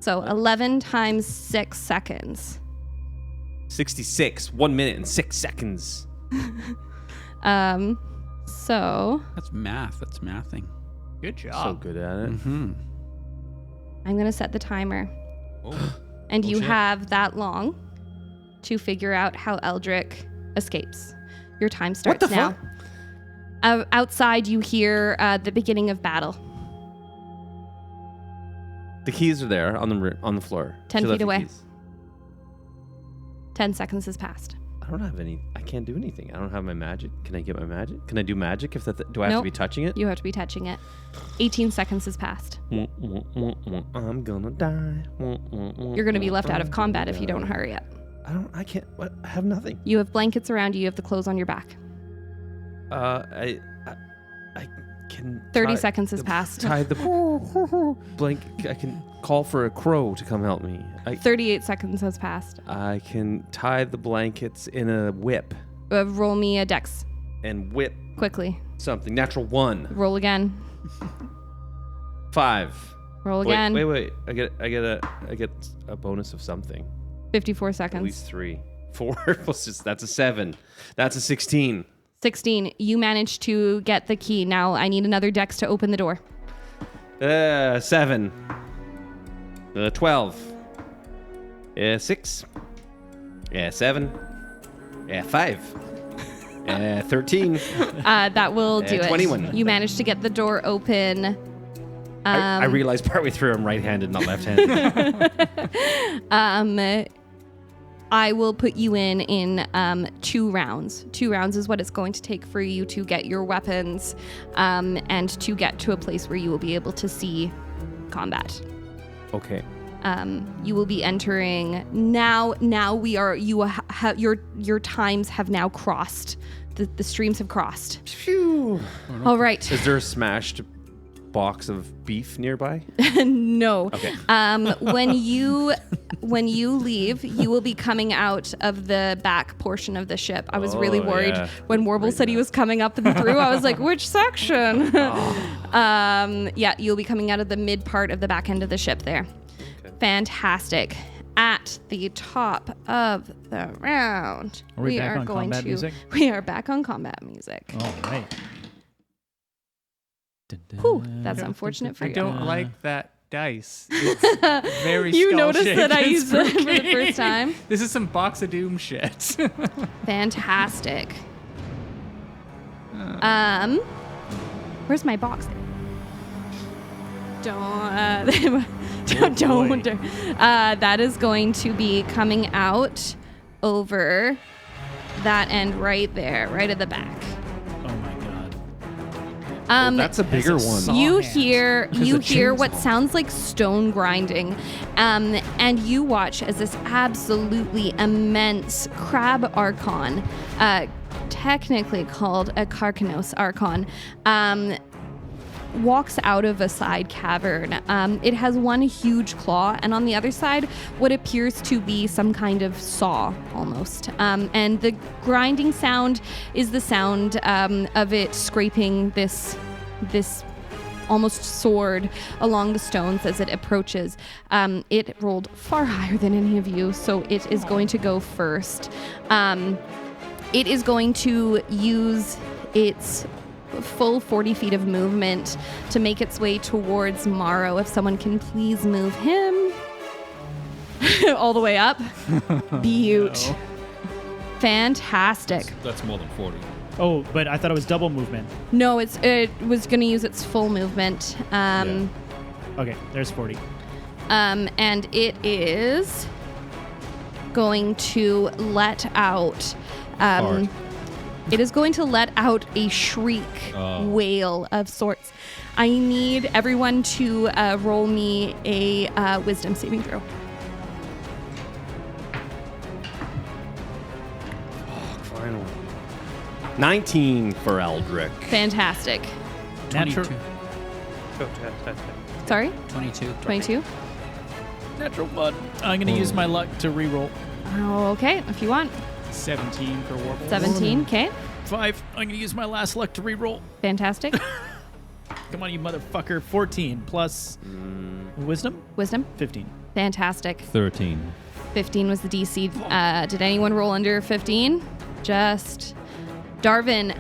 So 11 times 6 seconds. 66. 1 minute and 6 seconds. So That's math. That's mathing. Good So job. good at it. Mm-hmm. I'm gonna set the timer. Oh. And Oh, you shit. have that long to figure out how Eldric escapes. Your time starts What the now. fuck? Outside, you hear the beginning of battle. The keys are there on the floor. 10 She left feet the away. keys. 10 seconds has passed. I don't have any. I can't do anything. I don't have my magic. Can I get my magic? Can I do magic? Do I have to Nope. be touching it? You have to be touching it. 18 seconds has passed. I'm gonna die. You're gonna be left out of combat if you don't hurry up. I can't. What? I have nothing. You have blankets around you. You have the clothes on your back. I can. 30 seconds has passed. Tie the blanket. I can call for a crow to come help me. 38 seconds has passed. I can tie the blankets in a whip Roll me a dex and whip quickly. something. Natural 1. Roll again. 5. Roll again. Wait. I get a bonus of something. 54 At seconds. least 3. 4 that's a 7. That's a 16. 16. You managed to get the key. Now I need another dex to open the door. 7. 12. 6. 7. 5. 13. That will do it. 21. You managed to get the door open. I realized partway through I'm right-handed, not left-handed. I will put you in 2 rounds. 2 rounds is what it's going to take for you to get your weapons and to get to a place where you will be able to see combat. Okay. You will be entering now. We are. Your times have now crossed. The streams have crossed. Phew. All right. Is there a smashed box of beef nearby? No. Okay. When you leave, you will be coming out of the back portion of the ship. I was really worried when Warble said he was coming up and through. I was like, which section? Yeah, you'll be coming out of the mid part of the back end of the ship there. Okay. Fantastic. At the top of the round, we back on combat music? We are back on combat music. All right. Whew, that's unfortunate for I you. don't like that dice. It's very You skull noticed shaped that I and used it for the spooky. first time? This is some Box of Doom shit. Fantastic. Where's my box? Don't. That is going to be coming out over that end right there, right at the back. Oh my god. That's a bigger one. You hear chainsaw. what sounds like stone grinding, and you watch as this absolutely immense crab archon, technically called a Carcanos archon, walks out of a side cavern. It has one huge claw, and on the other side, what appears to be some kind of saw, almost. And the grinding sound is the sound of it scraping this almost sword along the stones as it approaches. It rolled far higher than any of you, so it is going to go first. It is going to use its full 40 feet of movement to make its way towards Morrow. If someone can please move him all the way up. Beaut. No. Fantastic. That's more than 40. Oh, but I thought it was double movement. No, it was going to use its full movement. Okay, there's 40. And it is going to let out Hard. it is going to let out a shriek wail of sorts. I need everyone to roll me a wisdom saving throw. Finally. 19 for Eldric. Fantastic. Natural. Sorry? 22. 22? Natural 1. I'm going to use my luck to reroll. Oh, okay, if you want. 17 for Warble. 17, okay. 5. I'm going to use my last luck to reroll. Fantastic. Come on, you motherfucker. 14 plus wisdom? Wisdom? 15. Fantastic. 13. 15 was the DC. Did anyone roll under 15? Just Darvin,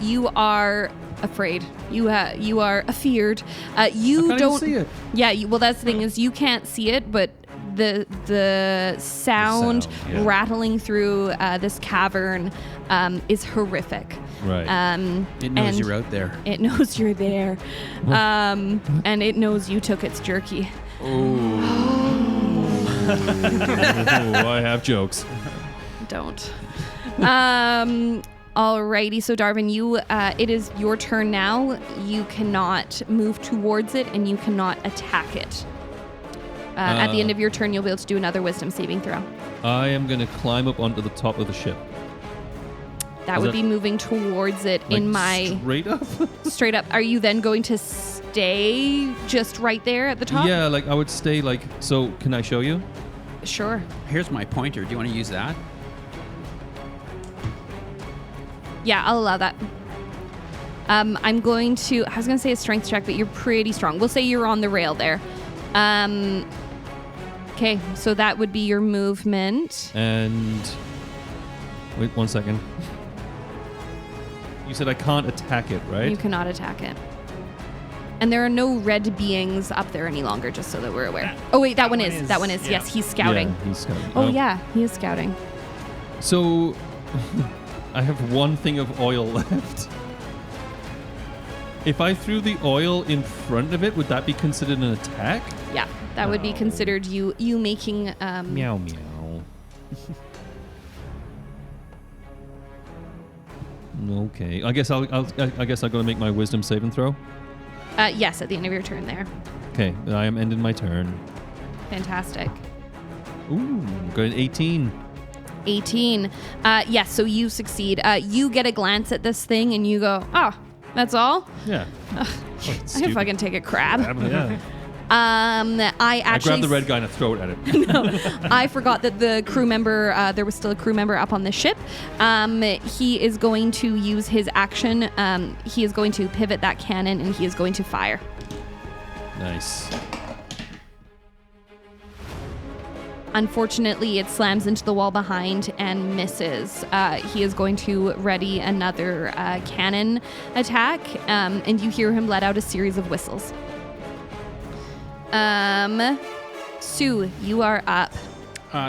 you are afraid. You are afeared. You I can't don't even see it. Yeah, well that's the thing is you can't see it, but the sound yeah. rattling through this cavern is horrific. Right. It knows and you're out there. It knows you're there. And it knows you took its jerky. I have jokes. Don't. Alrighty, so Darvin, you it is your turn now. You cannot move towards it and you cannot attack it. At the end of your turn, you'll be able to do another wisdom saving throw. I am going to climb up onto the top of the ship. That Is would that- be moving towards it Like, in my straight up? straight up. Are you then going to stay just right there at the top? Yeah, like I would stay like. So can I show you? Sure. Here's my pointer. Do you want to use that? Yeah, I'll allow that. I was going to say a strength check, but you're pretty strong. We'll say you're on the rail there. Okay, so that would be your movement. And wait 1 second. You said I can't attack it, right? You cannot attack it. And there are no red beings up there any longer, just so that we're aware. Oh wait, that one is. That one is. Yeah. Yes, he's scouting. Yeah, he's scouting. Oh yeah, he is scouting. So I have one thing of oil left. If I threw the oil in front of it, would that be considered an attack? Yeah, that would be considered you making. Meow meow. Okay, I guess I guess I got to make my wisdom saving throw. Yes, at the end of your turn there. Okay, I am ending my turn. Fantastic. Ooh, going 18. 18. Yes, so you succeed. You get a glance at this thing and you go, oh, that's all? Yeah. I can fucking take a crab. Yeah. I actually grab the red guy and I throw it at it. I forgot that the crew member, there was still a crew member up on the ship. He is going to use his action. He is going to pivot that cannon and he is going to fire. Nice. Unfortunately, it slams into the wall behind and misses. He is going to ready another cannon attack, and you hear him let out a series of whistles. Sue, you are up.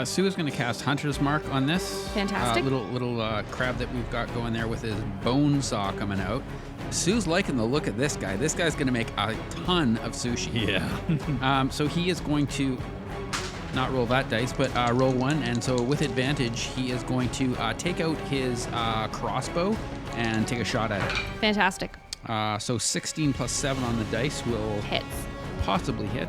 Sue is going to cast Hunter's Mark on this. Fantastic. Little crab that we've got going there with his bone saw coming out. Sue's liking the look of this guy. This guy's going to make a ton of sushi. Yeah. So he is going to not roll that dice, but roll one. And so with advantage, he is going to take out his crossbow and take a shot at it. Fantastic. So 16 plus 7 on the dice will Hits. possibly hit.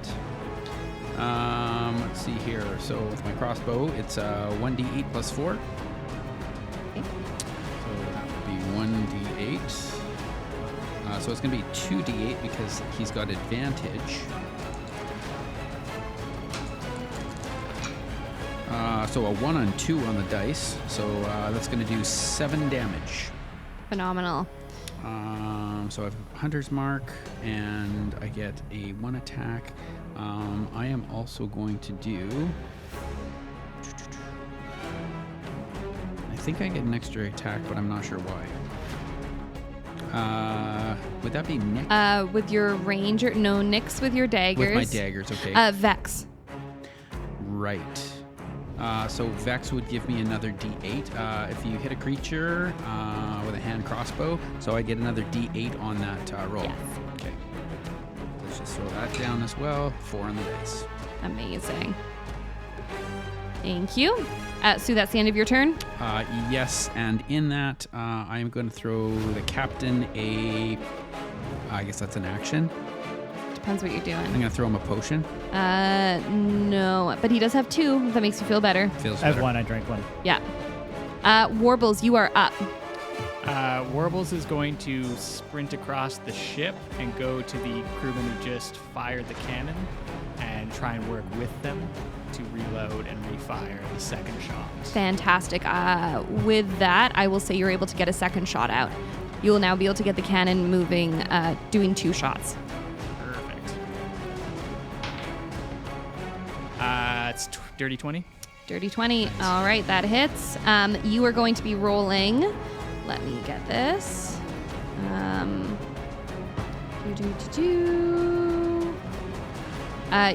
Let's see here. So with my crossbow, it's 1d8 plus 4. Okay. So that would be 1d8. So it's going to be 2d8 because he's got advantage. So a 1 and 2 on the dice. So that's going to do 7 damage. Phenomenal. So I have Hunter's Mark, and I get a 1 attack. I am also going to do... I think I get an extra attack, but I'm not sure why. Would that be Nick? With your ranger? No, Nyx with your daggers. With my daggers, okay. Vex. Right. So Vex would give me another D8 if you hit a creature with a hand crossbow. So I get another D8 on that roll. Yes. Okay. Let's just throw that down as well. 4 on the dice. Amazing. Thank you. Sue, that's the end of your turn? Yes, and in that, I am going to throw the captain a... I guess that's an action. Depends what you're doing. I'm going to throw him a potion. No, but he does have 2. If that makes you feel better. Feels I have better. 1. I drank 1. Yeah. Warbles, you are up. Warbles is going to sprint across the ship and go to the crewman who just fired the cannon and try and work with them to reload and refire the second shot. Fantastic. With that, I will say you're able to get a second shot out. You will now be able to get the cannon moving, doing 2 shots. Perfect. It's dirty 20. Dirty 20. All right, that hits. You are going to be rolling. Let me get this.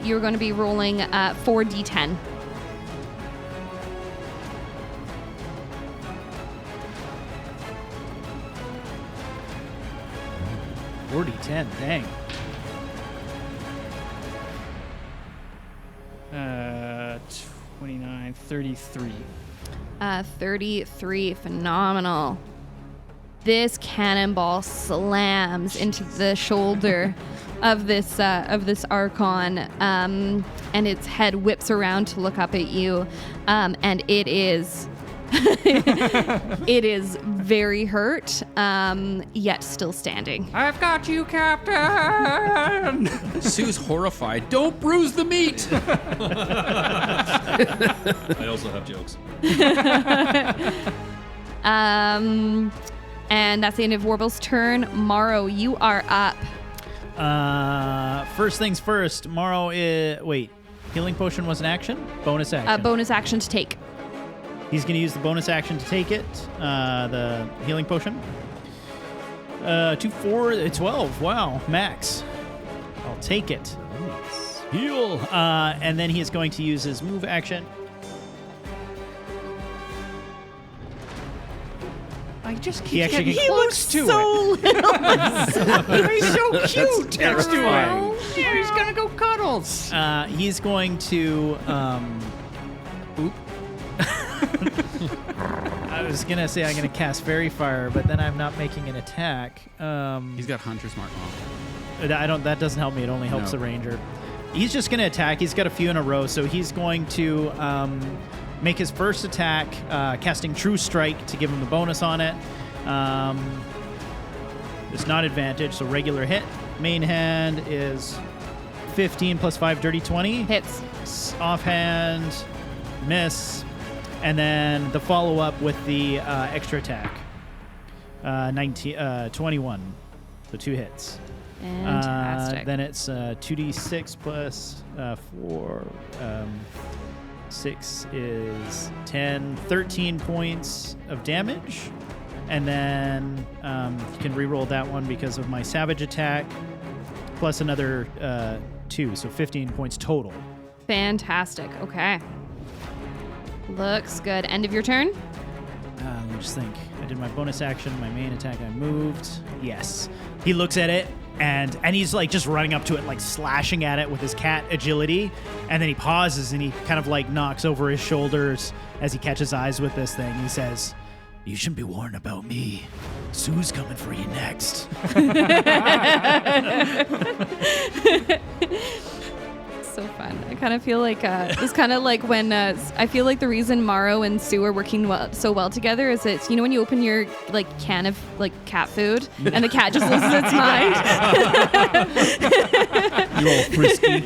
You're going to be rolling 4d10. $40-10. Dang. 29, 33. 33. Phenomenal. This cannonball slams into the shoulder of this Archon, and its head whips around to look up at you, and it is it is very hurt, yet still standing. I've got you, Captain! Sue's horrified. Don't bruise the meat! I also have jokes. And that's the end of Warble's turn. Morrow, you are up. First things first. Morrow is... Wait. Healing potion was an action? Bonus action. Bonus action to take. He's going to use the bonus action to take it. The healing potion. 2, 4, 12. Wow. Max. I'll take it. Nice. Heal. And then he is going to use his move action. I just He keep actually getting can- close to it. He's so cute next to him. Yeah, he's gonna go cuddles. He's going to... Oop. I was going to say I'm going to cast Fairy Fire, but then I'm not making an attack. He's got Hunter's Mark on. That doesn't help me. It only helps No. the ranger. He's just going to attack. He's got a few in a row, so he's going to make his first attack, casting True Strike to give him the bonus on it. It's not advantage, so regular hit. Main hand is 15 plus 5, dirty 20. Hits. Offhand, miss. And then the follow-up with the extra attack. 21. So 2 hits. Fantastic. Then it's 2d6 plus 4. 6 is 10, 13 points of damage. And then you can re-roll that one because of my savage attack, plus another 2, so 15 points total. Fantastic. Okay. Looks good. End of your turn? Let me just think. I did my bonus action, my main attack, I moved. Yes. He looks at it, and he's like just running up to it, like slashing at it with his cat agility. And then he pauses and he kind of like knocks over his shoulders as he catches eyes with this thing. He says, "You shouldn't be worrying about me. Sue's coming for you next." So fun. I kind of feel like it's kind of like when I feel like the reason Morrow and Sue are working so well together is it's, you know, when you open your like can of like cat food and the cat just loses its mind. You're all frisky.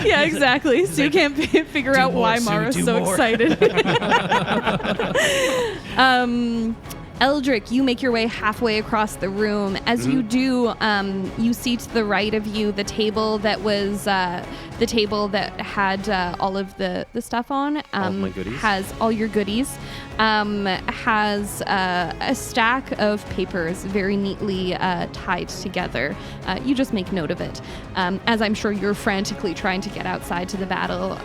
Yeah, exactly. Sue can't figure out more, why Sue, Morrow's do so more. excited. Eldric, you make your way halfway across the room. As you do, you see to the right of you the table that was the table that had all of the stuff on. All my goodies. Has all your goodies. Has a stack of papers very neatly tied together. You just make note of it. As I'm sure you're frantically trying to get outside to the battle,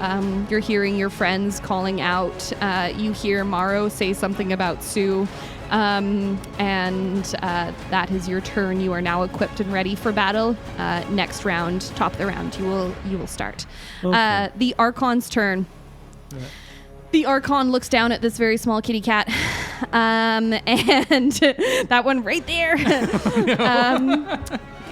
you're hearing your friends calling out. You hear Morrow say something about Sue. And that is your turn. You are now equipped and ready for battle. Next round, top of the round, you will start. Okay. The Archon's turn. The Archon looks down at this very small kitty cat, and that one right there.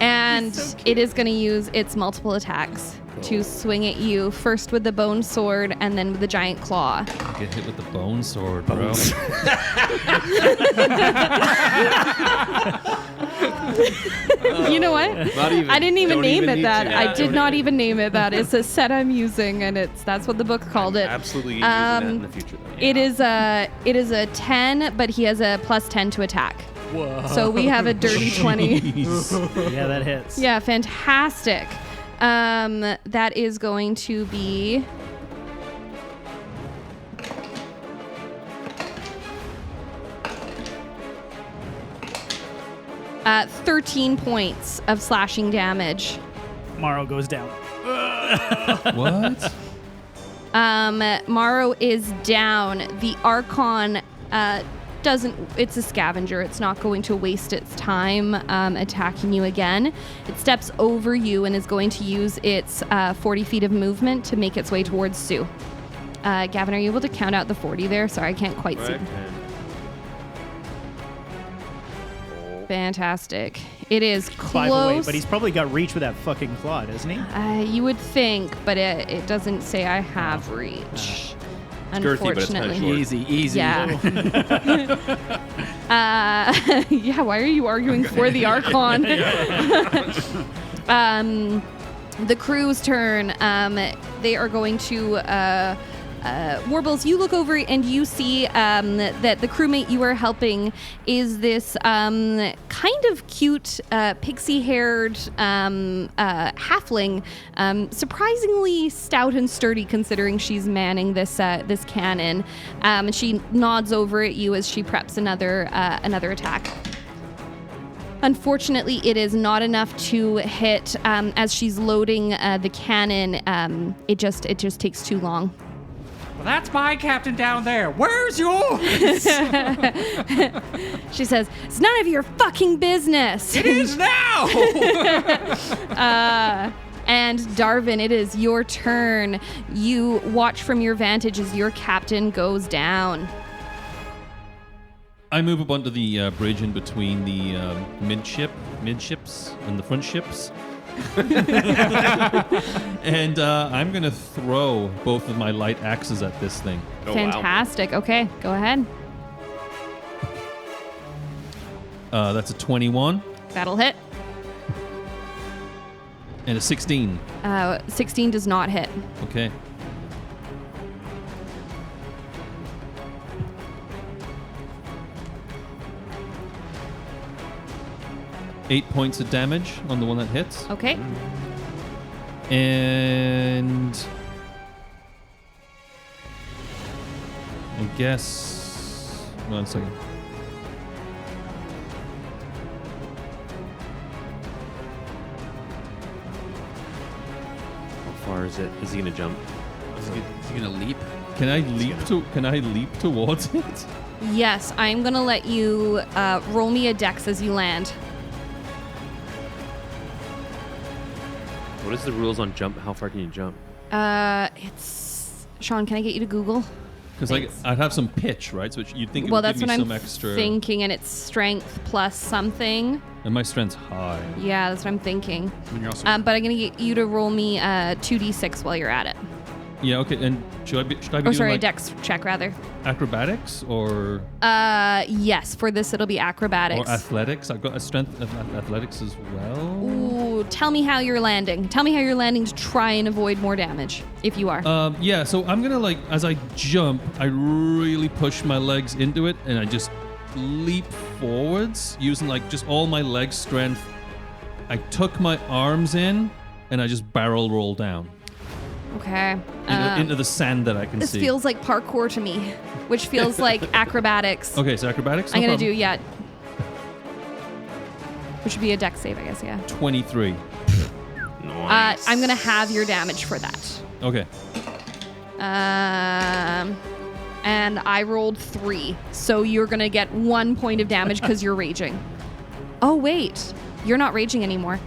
And it is going to use its multiple attacks to swing at you. First with the bone sword, and then with the giant claw. Get hit with the bone sword, bro. You know what? Not even. I didn't even Don't name even it need that. to. I did not even name it that. It's a set I'm using, and that's what the book called it. Absolutely using that in the future, though. It is a 10, but he has a plus 10 to attack. Whoa. So we have a dirty 20. Yeah, that hits. Yeah, fantastic. That is going to be 13 points of slashing damage. Morrow goes down. What? Morrow is down. The Archon it's a scavenger. It's not going to waste its time attacking you again. It steps over you and is going to use its 40 feet of movement to make its way towards Sue. Gavin, are you able to count out the 40 there? Sorry, I can't quite see. Fantastic. It is 5 away, close. but he's probably got reach with that fucking claw, doesn't he? You would think, but it doesn't say I have reach. Girthy, but it's kinda Unfortunately. short. Easy. Yeah. Yeah, why are you arguing for the Archon? The crew's turn. They are going to Warbles, you look over and you see that the crewmate you are helping is this kind of cute pixie-haired halfling, surprisingly stout and sturdy considering she's manning this cannon. And she nods over at you as she preps another attack. Unfortunately, it is not enough to hit. As she's loading the cannon, it just takes too long. Well, that's my captain down there. Where's yours? She says, "It's none of your fucking business." It is now. And Darvin, it is your turn. You watch from your vantage as your captain goes down. I move up onto the bridge in between the midships and the front ships. And I'm going to throw both of my light axes at this thing. Oh, Fantastic. Wow. Okay, go ahead. That's a 21 That'll hit. and a 16. 16 does not hit. Okay. Eight points of damage on the one that hits. Okay. And I guess 1 second. How far is it? Is he gonna jump? Is he gonna leap? Can I leap towards it? Yes, I'm going to let you roll me a dex as you land. What is the rules on jump? How far can you jump? It's... Sean, can I get you to Google? Because I'd have some pitch, right? So you'd think it Well, would that's give what me I'm some extra. thinking, and it's strength plus something. And my strength's high. Yeah, that's what I'm thinking. And you're also But I'm going to get you to roll me 2d6 while you're at it. Yeah, okay. And should I be Or doing sorry, like dex check, rather. acrobatics or Yes, for this it'll be acrobatics. or athletics? I've got a strength of athletics as well. Ooh, tell me how you're landing. Tell me how you're landing to try and avoid more damage, if you are. Yeah, so I'm gonna as I jump, I really push my legs into it, and I just leap forwards using just all my leg strength. I tuck my arms in, and I just barrel roll down Okay. into the sand that I can This see. feels like parkour to me, which feels like acrobatics. Okay, so acrobatics. I'm no gonna problem. do which would be a dex save, I guess. Yeah. 23. Nice. I'm gonna have your damage for that. Okay. And I rolled 3, so you're gonna get 1 point of damage because you're raging. Oh wait, you're not raging anymore.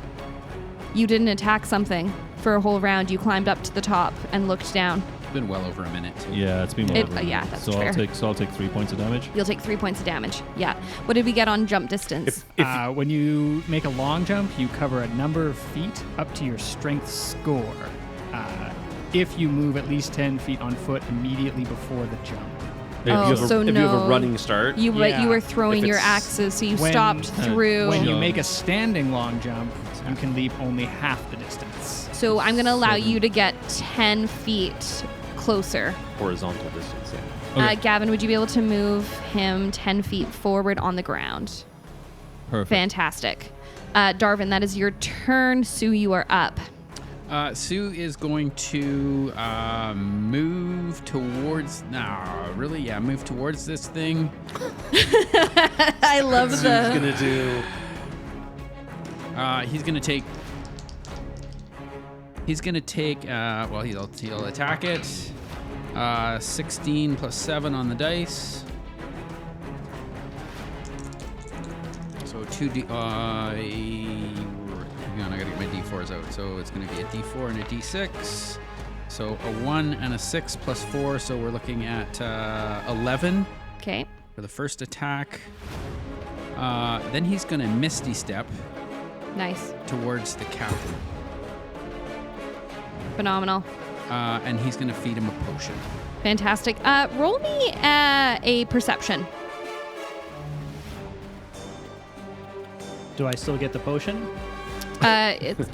You didn't attack something for a whole round. You climbed up to the top and looked down. it's been well over a minute. Yeah, it's been well over a yeah, minute. that's so fair. I'll take 3 points of damage. You'll take 3 points of damage. Yeah. What did we get on jump distance? When you make a long jump, you cover a number of feet up to your strength score. If you move at least 10 feet on foot immediately before the jump. If you have so if you have no. a running start, You Yeah. were throwing If your it's- axes, so you when- stopped through. When you Jump. make a standing long jump, you can leap only half the distance. So I'm going to allow you to get 10 feet closer. horizontal distance. Yeah. Okay. Gavin, would you be able to move him 10 feet forward on the ground? Perfect. Fantastic. Darvin, that is your turn. Sue, you are up. Sue is going to move towards. Move towards this thing. I love Who's the... gonna do? He's gonna take. He'll attack it. 16 plus 7 on the dice. So 2d. Hang on, I gotta get my d4s out. So it's gonna be a d4 and a d6. So a 1 and a 6 plus 4. So we're looking at 11 Okay. for the first attack. Then he's gonna misty step Nice. towards the captain. Phenomenal. And he's going to feed him a potion. Fantastic. Roll me a perception. Do I still get the potion?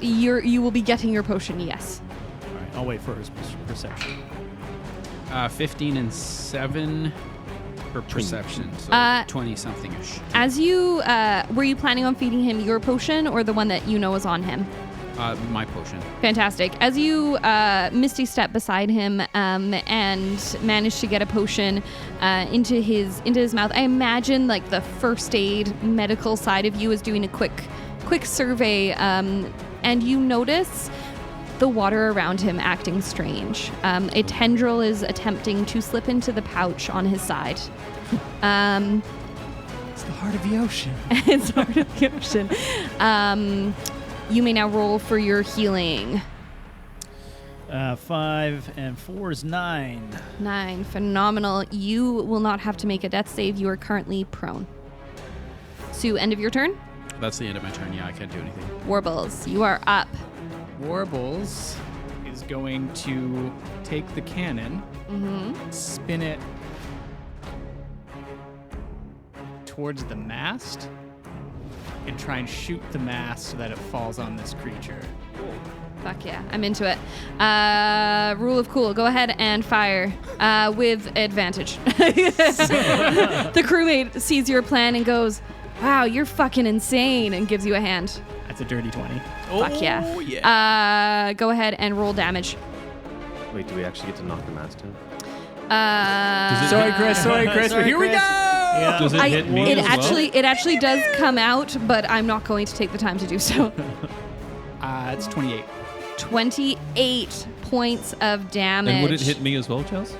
You will be getting your potion, yes. All right, I'll wait for his perception. 15 and 7 for perception. So 20-something-ish. As you, were you planning on feeding him your potion or the one that you know is on him? My potion. Fantastic. As you misty step beside him and manage to get a potion into his mouth, I imagine like the first aid medical side of you is doing a quick survey, and you notice the water around him acting strange. A tendril is attempting to slip into the pouch on his side. It's the heart of the ocean. It's part of the ocean. You may now roll for your healing. 5 and 4 is 9. 9. Phenomenal. You will not have to make a death save. You are currently prone. Sue, end of your turn. That's the end of my turn. Yeah, I can't do anything. Warbles, you are up. Warbles is going to take the cannon, spin it towards the mast, and try and shoot the mast so that it falls on this creature. Fuck yeah, I'm into it. Rule of cool, go ahead and fire with advantage. The crewmate sees your plan and goes, wow, you're fucking insane, and gives you a hand. That's a dirty 20. Fuck yeah. Go ahead and roll damage. Wait, do we actually get to knock the mast down? Sorry, Chris, but here we go! Yeah. Does it hit me It as it actually does come out, but I'm not going to take the time to do so. It's 28. 28 points of damage. And would it hit me as well, Chels?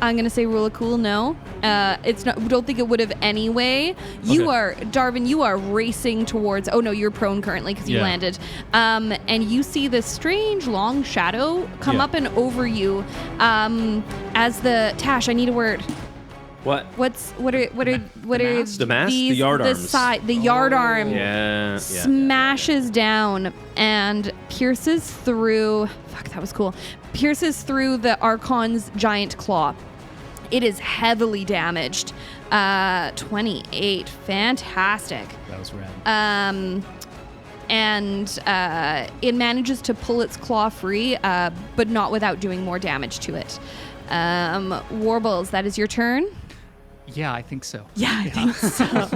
I'm gonna say rule of cool. No, it's not. Don't think it would have anyway. You Okay. are Darvin. You are racing towards. Oh no, you're prone currently because you Yeah. landed. And you see this strange long shadow come Yeah. up and over you. As the Tash, I need a word. What? What are The mast? The these, yard the arms. side, the yard arm Yeah. smashes down and pierces through. Fuck, that was cool. Pierces through the Archon's giant claw. It is heavily damaged. 28, fantastic. That was rad. And it manages to pull its claw free, but not without doing more damage to it. Warbles, that is your turn. Yeah, I think so. Yeah, I think so.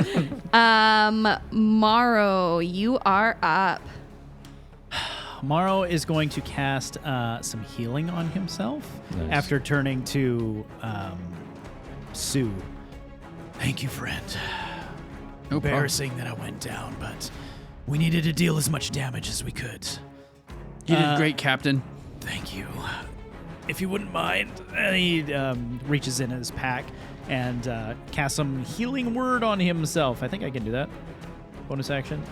Morrow, you are up. Morrow is going to cast some healing on himself Nice. after turning to Sue. Thank you, friend. No problem. Embarrassing that I went down, but we needed to deal as much damage as we could. You did great, Captain. Thank you. If you wouldn't mind. And he reaches in his pack and casts some healing word on himself. I think I can do that. Bonus action.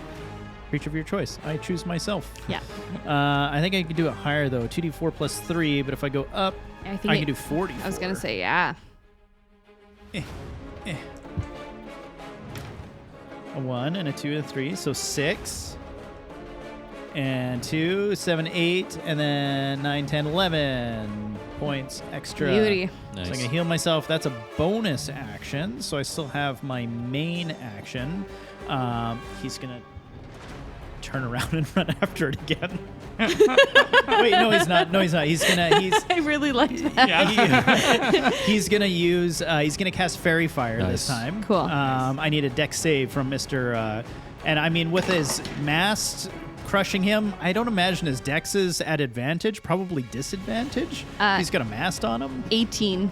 Creature of your choice. I choose myself. Yeah. I think I could do it higher, though. 2d4 plus 3, but if I go up, I think I can do 40. I was going to say, yeah. A 1 and a 2 and a 3, so 6. And 2, 7, 8, and then 9, 10, 11 points extra. Beauty. Nice. So I'm going to heal myself. That's a bonus action, so I still have my main action. He's going to turn around and run after it again. Wait, no, he's not. No, he's not. He's I really liked that. he's gonna cast Fairy Fire this Nice. time. Cool. I need a dex save from Mr. And I mean, with his mast crushing him, I don't imagine his dex is at advantage. Probably disadvantage. He's got a mast on him. 18.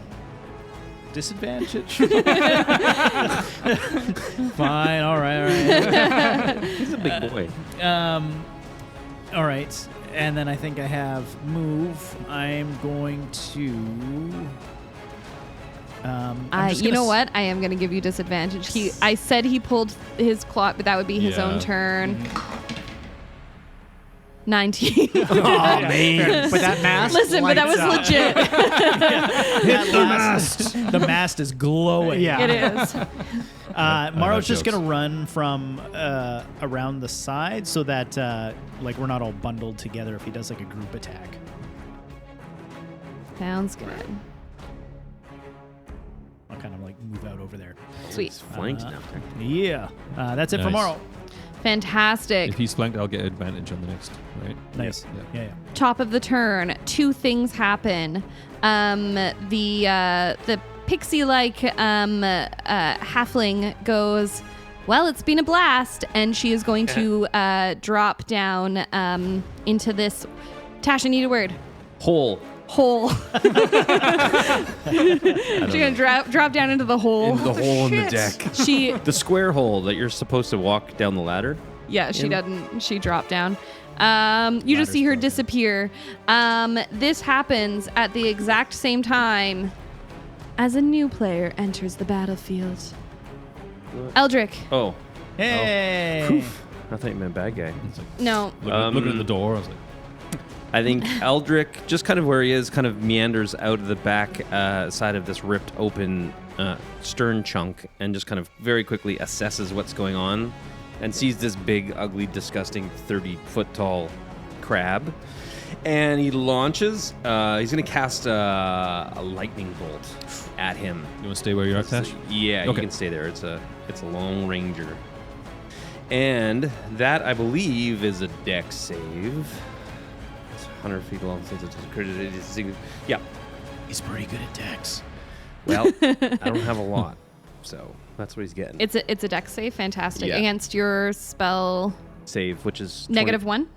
Disadvantage. Fine. All right. He's a big boy. All right. And then I think I have move. I'm going to. I'm just You gonna know what? I am going to give you disadvantage. I said he pulled his claw, but that would be his Yeah. own turn. 19. Oh, man. But that mask. Listen, but that was lights up. legit. The mast is glowing. Yeah. It is. Morrow's just jokes. gonna run from around the side so that like we're not all bundled together if he does like a group attack. Sounds good. I'll kind of like move out over there. Sweet. He's flanked now. Yeah, that's it for Nice. Morrow. Fantastic. If he's flanked, I'll get advantage on the next, right? Nice. Yeah. Yeah. Top of the turn, 2 things happen. The pixie-like halfling goes, well, it's been a blast, and she is going to drop down into this. Tash, I need a word. Hole. She's gonna drop down into the hole. In the hole in the deck. The square hole that you're supposed to walk down the ladder. Yeah, she doesn't. She dropped down. You just see her disappear. This happens at the exact same time as a new player enters the battlefield. Eldric. Oh. Hey. Poof. I thought you meant bad guy. No. Looking at the door, I was like, I think Eldric, just kind of where he is, kind of meanders out of the back side of this ripped open stern chunk and just kind of very quickly assesses what's going on and sees this big, ugly, disgusting 30-foot tall crab. And he launches. He's going to cast a lightning bolt at him. you want to stay where you're at, Tash? Yeah, you Okay. can stay there. It's a long ranger. And that, I believe, is a dex save. 100 feet long. Yeah. He's pretty good at dex. Well, I don't have a lot, so that's what he's getting. It's a dex save. Fantastic. Yeah. Against your spell Save, which is -1.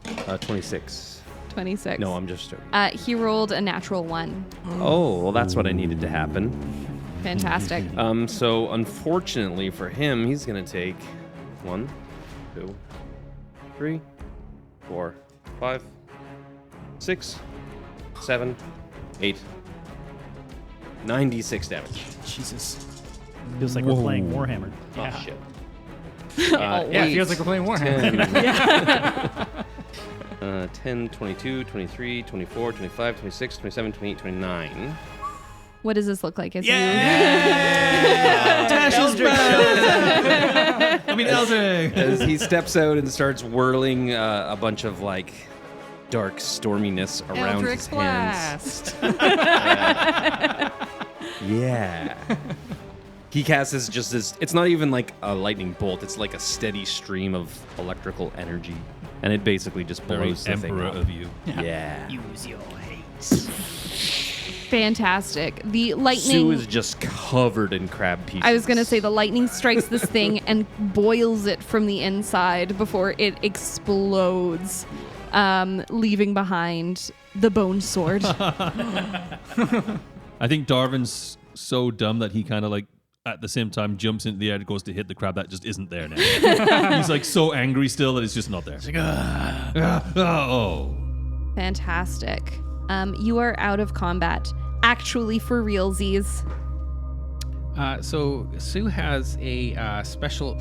26. 26. No, I'm just. He rolled a natural 1. Oh, well, that's what I needed to happen. Fantastic. So unfortunately for him, he's gonna take 1, 2, 3, 4, 5, 6, 7, 8, 96 damage. Jesus. Feels like we're playing Warhammer. Oh, shit. Yeah, it feels like we're playing Warhammer. 10, 22, 23, 24, 25, 26, 27, 28, 29. What does this look like? As Eldric. As he steps out and starts whirling a bunch of like dark storminess around Eldric's his hands. blast. Yeah. He casts this. It's not even like a lightning bolt. It's like a steady stream of electrical energy, and it basically just Very blows the thing emperor up. of you. Yeah. Use your hates. Fantastic. The Sue lightning. is just covered in crab pieces. I was going to say the lightning strikes this thing and boils it from the inside before it explodes, leaving behind the bone sword. I think Darvin's so dumb that he kind of like at the same time jumps into the air and goes to hit the crab that just isn't there now. He's like so angry still that it's just not there. It's like, Oh. Fantastic. You are out of combat. Actually, for realsies. So Sue has a special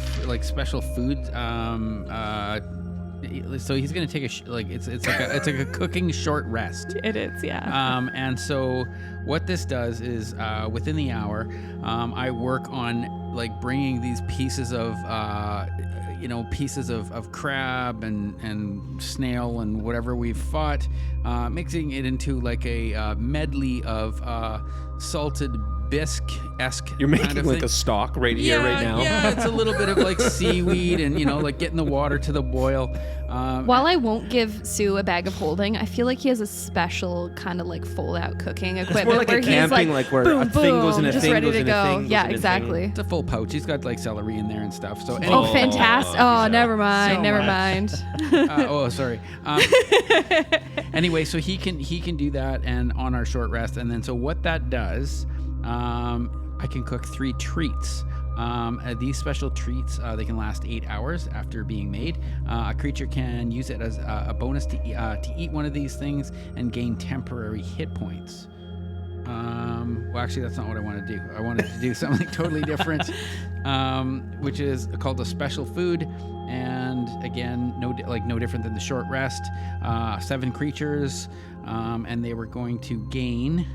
food. So he's gonna take it's like a cooking short rest. It is, yeah. And so what this does is within the hour, I work on like bringing these pieces of crab and snail and whatever we've fought, mixing it into like a medley of salted bisque-esque. You're making kind of like thing. a stock right here, right now. Yeah, it's a little bit of like seaweed and like getting the water to the boil. While I won't give Sue a bag of holding, I feel like he has a special kind of like fold-out cooking equipment more like a where he's camping, like, like where boom, a thing goes in a just thing, ready goes to in a go. thing, goes Yeah, in a exactly. It's a full pouch. He's got like celery in there and stuff. So Oh, anyway, fantastic! Oh, never mind. So Never much. mind. sorry. Anyway, so he can do that and on our short rest, and then so what that does, I can cook 3 treats. These special treats, they can last 8 hours after being made. A creature can use it as a bonus to eat one of these things and gain temporary hit points. Well, actually, that's not what I want to do. I wanted to do something totally different, which is called a special food. And again, no different than the short rest. 7 creatures, and they were going to gain.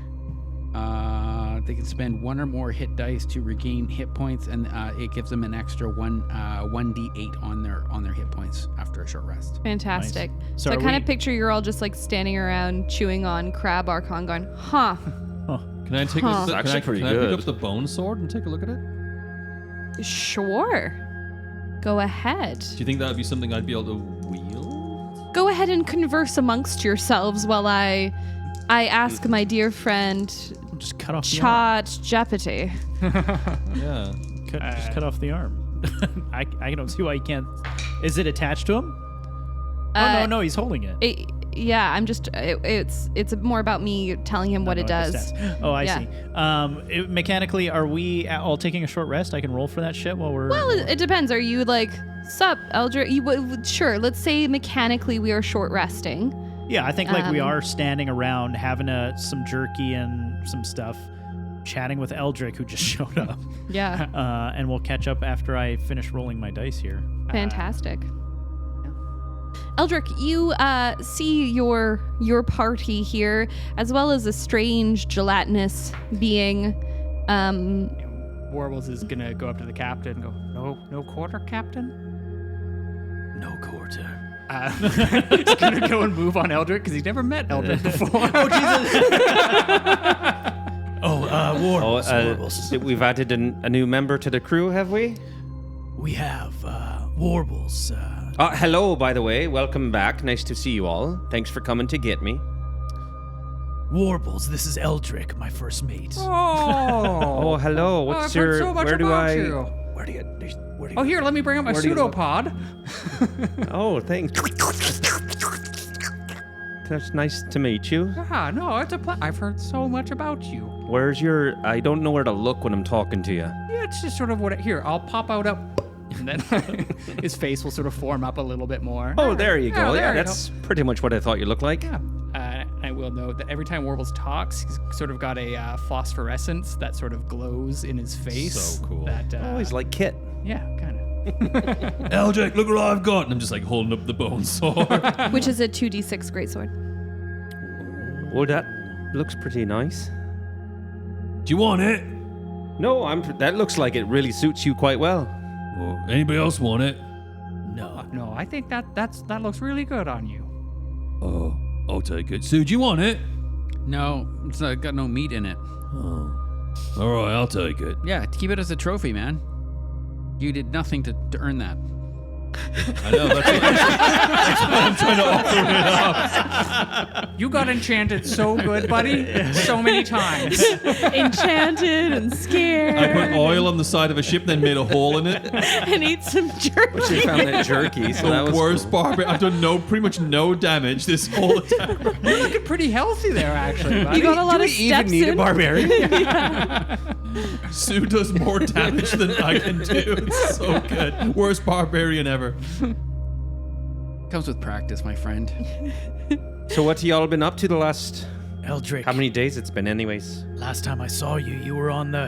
They can spend 1 or more hit dice to regain hit points, and it gives them an extra 1d8 on their hit points after a short rest. Fantastic. Nice. So So I are kind of we- picture you're all just like standing around chewing on crab archon going, huh. Can I take Huh. a, It's actually pretty can I pick good. up the bone sword and take a look at it? Sure. go ahead. Do you think that would be something I'd be able to wield? Go ahead and converse amongst yourselves while I ask my dear friend Just cut off the arm. Chot Jeopardy. Yeah. Just cut off the arm. I don't see why you can't. Is it attached to him? No, he's holding it. Yeah, I'm just. It's more about me telling him what it does. Oh, I see. Mechanically, are we all taking a short rest? I can roll for that shit while we're. Well, it depends. Are you like, sup, Eldric? Sure. Let's say mechanically we are short resting. Yeah, I think we are standing around having some jerky and some stuff, chatting with Eldric who just showed up. Yeah. And we'll catch up after I finish rolling my dice here. Fantastic. Eldric, you see your party here, as well as a strange gelatinous being. Warbles is gonna go up to the captain and go, no quarter, Captain? No quarter. He's gonna go and move on Eldric because he's never met Eldric before. Warbles. We've added a new member to the crew, have we? We have Warbles. Hello, by the way. Welcome back. Nice to see you all. Thanks for coming to get me. Warbles, this is Eldric, my first mate. Oh, hello. What's I've your? heard so much where do about I? you. Where do you? Oh, here, let me bring up my Where do you look? pseudopod. Oh, thanks. That's nice to meet you. Ah, no, it's a I've heard so much about you. Where's your? I don't know where to look when I'm talking to you. Yeah, it's just sort of here, I'll pop out and then his face will sort of form up a little bit more. Oh, there you go. there Yeah, you that's pretty much what I thought you looked like. Yeah. I will note that every time Warbles talks, he's sort of got a phosphorescence that sort of glows in his face. So cool. That, Oh, he's like Kit. yeah, kind of. Eldric, look what I've got. And I'm just like holding up the bone sword. Which is a 2d6 greatsword. Oh, that looks pretty nice. Do you want it? No, that looks like it really suits you quite well. Well, anybody else want it? No, I think that looks really good on you. Oh, I'll take it. Sue, do you want it? No, it's got no meat in it. Oh. All right, I'll take it. Yeah, keep it as a trophy, man. You did nothing to earn that. I know, that's why I'm trying to offer it up. You got enchanted so good, buddy. So many times. Enchanted and scared. I put oil on the side of a ship, then made a hole in it. and eat some jerky. But you found that jerky, so that The was worst cool. barbarian. I've done pretty much no damage this whole attack. You're looking pretty healthy there, actually, buddy. You got a lot of steps in. barbarian? Sue does more damage than I can do. It's so good. Worst barbarian ever. Comes with practice, my friend. So what y'all been up to the last? Eldric. How many days it's been, anyways? Last time I saw you, you were on the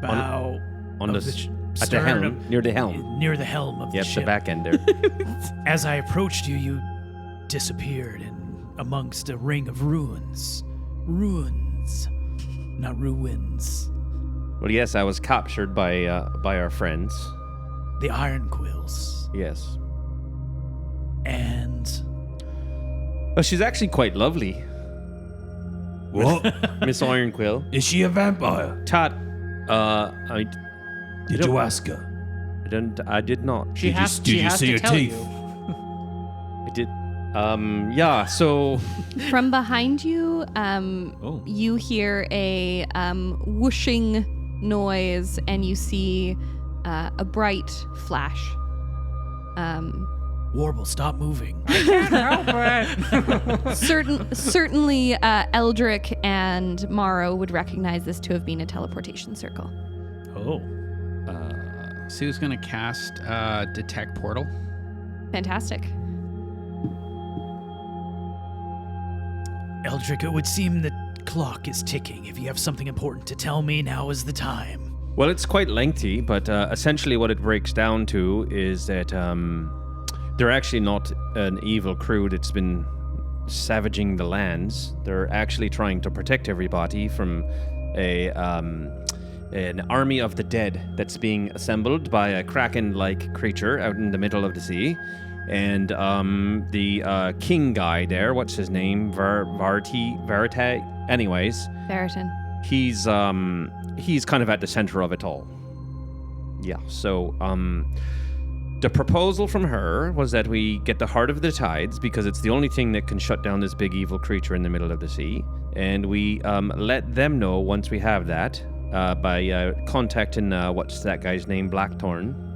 bow. On of the sh- at the stern helm, of- near the helm. Near the helm of Yep, the the ship. back end there. As I approached you, you disappeared amongst a ring of ruins. Ruins, not ruins. Well, yes, I was captured by our friends. The Ironquills. Yes. And Well, she's actually quite lovely, What? Miss Ironquill. Is she a vampire? Tot, Did you ask her? I did not. She has, did she you has see to her tell teeth? you. I did. Yeah. So From behind you, Oh. you hear a whooshing noise, and you see a bright flash. Warble, stop moving. Can't help it. Certainly, Eldric and Morrow would recognize this to have been a teleportation circle. Oh. Sue's gonna cast Detect Portal. Fantastic. Eldric, it would seem the clock is ticking. If you have something important to tell me, now is the time. well, it's quite lengthy, but essentially what it breaks down to is that they're actually not an evil crew that's been savaging the lands. They're actually trying to protect everybody from an army of the dead that's being assembled by a kraken-like creature out in the middle of the sea. And the king guy there, what's his name? Verite? Anyways, Veritan. he's kind of at the center of it all. Yeah, so the proposal from her was that we get the Heart of the Tides because it's the only thing that can shut down this big evil creature in the middle of the sea. And we let them know once we have that by contacting, what's that guy's name, Blackthorn.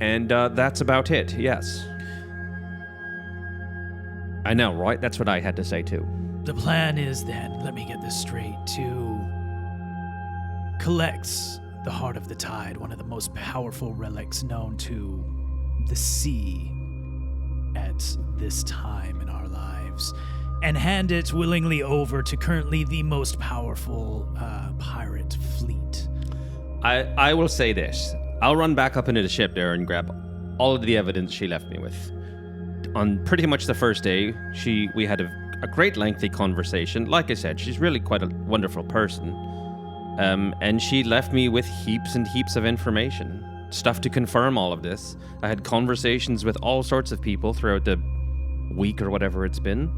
And that's about it, yes. I know, right? That's what I had to say too. The plan is then, let me get this straight, to collect the Heart of the Tide, one of the most powerful relics known to the sea at this time in our lives, and hand it willingly over to currently the most powerful pirate fleet. I will say this. I'll run back up into the ship there and grab all of the evidence she left me with. On pretty much the first day, we had a great lengthy conversation. Like I said, she's really quite a wonderful person. And she left me with heaps and heaps of information. Stuff to confirm all of this. I had conversations with all sorts of people throughout the week or whatever it's been.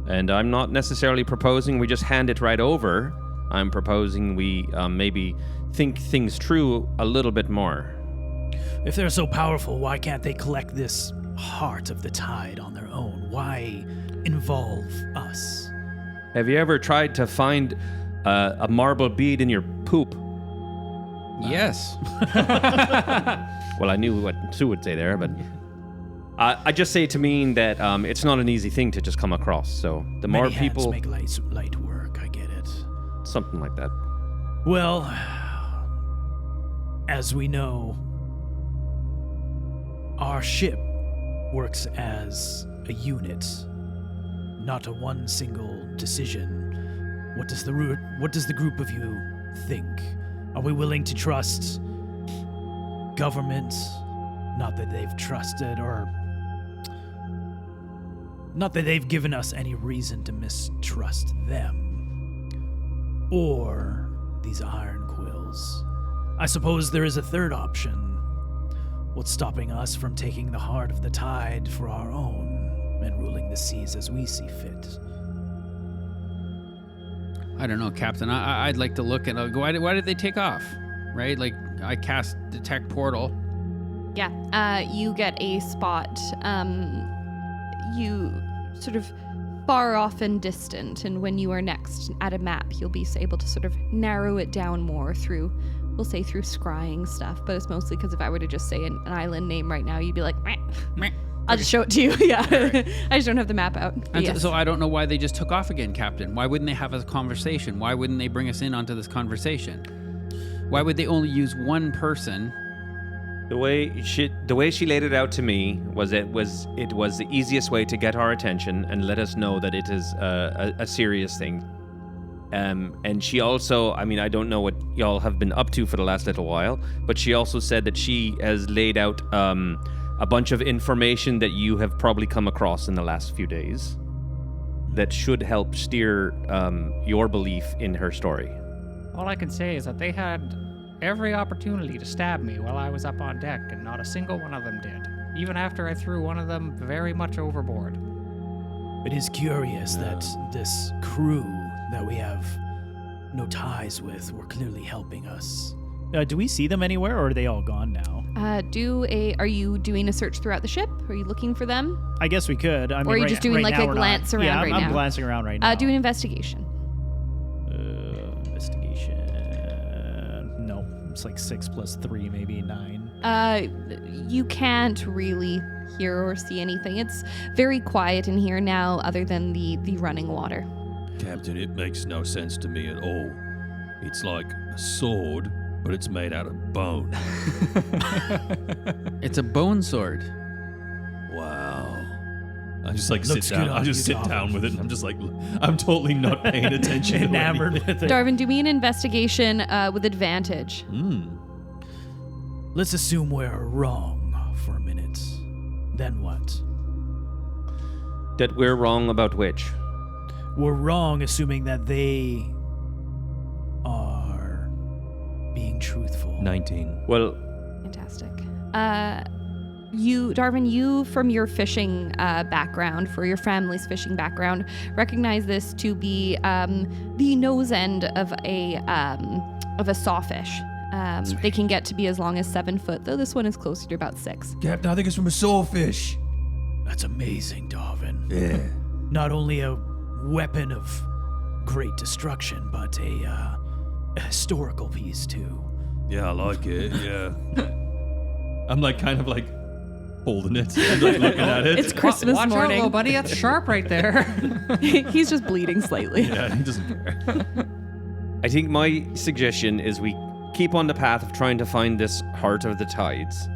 And I'm not necessarily proposing we just hand it right over. I'm proposing we maybe think things through a little bit more. If they're so powerful, why can't they collect this Heart of the Tide on their own? Why involve us? Have you ever tried to find a marble bead in your poop? Yes. Well, I knew what Sue would say there, but I just say to mean that it's not an easy thing to just come across. So the more Many hands people, make light work. I get it. something like that. Well, as we know, our ship works as a unit, not a one single decision. What does the group of you think? Are we willing to trust government? Not that they've trusted, or not that they've given us any reason to mistrust them. Or these Ironquills. I suppose there is a third option. What's stopping us from taking the Heart of the Tide for our own and ruling the seas as we see fit? I don't know, Captain. I'd like to look at. Why did they take off? Right? Like I cast detect portal. Yeah, you get a spot. You sort of far off and distant, and when you are next at a map, you'll be able to sort of narrow it down more through, we'll say through scrying stuff, but it's mostly because if I were to just say an island name right now, you'd be like, meh. I'll just show it to you. Yeah, right. I just don't have the map out. And yes. so I don't know why they just took off again, Captain. Why wouldn't they have a conversation? Why wouldn't they bring us in onto this conversation? Why would they only use one person? The way she laid it out to me was it was the easiest way to get our attention and let us know that it is a serious thing. And she also, I mean, I don't know what y'all have been up to for the last little while, but she also said that she has laid out a bunch of information that you have probably come across in the last few days that should help steer your belief in her story. All I can say is that they had every opportunity to stab me while I was up on deck, and not a single one of them did, even after I threw one of them very much overboard. It is curious that this crew that we have no ties with were clearly helping us. Do we see them anywhere, or are they all gone now? Are you doing a search throughout the ship? Are you looking for them? I guess we could. I mean, Or are you just doing like now a we're glance not. around Yeah, right I'm now? glancing around right now. Do an investigation. Investigation. No, it's like 6 + 3, maybe 9. You can't really hear or see anything. It's very quiet in here now, other than the running water. Captain, it makes no sense to me at all. It's like a sword, but it's made out of bone. It's a bone sword. Wow. I just like Looks sit down. good on I just you, sit down Darvin. with it, and I'm just like, I'm totally not paying attention. to Enamored anything. with it. Darvin, do me an investigation with advantage. Let's assume we're wrong for a minute. Then what? That we're wrong about which? We're wrong assuming that they are being truthful. 19. Well, Fantastic. Darvin, you from your fishing background, for your family's fishing background, recognize this to be the nose end of a sawfish. They can get to be as long as 7 foot, though this one is closer to about 6. Captain, I think it's from a swordfish. That's amazing, Darwin. Yeah. Not only a weapon of great destruction, but a historical piece too. Yeah, I like it. Yeah. I'm like kind of like holding it, and, like looking at it. It's Christmas Watch out, morning. little buddy. That's sharp right there. He's just bleeding slightly. Yeah, he doesn't care. I think my suggestion is we keep on the path of trying to find this Heart of the Tides.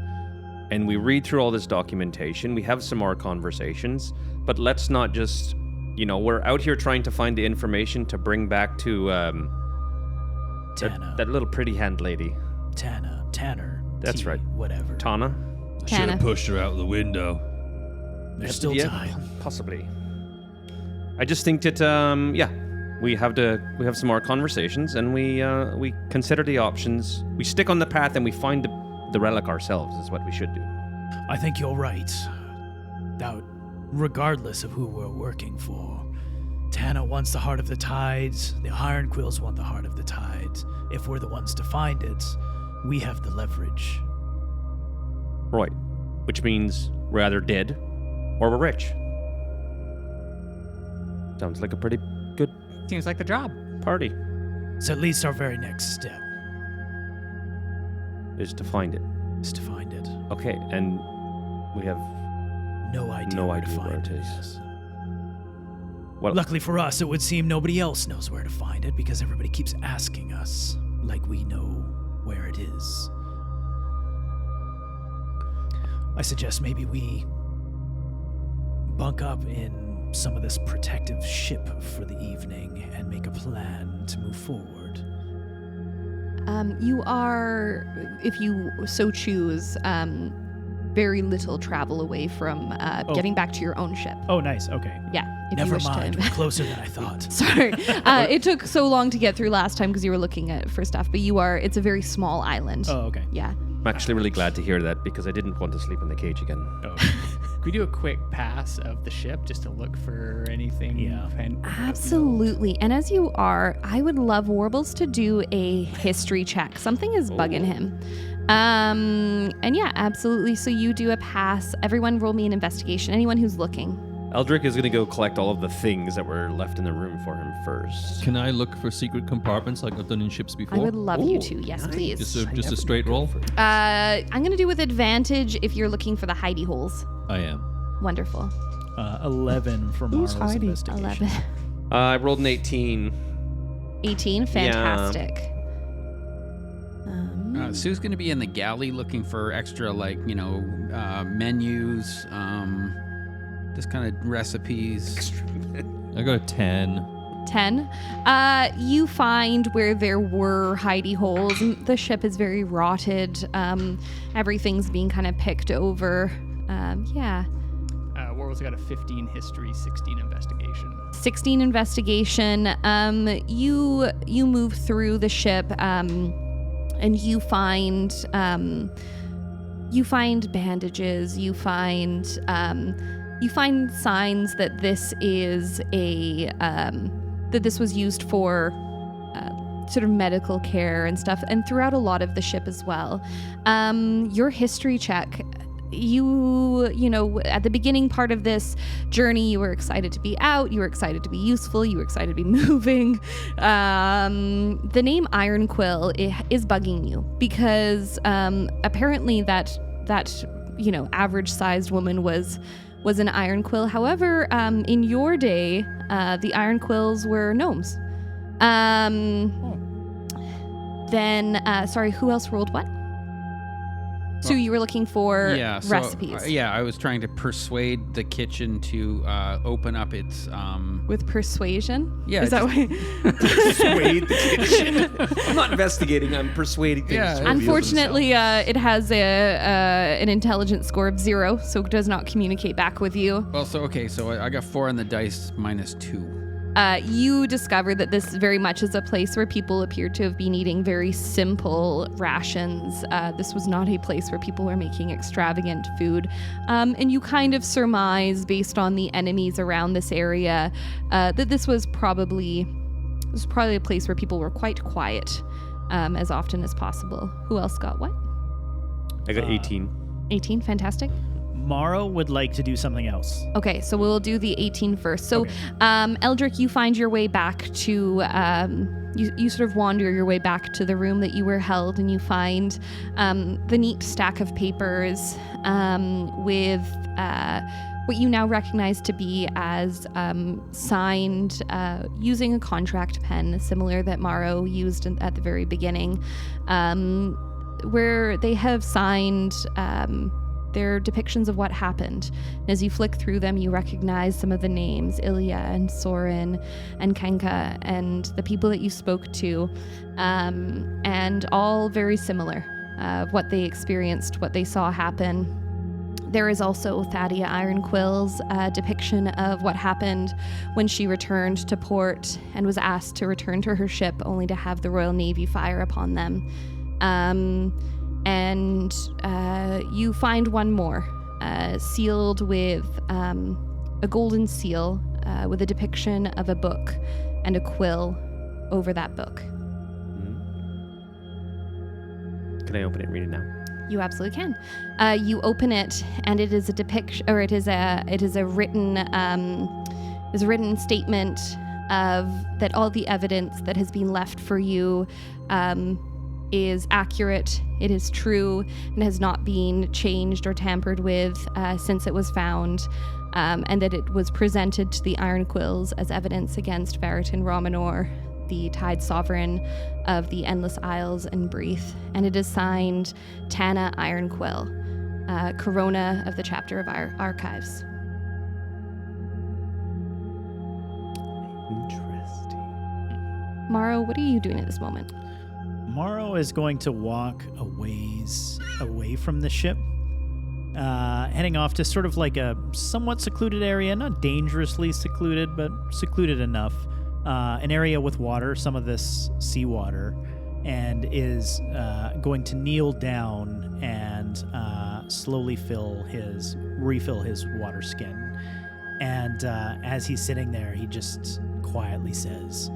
And we read through all this documentation. We have some more conversations. But let's not just, we're out here trying to find the information to bring back to Tana. that little pretty hand lady. Tanner. That's right. Whatever. Tana? Should Tana. have pushed her out the window. There's still Yeah, time. Possibly. I just think that, we have some more conversations, and we consider the options. We stick on the path, and we find the relic ourselves is what we should do. I think you're right. That, regardless of who we're working for, Tana wants the Heart of the Tides. The Ironquills want the Heart of the Tides. If we're the ones to find it, we have the leverage. Right. Which means we're either dead or we're rich. Sounds like a pretty good Seems like the job. party. So at least our very next step Is to find it. is to find it. Okay, and we have No idea No where idea to where find it it. is. Yes. well. Luckily for us, it would seem nobody else knows where to find it because everybody keeps asking us, like we know where it is. I suggest maybe we bunk up in some of this protective ship for the evening and make a plan to move forward. You are, if you so choose, very little travel away from getting back to your own ship. Oh, nice. Okay. Yeah. If you Never wish mind, to. we're closer than I thought. Sorry. It took so long to get through last time because you were looking at for stuff, but it's a very small island. Oh, okay. Yeah. I'm actually really glad to hear that because I didn't want to sleep in the cage again. Could we do a quick pass of the ship just to look for anything? Yeah. Absolutely. And as you are, I would love Warbles to do a history check. Something is bugging him. And yeah, absolutely. So you do a pass. Everyone roll me an investigation. Anyone who's looking. Eldric is going to go collect all of the things that were left in the room for him first. Can I look for secret compartments like I've done in ships before? I would love you Ooh, to. Yes, nice. please. Just a straight roll. I'm going to do with advantage if you're looking for the hidey holes. I am. Wonderful. 11 for Marl's investigation. 11. I rolled an 18. 18. Fantastic. Sue's going to be in the galley looking for extra, menus, just kind of recipes. I got a 10. 10. You find where there were hidey holes. The ship is very rotted. Everything's being kind of picked over. Yeah. Warwell's got a 15 history, 16 investigation. 16 investigation. You move through the ship, and you find bandages. You find signs that this is that this was used for sort of medical care and stuff, and throughout a lot of the ship as well. Your history check. You know, at the beginning part of this journey, you were excited to be out, you were excited to be useful, you were excited to be moving. The name Ironquill is bugging you because apparently that average-sized woman was an Ironquill. However, in your day, the Ironquills were gnomes. Then, sorry, who else rolled what? So you were looking for recipes. I was trying to persuade the kitchen to open up its. With persuasion? Yeah, Is that just- why? Persuade the kitchen. I'm not investigating, I'm persuading things. Yeah. to reveal Unfortunately, it has an intelligence score of 0, so it does not communicate back with you. Well, so I got 4 on the dice minus 2. You discover that this very much is a place where people appear to have been eating very simple rations. This was not a place where people were making extravagant food. And you kind of surmise, based on the enemies around this area, that this was probably a place where people were quite quiet. as often as possible. Who else got what? I got 18. 18, fantastic. Morrow would like to do something else. Okay, so we'll do the 18 first. So, Eldric, you find your way back to, you sort of wander your way back to the room that you were held, and you find the neat stack of papers with what you now recognize to be as signed using a contract pen, similar that Morrow used at the very beginning, where they have signed their depictions of what happened. And as you flick through them, you recognize some of the names, Ilya and Soren and Kenka and the people that you spoke to, and all very similar, what they experienced, what they saw happen. There is also Thadia Ironquill's depiction of what happened when she returned to port and was asked to return to her ship only to have the Royal Navy fire upon them. And you find one more, sealed with a golden seal with a depiction of a book and a quill over that book. Can I open it and read it now? You absolutely can. You open it, and it is a depiction, or it is a written statement of that all the evidence that has been left for you is accurate, it is true, and has not been changed or tampered with since it was found, and that it was presented to the Ironquills as evidence against Veritin Romanor, the Tide Sovereign of the Endless Isles and Breath, and it is signed Tana Ironquill, Corona of the Chapter of our Archives. Interesting. Morrow, what are you doing at this moment? Morrow is going to walk a ways away from the ship, heading off to sort of like a somewhat secluded area, not dangerously secluded, but secluded enough. An area with water, some of this seawater, and is going to kneel down and slowly refill his water skin. And as he's sitting there, he just quietly says,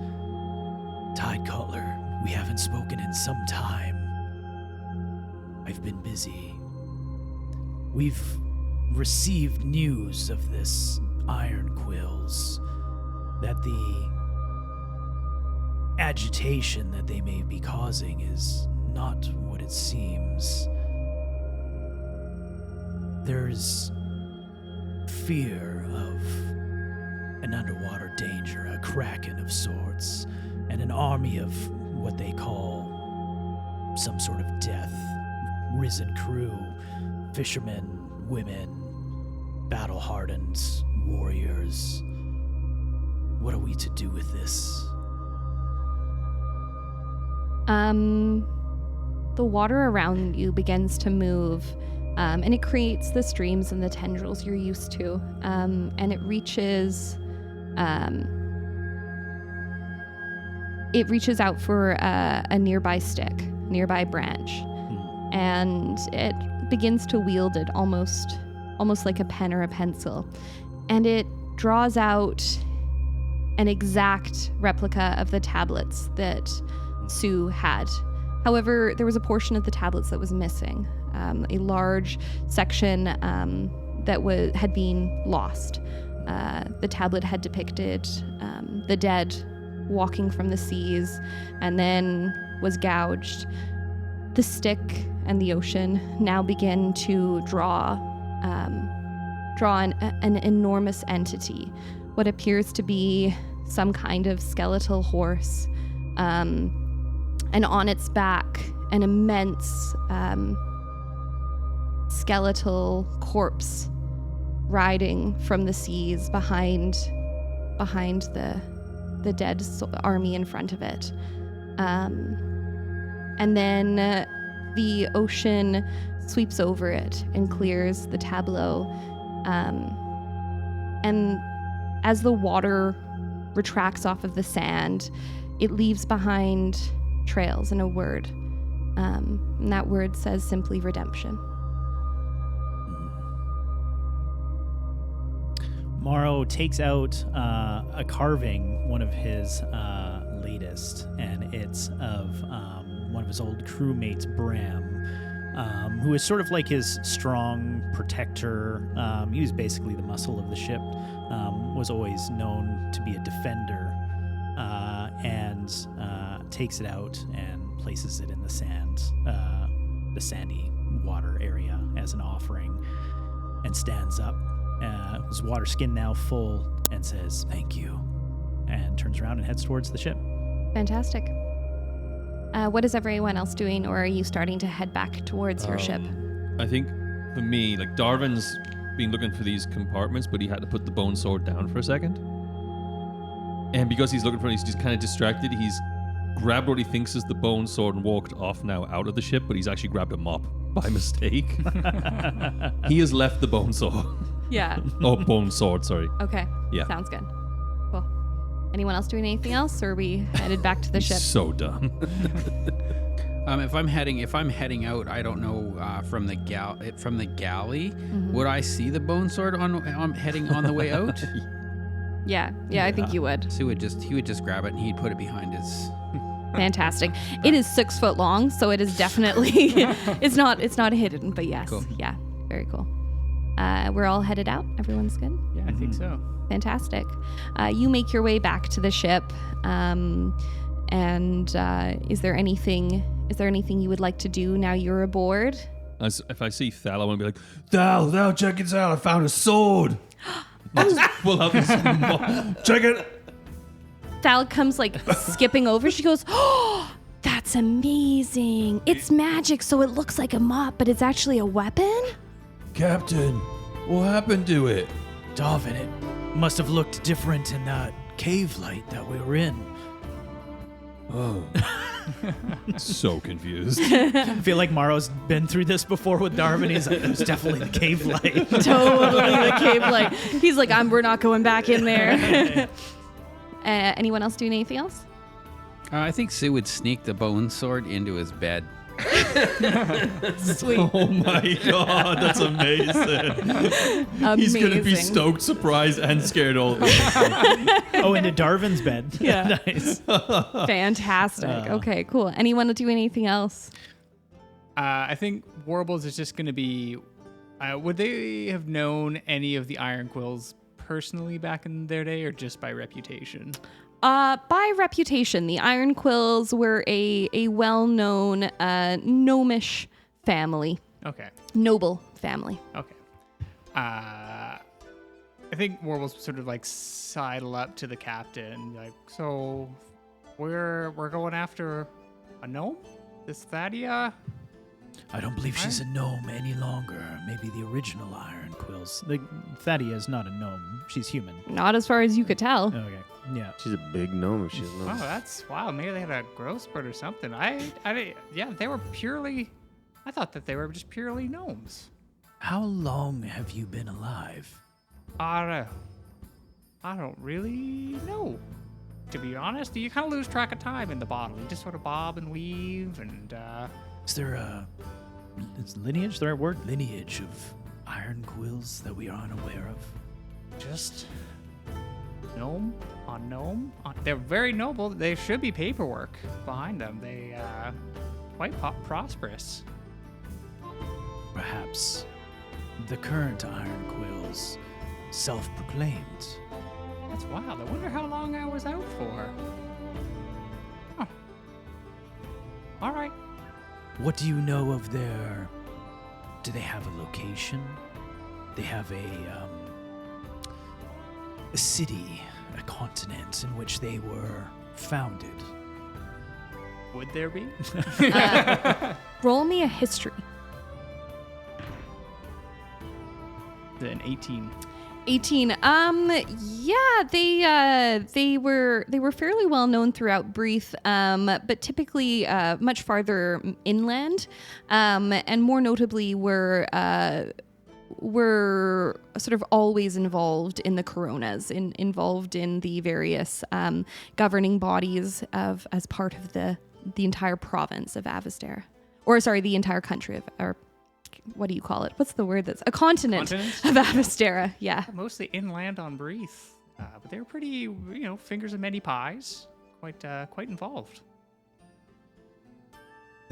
Tide Cutler, we haven't spoken in some time. I've been busy. We've received news of this Ironquills, that the agitation that they may be causing is not what it seems. There's fear of an underwater danger, a kraken of sorts, and an army of what they call some sort of death. Risen crew, fishermen, women, battle-hardened warriors. What are we to do with this? The water around you begins to move, and it creates the streams and the tendrils you're used to, and it reaches out for a nearby branch, and it begins to wield it almost like a pen or a pencil, and it draws out an exact replica of the tablets that Sue had. However, there was a portion of the tablets that was missing, a large section that had been lost. The tablet had depicted the dead walking from the seas and then was gouged. The stick and the ocean now begin to draw an enormous entity, what appears to be some kind of skeletal horse, and on its back, an immense skeletal corpse riding from the seas behind the dead army in front of it. And then the ocean sweeps over it and clears the tableau. And as the water retracts off of the sand, it leaves behind trails and a word. And that word says simply redemption. Morrow takes out a carving, one of his latest, and it's of one of his old crewmates, Bram, who is sort of like his strong protector. He was basically the muscle of the ship, was always known to be a defender, and takes it out and places it in the sandy water area as an offering, and stands up, his water skin now full, and says, "Thank you," and turns around and heads towards the ship. Fantastic. What is everyone else doing, or are you starting to head back towards your ship? I think for me, like Darvin's been looking for these compartments, but he had to put the bone sword down for a second. And because he's looking for it, he's just kind of distracted. He's grabbed what he thinks is the bone sword and walked off now out of the ship, but he's actually grabbed a mop by mistake. He has left the bone sword. Yeah. Oh, bone sword, sorry. Okay. Yeah. Sounds good. Cool. Anyone else doing anything else, or are we headed back to the ship? So dumb. If I'm heading out, I don't know from the galley. Would I see the bone sword on heading on the way out? Yeah, I think you would. So he would just grab it and he'd put it behind his. Fantastic. It is 6 foot long, so it is definitely it's not hidden, but yes. Cool. Yeah, very cool. We're all headed out. Everyone's good. Yeah, I think so. Fantastic. You make your way back to the ship, and is there anything you would like to do now you're aboard? If I see Thal, I want to be like, Thou, check it out. I found a sword. pull out this Check it. Thal comes like skipping over. She goes, "Oh, that's amazing. It's magic, so it looks like a mop, but it's actually a weapon?" Captain, what happened to it? Darvin, it must have looked different in that cave light that we were in. Oh. So confused. I feel like Maro's been through this before with Darvin. He's like, it was definitely the cave light. Totally the cave light. He's like, we're not going back in there. Anyone else doing anything else? I think Sue would sneak the bone sword into his bed. Sweet. Oh my god, that's amazing. He's going to be stoked, surprised, and scared all the time. Oh, into Darvin's bed. Yeah. Nice. Fantastic. Okay, cool. Anyone do anything else? I think Warbles is just going to be... would they have known any of the Ironquills personally back in their day, or just by reputation? By reputation, the Ironquills were a well-known gnomish family. Okay. Noble family. Okay. I think Warbles sort of like sidle up to the captain, like, so we're going after a gnome? This Thadia? I don't believe she's a gnome any longer. Maybe the original Ironquills. Thadia is not a gnome. She's human. Not as far as you could tell. Okay. Yeah. She's a big gnome if she's Oh, that's wow. Maybe they had a growth spurt or something. They were purely. I thought that they were just purely gnomes. How long have you been alive? I don't really know. To be honest, you kind of lose track of time in the bottle. You just sort of bob and weave, and Is there Is lineage the right word? lineage of Ironquills that we are unaware of? just gnome on gnome. They're very noble. There should be paperwork behind them. They quite prosperous. Perhaps the current Ironquills self-proclaimed. That's wild. I wonder how long I was out for. Huh. All right. What do you know of their... Do they have a location? They have a city, a continent in which they were founded. Would there be? Roll me a history. Then 18. 18. Yeah, they were fairly well known throughout Breath, but typically much farther inland, and more notably were sort of always involved in the coronas, involved in the various governing bodies as part of the entire province of Avastera, or sorry, the entire country of, or what do you call it? What's the word that's a continent of Avastera? Yeah. Mostly inland on Breath, but they were pretty, fingers of many pies, quite involved.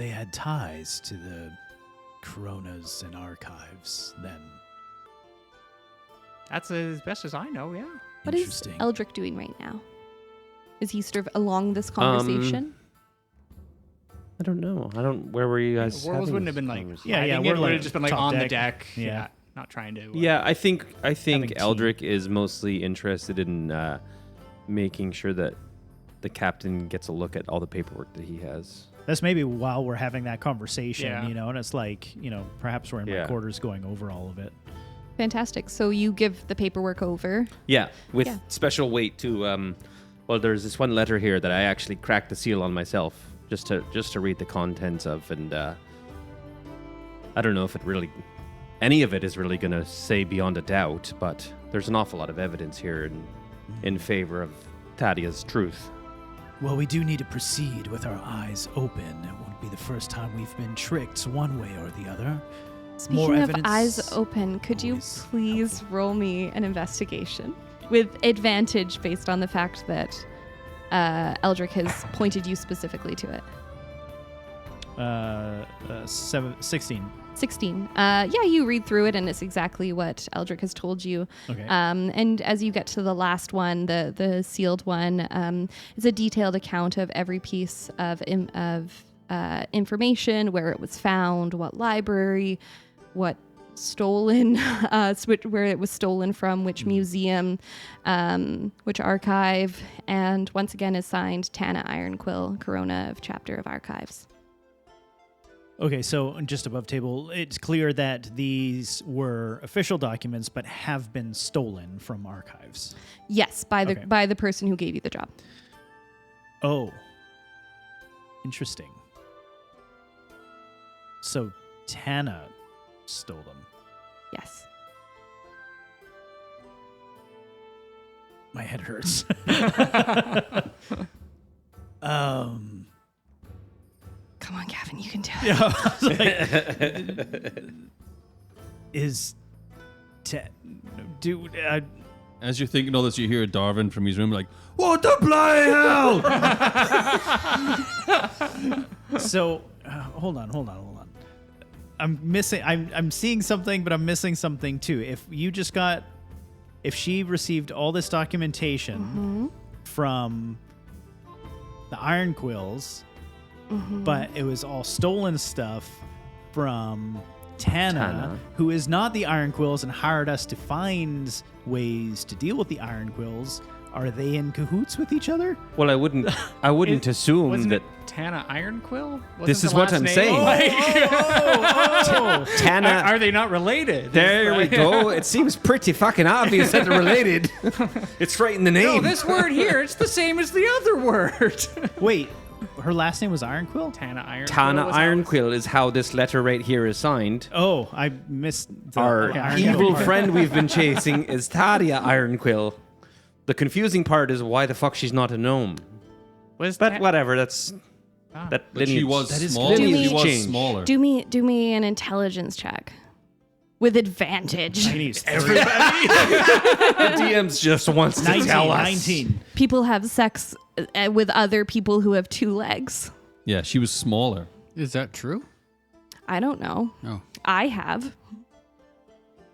they had ties to the Coronas and archives then. That's as best as I know, yeah. What is Interesting. Eldric doing right now? Is he sort of along this conversation? I don't know. Where were you guys? Warbles having wouldn't have this been like, conversation? Yeah, hiding we're it, would like have just been like top on the deck. deck. Yeah. Not trying to. Yeah, I think Having tea. Eldric is mostly interested in making sure that the captain gets a look at all the paperwork that he has. That's maybe while we're having that conversation, Yeah. and it's like, perhaps we're in my Yeah. quarters going over all of it. Fantastic. So you give the paperwork over. Yeah, with Yeah. special weight to. Well, there's this one letter here that I actually cracked the seal on myself just to read the contents of, and I don't know if any of it is really going to say beyond a doubt, but there's an awful lot of evidence here in favor of Thadia's truth. Well, we do need to proceed with our eyes open. It won't be the first time we've been tricked one way or the other. Speaking of evidence eyes open, could you always please roll me an investigation with advantage based on the fact that Eldric has pointed you specifically to it? 16. 16. Yeah, you read through it, and it's exactly what Eldric has told you. Okay. And as you get to the last one, the sealed one, it's a detailed account of every piece of information, where it was found, what library, what stolen, where it was stolen from, which museum, which archive, and once again is signed Tana Ironquill, Corona of Chapter of Archives. Okay, so just above table, it's clear that these were official documents, but have been stolen from archives. Yes, by the Okay. by the person who gave you the job. Oh, interesting. So Tana stole them. Yes. My head hurts. Come on, Gavin, you can do it. Yeah, I was like, is dude? As you're thinking all this, you hear Darwin from his room like, "What the bloody hell?" So, hold on. I'm missing. I'm seeing something, but I'm missing something too. If she received all this documentation from the Ironquills, but it was all stolen stuff from Tana, who is not the Ironquills and hired us to find ways to deal with the Ironquills. Are they in cahoots with each other? Well, I wouldn't assume Wasn't that it Tana Ironquill? Wasn't This the is what last I'm name? saying. Tana. Are they not related? There we go. It seems pretty fucking obvious that they're related. It's right in the name. No, this word here, it's the same as the other word. Wait, her last name was Ironquill? Tana Ironquill. Tana was how it's- Ironquill is how this letter right here is signed. Oh, I missed the Our Ironquill evil part. friend we've been chasing is Thadia Ironquill. The confusing part is why the fuck she's not a gnome. Was But Ta- whatever, that But she lineage. was That is small. good. She was Change. smaller. Do me an intelligence check with advantage. I need The DM's just wants to 19, tell us. 19. People have sex with other people who have two legs. Yeah, she was smaller. Is that true? I don't know. Oh, I have.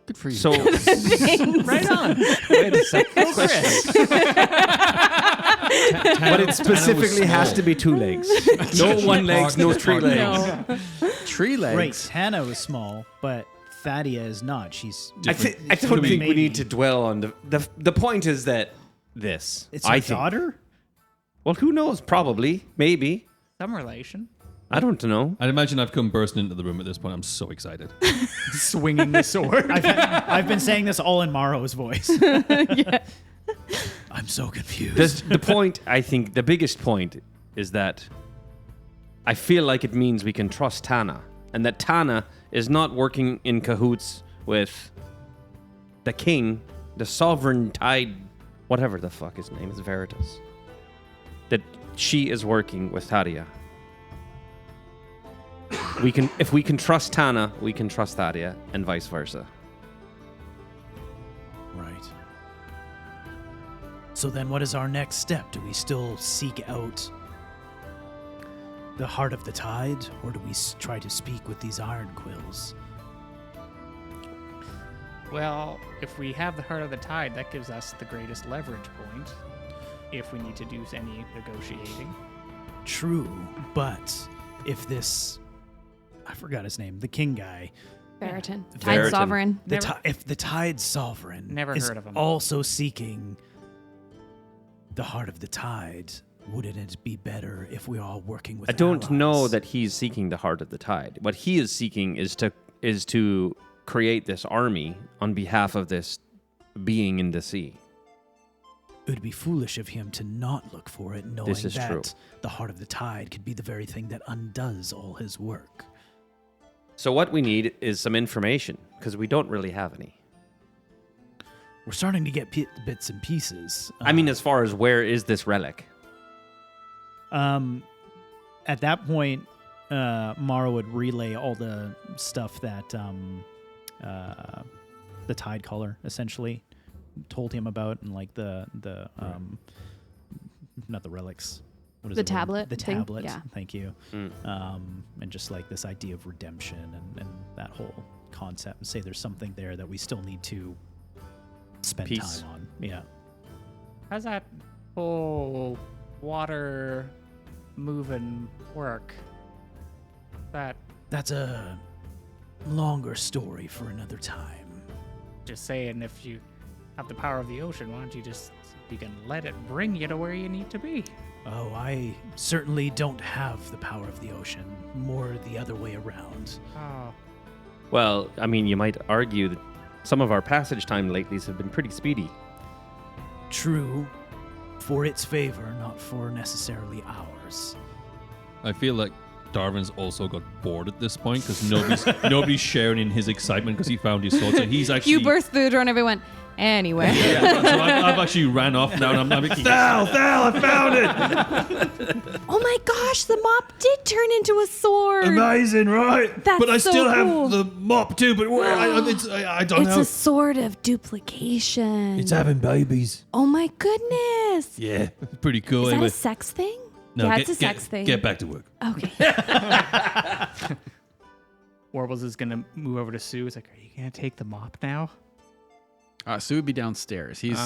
good for you. So, right on. wait a second. But it specifically has to be two legs. No one legs, no three legs. No. tree legs. Right, Tana was small, but Thadia is not. She's I don't think we Maybe. need to dwell on the point is that this. it's I her think. daughter? Well, who knows? Probably, maybe. Some relation. I don't know. I'd imagine I've come bursting into the room at this point. I'm so excited. Swinging the sword. I've been saying this all in Maro's voice. I'm so confused. The point, I think, the biggest point is that I feel like it means we can trust Tana, and that Tana is not working in cahoots with the king, the sovereign tide, whatever the fuck his name is, Veritas. That she is working with Thadia. If we can trust Tana, we can trust Thadia, and vice versa. Right. So then what is our next step? Do we still seek out the heart of the tide, or do we try to speak with these Ironquills? Well, if we have the heart of the tide, that gives us the greatest leverage point if we need to do any negotiating. True, but if this... I forgot his name. The king guy. Veritan. Veritan. Tide Sovereign. If the Tide Sovereign Never is heard of him. also seeking the heart of the tide, wouldn't it be better if we are all working with I don't know allies? that he's seeking the heart of the tide. What he is seeking is to create this army on behalf of this being in the sea. It would be foolish of him to not look for it, knowing This is that true. the heart of the tide could be the very thing that undoes all his work. So what we need is some information, because we don't really have any. We're starting to get bits and pieces. I mean, as far as where is this relic? At that point, Mara would relay all the stuff that the Tide Caller essentially told him about, and like the not the relics. What is The it? tablet The thing? tablet. Yeah. Thank you. And just like this idea of redemption and that whole concept, and say there's something there that we still need to spend Peace. time on. Yeah. How's that whole water moving work? That's a longer story for another time. Just saying, if you have the power of the ocean, why don't you can let it bring you to where you need to be? Oh, I certainly don't have the power of the ocean. More the other way around. Oh, Well, I mean, you might argue that some of our passage time latelys have been pretty speedy. True, for its favor, not for necessarily ours. I feel like Darwin's also got bored at this point because nobody's sharing in his excitement because he found his sword. So he's actually. You burst through the door and everyone. Anyway. Yeah, so I've actually ran off now, and I'm like, Thal, I found it! Oh my gosh, the mop did turn into a sword. Amazing, right? That's but I so still cool. have the mop too, but I don't It's know. a sword of duplication. It's having babies. Oh my goodness. Yeah. pretty cool. Is that Anyway, a sex thing? no, Yeah, get, it's a sex thing. Get back to work. Okay. Warbles is gonna move over to Sue. It's like, are you gonna take the mop now? Sue would be downstairs. He's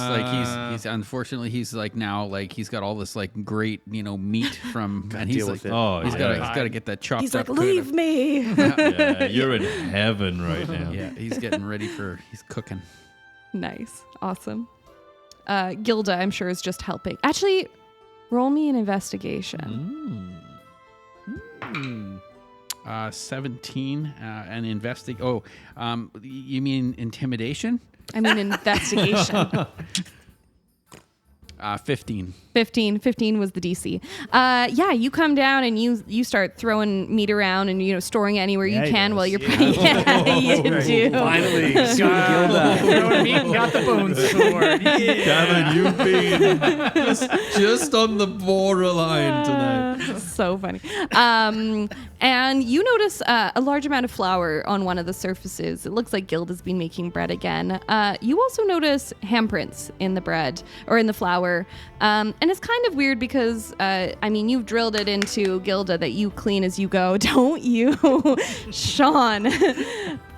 unfortunately he's like now like he's got all this like great meat from and he's deal like with it. Oh, he's yeah. got to get that chopped He's up. like, leave me. Yeah, you're in heaven right now. Yeah, he's getting ready he's cooking. Nice. Awesome. Gilda, I'm sure, is just helping. Actually, roll me an investigation. 17 and you mean intimidation? I mean, investigation. 15. 15 was the DC. Yeah, you come down and you start throwing meat around and storing it anywhere Yeah, you he can does. while you're yeah, you do. Finally, Gilda. Meat and got the bones sword. Damn it, you've been just on the borderline tonight. So funny. And you notice a large amount of flour on one of the surfaces. It looks like Gilda's been making bread again. You also notice handprints in the bread or in the flour. And it's kind of weird because, you've drilled it into Gilda that you clean as you go, don't you, Sean?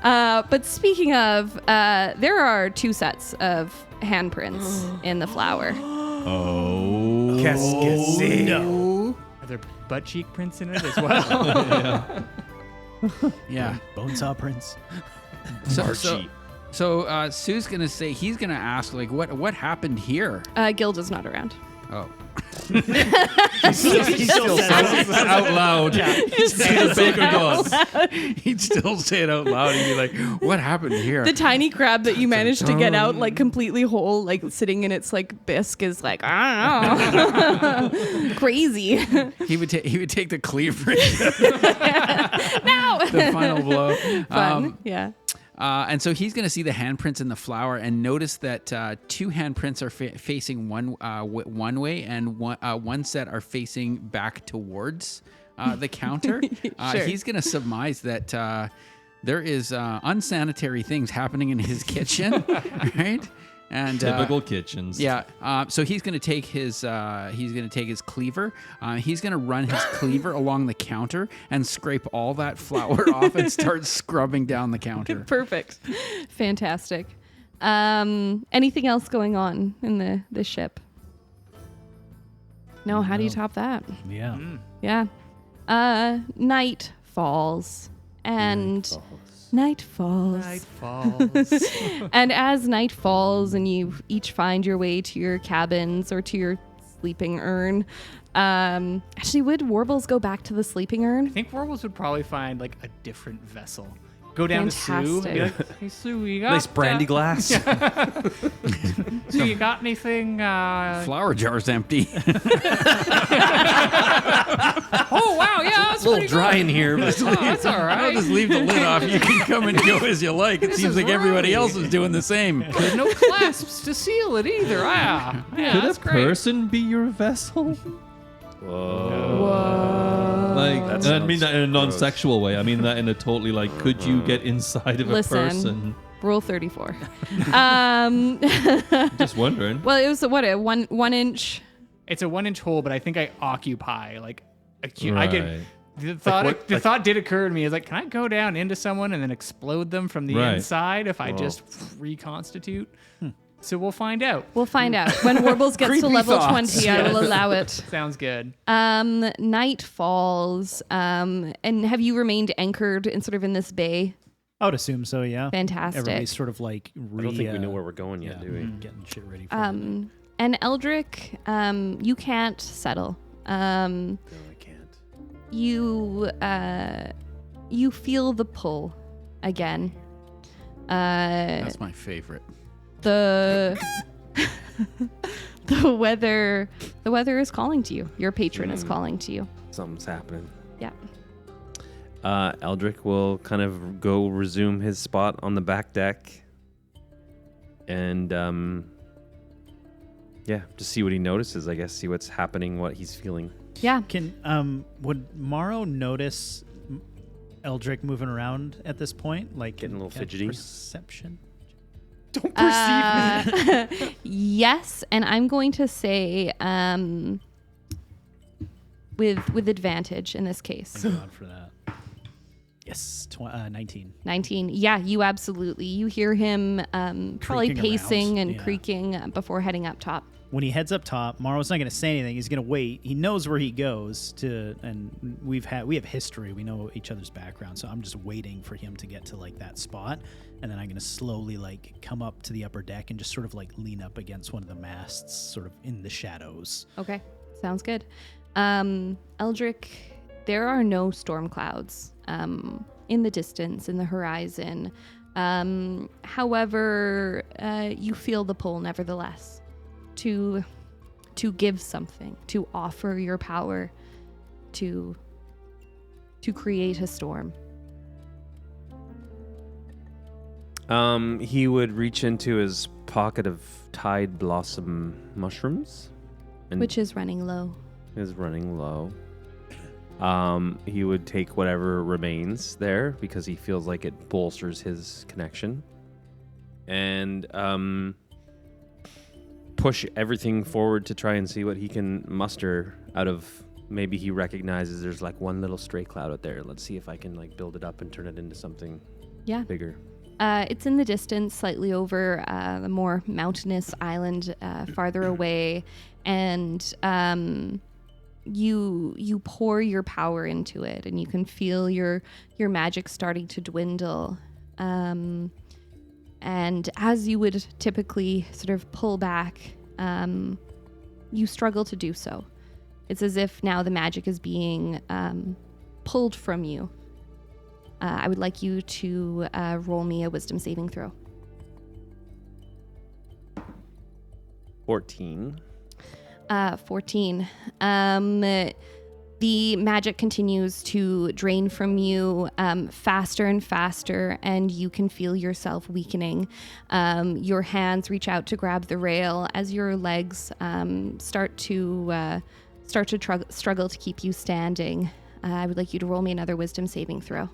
But speaking of, there are 2 sets of handprints in the flour. Oh. Qu'est-ce que c'est? Are there butt cheek prints in it as well? Yeah. Bonesaw prints. So Sue's gonna say he's gonna ask like what happened here? Gilda's not around. Oh. Out loud. The baker goes. He'd still say it out loud and be like, what happened here? The tiny crab that you managed to get out like completely whole, like sitting in its like bisque is like, I don't know. Crazy. He would take the cleaver. No. The final blow. Fun. Yeah. And so he's going to see the handprints in the flour and notice that 2 handprints are facing one way and one set are facing back towards the counter. Sure. He's going to surmise that there is unsanitary things happening in his kitchen, right? And Typical kitchens. Yeah. So he's going to take his cleaver. He's going to run his cleaver along the counter and scrape all that flour off and start scrubbing down the counter. Perfect. Fantastic. Anything else going on in the ship? No, how do you top that? Yeah. Yeah. Night falls. And night falls. And as night falls and you each find your way to your cabins or to your sleeping urn, actually, would Warbles go back to the sleeping urn? I think Warbles would probably find like a different vessel. Go down to Sue and be like, hey, Sue, you got... Nice brandy glass. Sue, you got anything... Flour jar's empty. Oh, wow, yeah, that's A little pretty dry good. in here, but Oh, that's all right. I'll just leave the lid off. You can come and go as you like. It This seems is like everybody right. else is doing the same. There's no clasps to seal it either. Yeah, Could that's a great. person be your vessel? Whoa. Like, That and I mean sounds that in a non-sexual way. I mean that in a totally like, could you get inside of a Listen. person? Rule 34. Just wondering. Well, it was what, a 1 inch? It's a 1 inch hole, but I think I occupy like I Right. get the thought. what- The like- thought did occur to me is like, can I go down into someone and then explode them from the Right. inside if I just reconstitute? So we'll find out. We'll find out. When Warbles gets to Creepy level thoughts. 20, I will allow it. Sounds good. Night falls. And have you remained anchored in sort of in this bay? I would assume so, yeah. Fantastic. Everybody's sort of like I don't think we know where we're going yet, do we? getting shit ready for And Eldric, you can't settle. No, I can't. You feel the pull again. That's my favorite. The weather is calling to you. Your patron is calling to you. Something's happening. Yeah. Eldric will kind of go resume his spot on the back deck and just see what he notices, I guess, see what's happening, what he's feeling. Yeah. Can would Morrow notice Eldric moving around at this point? Like Getting a little got fidgety? Perception. Don't perceive me. Yes, and I'm going to say with advantage in this case. Thank God for that. Yes, 19. 19. Yeah, you absolutely. You hear him probably Creaking around, pacing and yeah. creaking before heading up top. When he heads up top, Morrow's not going to say anything. He's going to wait. He knows where he goes to, and we have history. We know each other's background, so I'm just waiting for him to get to like that spot, and then I'm going to slowly like come up to the upper deck and just sort of like lean up against one of the masts, sort of in the shadows. Okay, sounds good. Eldric, there are no storm clouds in the distance, in the horizon. However, you feel the pull nevertheless to give something, to offer your power, to create a storm. He would reach into his pocket of tide blossom mushrooms, and Which is running low. is running low. He would take whatever remains there because he feels like it bolsters his connection, and push everything forward to try and see what he can muster out of. Maybe he recognizes there's like one little stray cloud out there. Let's see if I can like build it up and turn it into something Yeah. bigger. It's in the distance, slightly over the more mountainous island farther away, and you pour your power into it, and you can feel your magic starting to dwindle. And as you would typically sort of pull back, you struggle to do so. It's as if now the magic is being pulled from you. I would like you to roll me a wisdom saving throw. 14. 14. The magic continues to drain from you faster and faster, and you can feel yourself weakening. Your hands reach out to grab the rail as your legs start to struggle to keep you standing. I would like you to roll me another wisdom saving throw.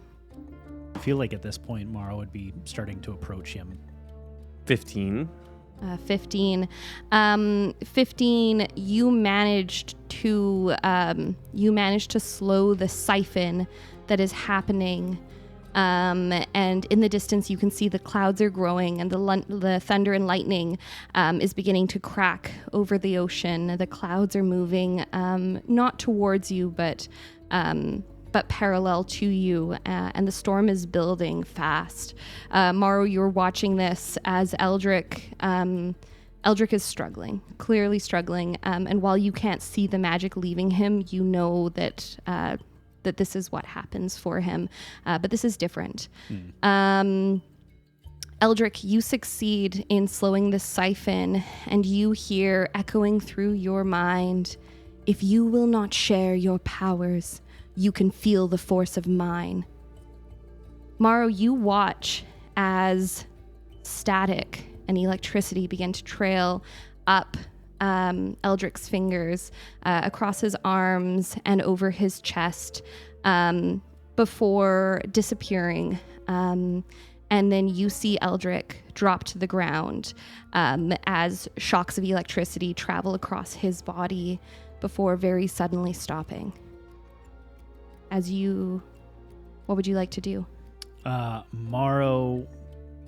I feel like at this point, Morrow would be starting to approach him. 15. 15. 15, you managed to slow the siphon that is happening. And in the distance, you can see the clouds are growing, and the thunder and lightning is beginning to crack over the ocean. The clouds are moving, not towards you, but parallel to you, and the storm is building fast. Morrow, you're watching this as Eldric is struggling, clearly struggling, and while you can't see the magic leaving him, you know that this is what happens for him, but this is different. Eldric, you succeed in slowing the siphon, and you hear echoing through your mind, "If you will not share your powers, you can feel the force of mine." Morrow, you watch as static and electricity begin to trail up Eldric's fingers, across his arms and over his chest, before disappearing. And then you see Eldric drop to the ground as shocks of electricity travel across his body before very suddenly stopping. What would you like to do? Morrow,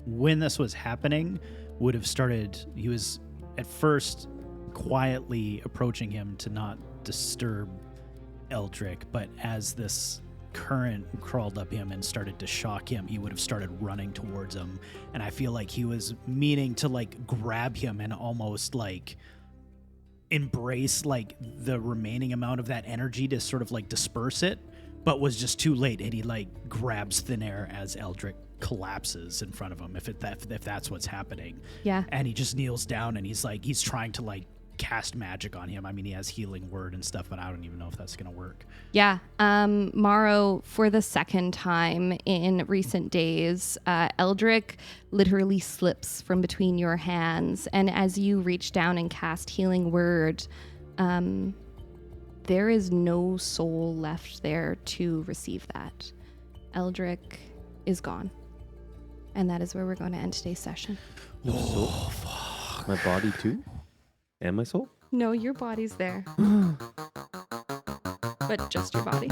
when this was happening, would have started, he was at first quietly approaching him to not disturb Eldric, but as this current crawled up him and started to shock him, he would have started running towards him, and I feel like he was meaning to like grab him and almost like embrace like the remaining amount of that energy to sort of like disperse it, but was just too late, and he like grabs thin air as Eldric collapses in front of him, if that's what's happening. Yeah. And he just kneels down and he's trying to like cast magic on him. I mean, he has healing word and stuff, but I don't even know if that's gonna work. Yeah. Morrow, for the second time in recent days, Eldric literally slips from between your hands, and as you reach down and cast healing word, there is no soul left there to receive that. Eldric is gone. And that is where we're going to end today's session. Fuck. My body too? And my soul? No, your body's there. But just your body.